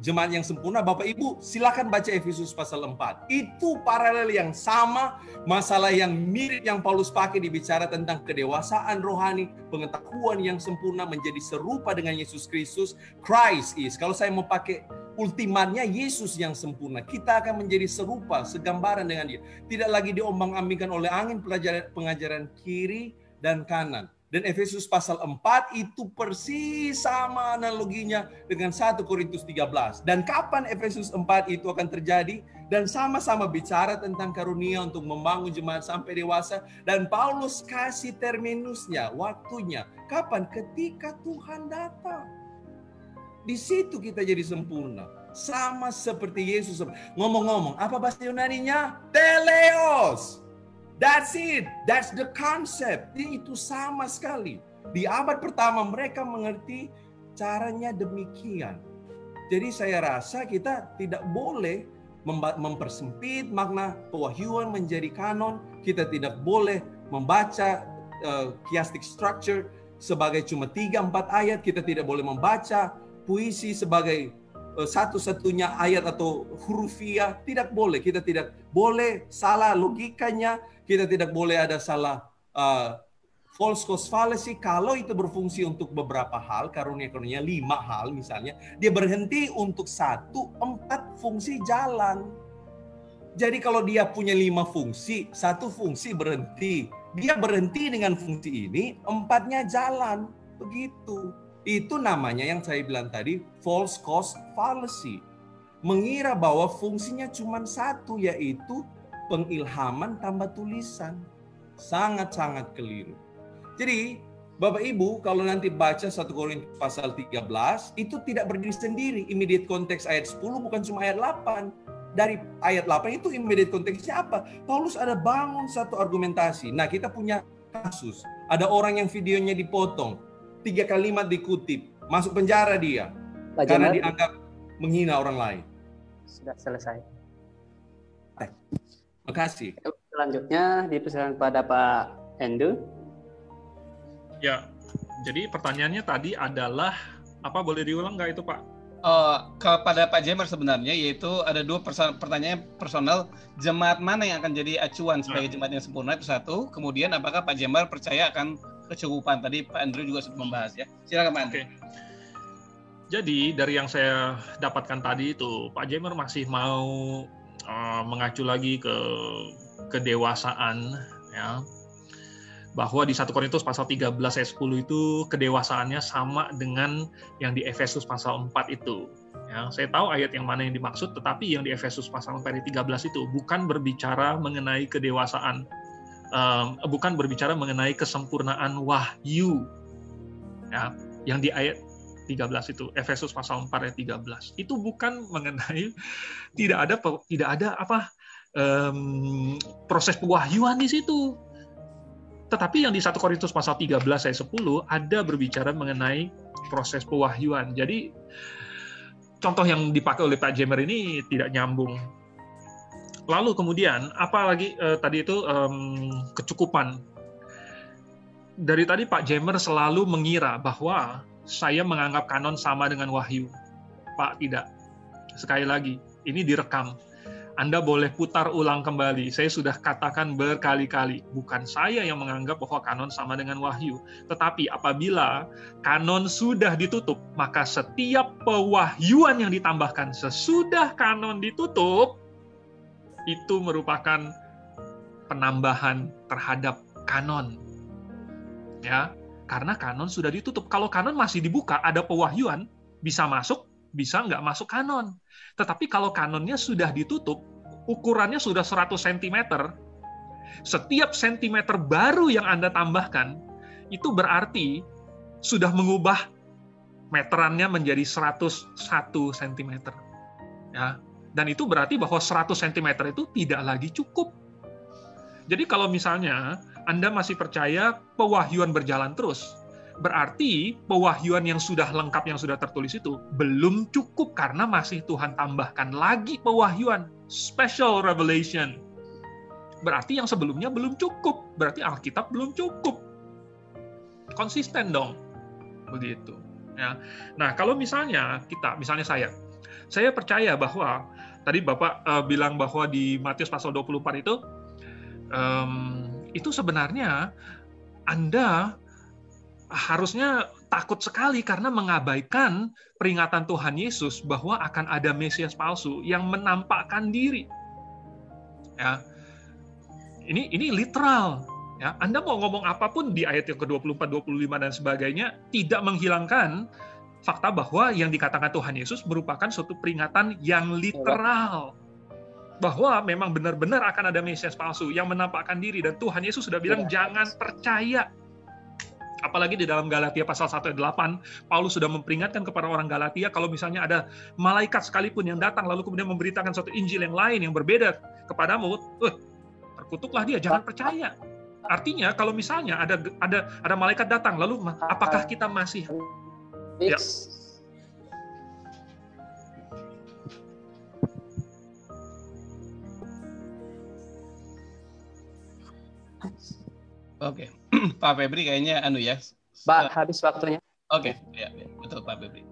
jemaat yang sempurna, Bapak Ibu silakan baca Efesus pasal 4. Itu paralel yang sama, masalah yang mirip yang Paulus pakai dibicara tentang kedewasaan rohani, pengetahuan yang sempurna menjadi serupa dengan Yesus Kristus. Christ is, kalau saya mau pakai ultimatnya Yesus yang sempurna, kita akan menjadi serupa, segambaran dengan dia. Tidak lagi diombang-ambingkan oleh angin pengajaran kiri dan kanan. Dan Efesus pasal 4 itu persis sama analoginya dengan 1 Korintus 13. Dan kapan Efesus 4 itu akan terjadi? Dan sama-sama bicara tentang karunia untuk membangun jemaat sampai dewasa. Dan Paulus kasih terminusnya, waktunya. Kapan? Ketika Tuhan datang. Di situ kita jadi sempurna. Sama seperti Yesus. Ngomong-ngomong, apa bahasa Yunaninya? Teleos. That's it. That's the concept. Itu sama sekali. Di abad pertama mereka mengerti caranya demikian. Jadi saya rasa kita tidak boleh mempersempit makna pewahyuan menjadi kanon. Kita tidak boleh membaca chiastic structure sebagai cuma 3-4 ayat. Kita tidak boleh membaca puisi sebagai satu-satunya ayat atau hurufiah. Tidak boleh. Kita tidak boleh salah logikanya. Kita tidak boleh ada salah false cause fallacy. Kalau itu berfungsi untuk beberapa hal, karunia-karunia 5 hal misalnya, dia berhenti untuk 1, 4 fungsi jalan. Jadi kalau dia punya 5 fungsi, 1 fungsi berhenti. Dia berhenti dengan fungsi ini, 4-nya jalan. Begitu. Itu namanya yang saya bilang tadi, false cause fallacy. Mengira bahwa fungsinya cuma 1, yaitu pengilhaman tambah tulisan. Sangat-sangat keliru. Jadi, Bapak Ibu, kalau nanti baca 1 Korintus pasal 13, itu tidak berdiri sendiri. Immediate konteks ayat 10 bukan cuma ayat 8. Dari ayat 8 itu immediate konteksnya apa? Paulus ada bangun satu argumentasi. Nah, kita punya kasus. Ada orang yang videonya dipotong. 3 kalimat dikutip. Masuk penjara dia. Karena dianggap menghina orang lain. Sudah selesai. Terima kasih. Selanjutnya dipersilakan kepada Pak Endo. Ya, jadi pertanyaannya tadi adalah apa, boleh diulang nggak itu Pak? Kepada Pak Jemer sebenarnya, yaitu ada 2 pertanyaan personal. Jemaat mana yang akan jadi acuan sebagai jemaat yang sempurna, itu 1. Kemudian apakah Pak Jemer percaya akan kecukupan? Tadi Pak Andrew juga sudah membahas ya. Silakan Pak Andrew. Jadi dari yang saya dapatkan tadi itu, Pak Jemer masih mau mengacu lagi ke kedewasaan, ya, bahwa di 1 Korintus pasal 13 ayat 10 itu kedewasaannya sama dengan yang di Efesus pasal 4 itu. Ya, saya tahu ayat yang mana yang dimaksud, tetapi yang di Efesus pasal 4 ayat 13 itu bukan berbicara mengenai kedewasaan, bukan berbicara mengenai kesempurnaan wahyu. Ya, yang di ayat 13 itu, Efesus pasal 4 ayat 13. Itu bukan mengenai tidak ada proses pewahyuan di situ. Tetapi yang di 1 Korintus pasal 13 ayat 10 ada berbicara mengenai proses pewahyuan. Jadi contoh yang dipakai oleh Pak Jemer ini tidak nyambung. Lalu kemudian apa lagi tadi itu kecukupan. Dari tadi Pak Jemer selalu mengira bahwa saya menganggap kanon sama dengan wahyu. Pak, tidak. Sekali lagi, ini direkam. Anda boleh putar ulang kembali. Saya sudah katakan berkali-kali, bukan saya yang menganggap bahwa kanon sama dengan wahyu. Tetapi apabila kanon sudah ditutup, maka setiap pewahyuan yang ditambahkan sesudah kanon ditutup, itu merupakan penambahan terhadap kanon. Ya, karena kanon sudah ditutup. Kalau kanon masih dibuka, ada pewahyuan, bisa masuk, bisa nggak masuk kanon. Tetapi kalau kanonnya sudah ditutup, ukurannya sudah 100 cm, setiap sentimeter baru yang Anda tambahkan, itu berarti sudah mengubah meterannya menjadi 101 cm. Ya, dan itu berarti bahwa 100 cm itu tidak lagi cukup. Jadi kalau misalnya Anda masih percaya pewahyuan berjalan terus, berarti pewahyuan yang sudah lengkap, yang sudah tertulis itu belum cukup karena masih Tuhan tambahkan lagi pewahyuan, special revelation. Berarti yang sebelumnya belum cukup, berarti Alkitab belum cukup. Konsisten dong, begitu. Ya. Nah, kalau misalnya saya percaya bahwa tadi Bapak bilang bahwa di Matius pasal 24 itu sebenarnya Anda harusnya takut sekali karena mengabaikan peringatan Tuhan Yesus bahwa akan ada Mesias palsu yang menampakkan diri. Ya, ini literal. Ya, Anda mau ngomong apapun di ayat yang ke-24, 25 dan sebagainya, tidak menghilangkan fakta bahwa yang dikatakan Tuhan Yesus merupakan suatu peringatan yang literal. Bahwa memang benar-benar akan ada Mesias palsu yang menampakkan diri, dan Tuhan Yesus sudah bilang jangan percaya. Apalagi di dalam Galatia pasal 1 ayat 8, Paulus sudah memperingatkan kepada orang Galatia kalau misalnya ada malaikat sekalipun yang datang lalu kemudian memberitakan suatu Injil yang lain yang berbeda kepadamu, terkutuklah dia, jangan percaya. Artinya kalau misalnya ada malaikat datang lalu apakah kita masih ya. Oke, Pak Febri kayaknya ya. Pak, habis waktunya. Oke, ya, betul Pak Febri.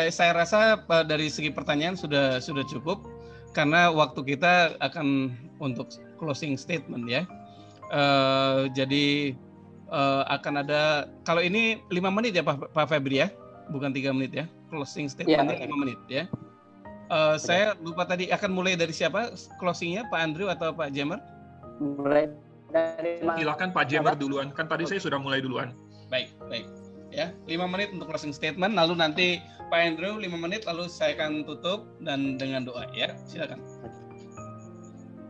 Saya rasa dari segi pertanyaan sudah cukup karena waktu kita akan untuk closing statement ya. Jadi akan ada, kalau ini 5 menit ya Pak Febri ya, bukan 3 menit ya. Closing statement 5 menit ya. Saya lupa tadi akan mulai dari siapa closingnya, Pak Andrew atau Pak Jemer? Mulai dari silakan Pak Jemer duluan, kan tadi saya sudah mulai duluan. Baik. Ya, 5 menit untuk closing statement, lalu nanti Pak Andrew 5 menit, lalu saya akan tutup dan dengan doa ya. Silakan.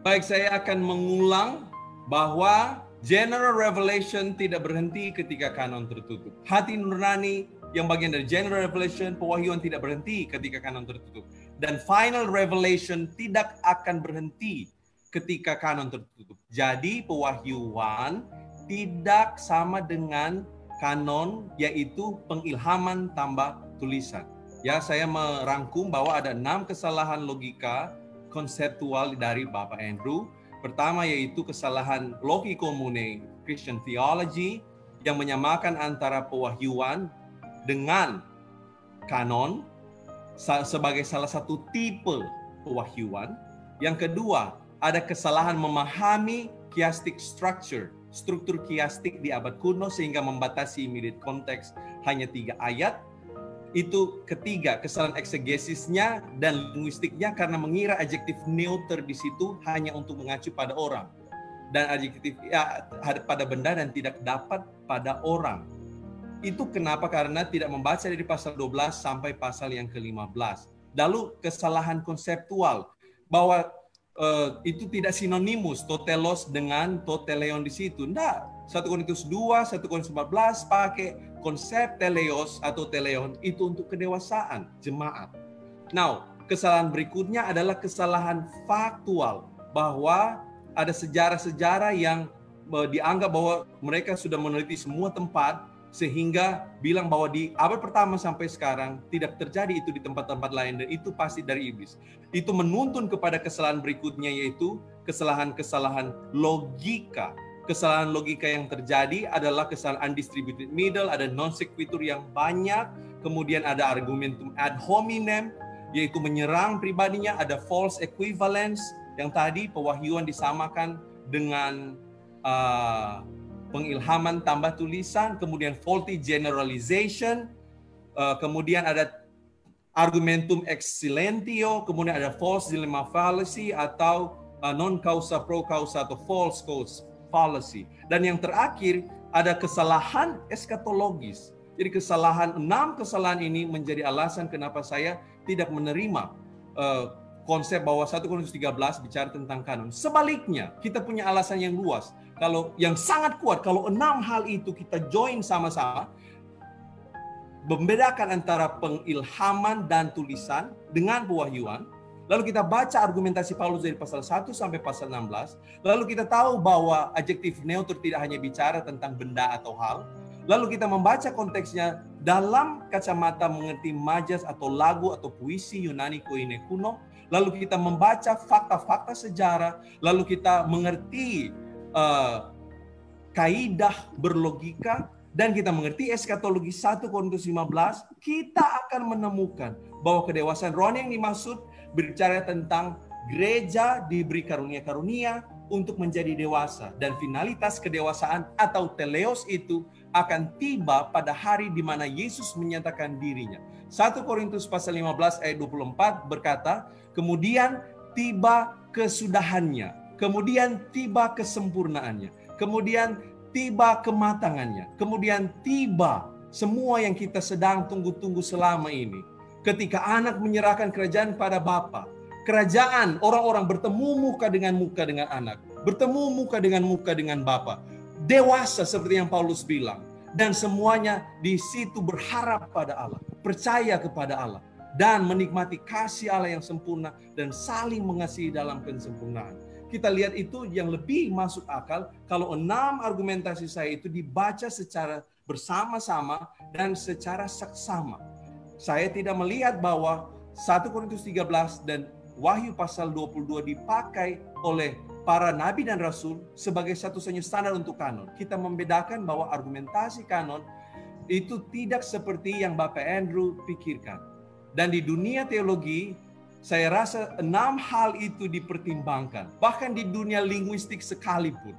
Baik, saya akan mengulang bahwa general revelation tidak berhenti ketika kanon tertutup. Hati nurani yang bagian dari general revelation, pewahyuan tidak berhenti ketika kanon tertutup. Dan final revelation tidak akan berhenti ketika kanon tertutup. Jadi pewahyuan tidak sama dengan kanon, yaitu pengilhaman tambah tulisan. Ya, saya merangkum bahwa ada 6 kesalahan logika konseptual dari Bapak Andrew. Pertama yaitu kesalahan logikomune Christian theology yang menyamakan antara pewahyuan dengan kanon sebagai salah satu tipe pewahyuan. Yang kedua, ada kesalahan memahami chiastic structure, struktur chiastik di abad kuno sehingga membatasi immediate context hanya 3 ayat. Itu ketiga, kesalahan eksegesisnya dan linguistiknya karena mengira adjektif neuter di situ hanya untuk mengacu pada orang. Dan adjektif ya, pada benda dan tidak dapat pada orang. Itu kenapa? Karena tidak membaca dari pasal 12 sampai pasal yang ke-15. Lalu kesalahan konseptual bahwa itu tidak sinonimus totelos dengan toteleon di situ. Enggak. 1 Korintus 2, 1 Korintus 14 pakai konsep teleos atau teleon itu untuk kedewasaan jemaat. Now, kesalahan berikutnya adalah kesalahan faktual bahwa ada sejarah-sejarah yang dianggap bahwa mereka sudah meneliti semua tempat sehingga bilang bahwa di abad pertama sampai sekarang tidak terjadi itu di tempat-tempat lain dan itu pasti dari iblis. Itu menuntun kepada kesalahan berikutnya yaitu kesalahan-kesalahan logika. Kesalahan logika yang terjadi adalah kesalahan undistributed middle, ada non sequitur yang banyak, kemudian ada argumentum ad hominem, yaitu menyerang pribadinya, ada false equivalence, yang tadi pewahyuan disamakan dengan pengilhaman tambah tulisan, kemudian faulty generalization, kemudian ada argumentum excellentio, kemudian ada false dilemma fallacy atau non causa pro causa atau false cause fallacy. Dan yang terakhir ada kesalahan eskatologis. Jadi enam kesalahan ini menjadi alasan kenapa saya tidak menerima konsep bahwa 1 Korintus 13 bicara tentang kanon. Sebaliknya, kita punya alasan yang luas. Kalau yang sangat kuat, kalau 6 hal itu kita join sama-sama, membedakan antara pengilhaman dan tulisan dengan pewahyuan. Lalu kita baca argumentasi Paulus dari pasal 1 sampai pasal 16. Lalu kita tahu bahwa adjektif neuter tidak hanya bicara tentang benda atau hal. Lalu kita membaca konteksnya dalam kacamata mengerti majas atau lagu atau puisi Yunani koine kuno. Lalu kita membaca fakta-fakta sejarah. Lalu kita mengerti kaidah berlogika. Dan kita mengerti eskatologi 1 Korintus 15. Kita akan menemukan bahwa kedewasaan rohani yang dimaksud berbicara tentang gereja diberi karunia-karunia untuk menjadi dewasa. Dan finalitas kedewasaan atau teleos itu akan tiba pada hari di mana Yesus menyatakan dirinya. 1 Korintus pasal 15 ayat 24 berkata, kemudian tiba kesudahannya, kemudian tiba kesempurnaannya, kemudian tiba kematangannya, kemudian tiba semua yang kita sedang tunggu-tunggu selama ini. Ketika anak menyerahkan kerajaan pada Bapa, kerajaan orang-orang bertemu muka dengan anak, bertemu muka dengan Bapa, dewasa seperti yang Paulus bilang, dan semuanya di situ berharap pada Allah, percaya kepada Allah, dan menikmati kasih Allah yang sempurna dan saling mengasihi dalam kesempurnaan. Kita lihat itu yang lebih masuk akal kalau 6 argumentasi saya itu dibaca secara bersama-sama dan secara seksama. Saya tidak melihat bahwa 1 Korintus 13 dan Wahyu pasal 22 dipakai oleh para nabi dan rasul sebagai satu-satunya standar untuk kanon. Kita membedakan bahwa argumentasi kanon itu tidak seperti yang Bapak Andrew pikirkan. Dan di dunia teologi, saya rasa 6 hal itu dipertimbangkan. Bahkan di dunia linguistik sekalipun.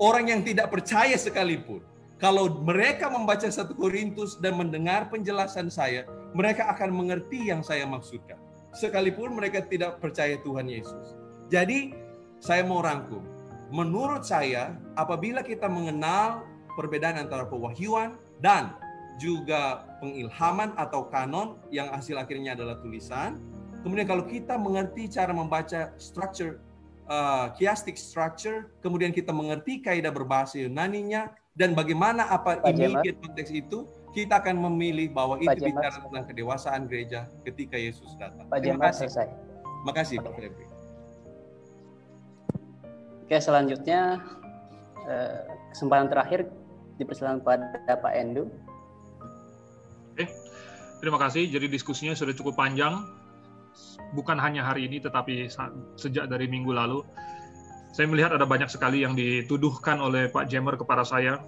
Orang yang tidak percaya sekalipun. Kalau mereka membaca 1 Korintus dan mendengar penjelasan saya, mereka akan mengerti yang saya maksudkan. Sekalipun mereka tidak percaya Tuhan Yesus. Jadi, saya mau rangkum. Menurut saya, apabila kita mengenal perbedaan antara pewahyuan dan juga pengilhaman atau kanon yang hasil akhirnya adalah tulisan, kemudian kalau kita mengerti cara membaca structure, chiastic structure, kemudian kita mengerti kaidah berbahasa Yunaninya, dan bagaimana apa immediate konteks itu, kita akan memilih bahwa itu bicara tentang kedewasaan gereja ketika Yesus datang. Terima kasih. Makasih Pak Febri. Oke, selanjutnya kesempatan terakhir dipersilakan pada Pak Endu. Oke, terima kasih. Jadi diskusinya sudah cukup panjang. Bukan hanya hari ini, tetapi sejak dari minggu lalu. Saya melihat ada banyak sekali yang dituduhkan oleh Pak Jemer kepada saya.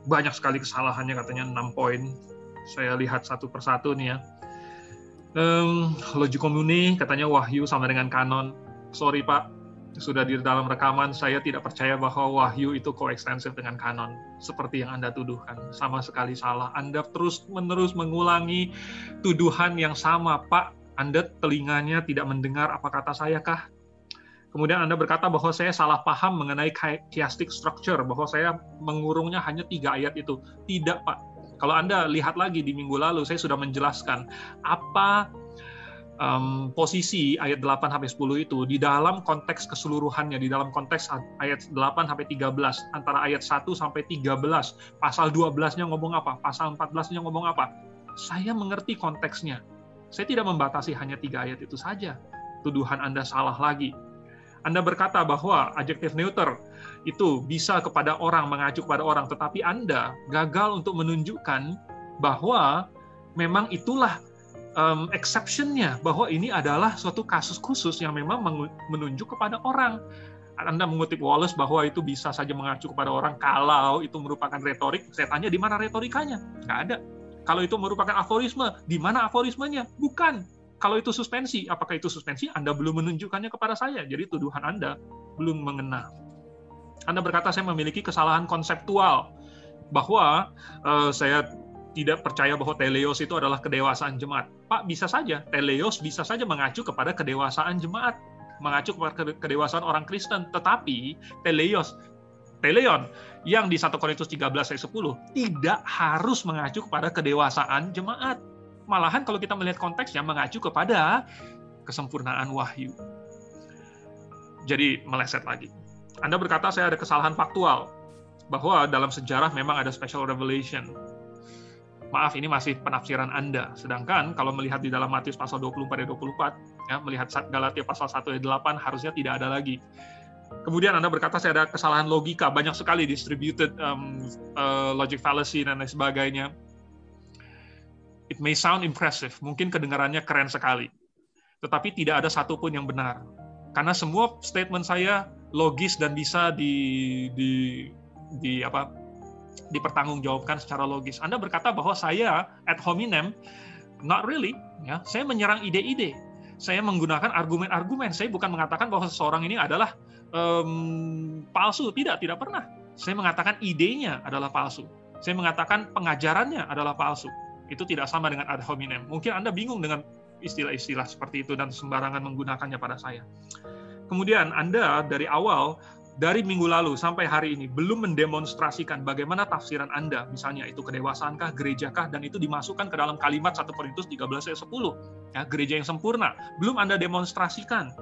Banyak sekali kesalahannya, katanya 6 poin. Saya lihat satu persatu nih ya. Logic communis, katanya wahyu sama dengan kanon. Sorry Pak, Sudah di dalam rekaman, saya tidak percaya bahwa Wahyu itu koekstensif dengan kanon, seperti yang Anda tuduhkan. Sama sekali salah. Anda terus-menerus mengulangi tuduhan yang sama. Pak, Anda telinganya tidak mendengar apa kata saya kah? Kemudian Anda berkata bahwa saya salah paham mengenai chiastic structure, bahwa saya mengurungnya hanya 3 ayat itu. Tidak, Pak. Kalau Anda lihat lagi di minggu lalu, saya sudah menjelaskan apa posisi ayat 8-10 itu di dalam konteks keseluruhannya, di dalam konteks ayat 8-13, antara ayat 1-13, pasal 12-nya ngomong apa, pasal 14-nya ngomong apa. Saya mengerti konteksnya. Saya tidak membatasi hanya 3 ayat itu saja. Tuduhan Anda salah lagi. Anda berkata bahwa adjektif neuter itu bisa kepada orang, mengacu kepada orang, tetapi Anda gagal untuk menunjukkan bahwa memang itulah exception-nya, bahwa ini adalah suatu kasus khusus yang memang menunjuk kepada orang. Anda mengutip Wallace bahwa itu bisa saja mengacu kepada orang kalau itu merupakan retorik. Saya tanya, di mana retorikanya? Nggak ada. Kalau itu merupakan aforisme, di mana aforismenya? Bukan. Kalau itu suspensi, apakah itu suspensi? Anda belum menunjukkannya kepada saya. Jadi tuduhan Anda belum mengena. Anda berkata saya memiliki kesalahan konseptual, bahwa saya tidak percaya bahwa teleos itu adalah kedewasaan jemaat. Pak, bisa saja. Teleos bisa saja mengacu kepada kedewasaan jemaat. Mengacu kepada kedewasaan orang Kristen. Tetapi teleon, yang di 1 Korintus 13 ayat 10, tidak harus mengacu kepada kedewasaan jemaat. Malahan kalau kita melihat konteksnya, mengacu kepada kesempurnaan wahyu. Jadi, meleset lagi. Anda berkata saya ada kesalahan faktual, bahwa dalam sejarah memang ada special revelation. Maaf, ini masih penafsiran Anda. Sedangkan kalau melihat di dalam Matius pasal 24 ayat 24, ya, melihat Galatia pasal 1 ayat 8, harusnya tidak ada lagi. Kemudian Anda berkata saya ada kesalahan logika, banyak sekali distributed logic fallacy dan lain sebagainya. It may sound impressive, mungkin kedengarannya keren sekali, tetapi tidak ada satupun yang benar. Karena semua statement saya logis dan bisa dipertanggungjawabkan secara logis. Anda berkata bahwa saya ad hominem, not really. Ya, saya menyerang ide-ide. Saya menggunakan argumen-argumen. Saya bukan mengatakan bahwa seseorang ini adalah palsu. Tidak pernah. Saya mengatakan idenya adalah palsu. Saya mengatakan pengajarannya adalah palsu. Itu tidak sama dengan ad hominem. Mungkin Anda bingung dengan istilah-istilah seperti itu dan sembarangan menggunakannya pada saya. Kemudian Anda dari awal, dari minggu lalu sampai hari ini belum mendemonstrasikan bagaimana tafsiran Anda, misalnya itu kedewasaankah, gerejakah, dan itu dimasukkan ke dalam kalimat 1 Korintus 13 ayat 10. Ya, gereja yang sempurna. Belum Anda demonstrasikan.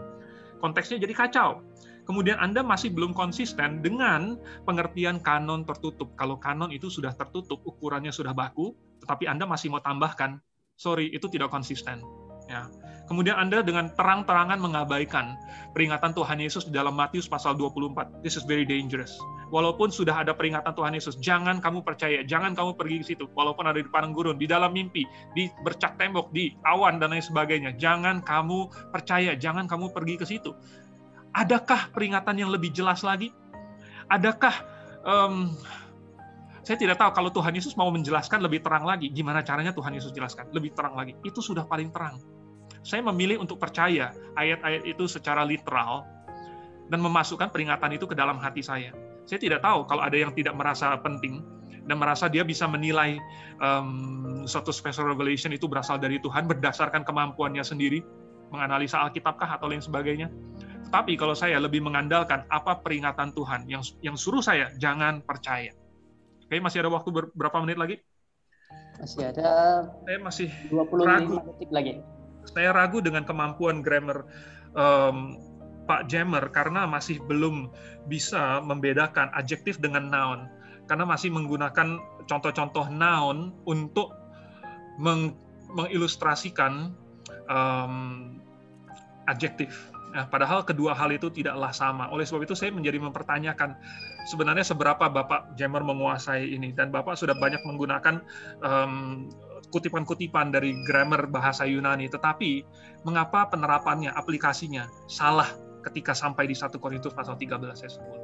Konteksnya jadi kacau. Kemudian Anda masih belum konsisten dengan pengertian kanon tertutup. Kalau kanon itu sudah tertutup, ukurannya sudah baku, tetapi Anda masih mau tambahkan, sorry, itu tidak konsisten. Ya. Kemudian Anda dengan terang-terangan mengabaikan peringatan Tuhan Yesus di dalam Matius pasal 24. This is very dangerous. Walaupun sudah ada peringatan Tuhan Yesus, jangan kamu percaya, jangan kamu pergi ke situ. Walaupun ada di padang gurun, di dalam mimpi, di bercak tembok, di awan, dan lain sebagainya. Jangan kamu percaya, jangan kamu pergi ke situ. Adakah peringatan yang lebih jelas lagi? Adakah, saya tidak tahu kalau Tuhan Yesus mau menjelaskan lebih terang lagi. Gimana caranya Tuhan Yesus jelaskan? Lebih terang lagi. Itu sudah paling terang. Saya memilih untuk percaya ayat-ayat itu secara literal dan memasukkan peringatan itu ke dalam hati saya. Saya tidak tahu kalau ada yang tidak merasa penting dan merasa dia bisa menilai suatu special revelation itu berasal dari Tuhan berdasarkan kemampuannya sendiri, menganalisa Alkitabkah atau lain sebagainya. Tetapi kalau saya lebih mengandalkan apa peringatan Tuhan yang suruh saya jangan percaya. Oke, masih ada waktu berapa menit lagi? Masih ada. Saya masih 25 detik lagi. Saya ragu dengan kemampuan grammar Pak Jammer karena masih belum bisa membedakan adjektif dengan noun. Karena masih menggunakan contoh-contoh noun untuk mengilustrasikan adjektif. Nah, padahal kedua hal itu tidaklah sama. Oleh sebab itu saya menjadi mempertanyakan sebenarnya seberapa Bapak Jammer menguasai ini. Dan Bapak sudah banyak menggunakan kutipan-kutipan dari grammar bahasa Yunani. Tetapi mengapa penerapannya, aplikasinya salah ketika sampai di 1 Korintus pasal 13 ayat 10.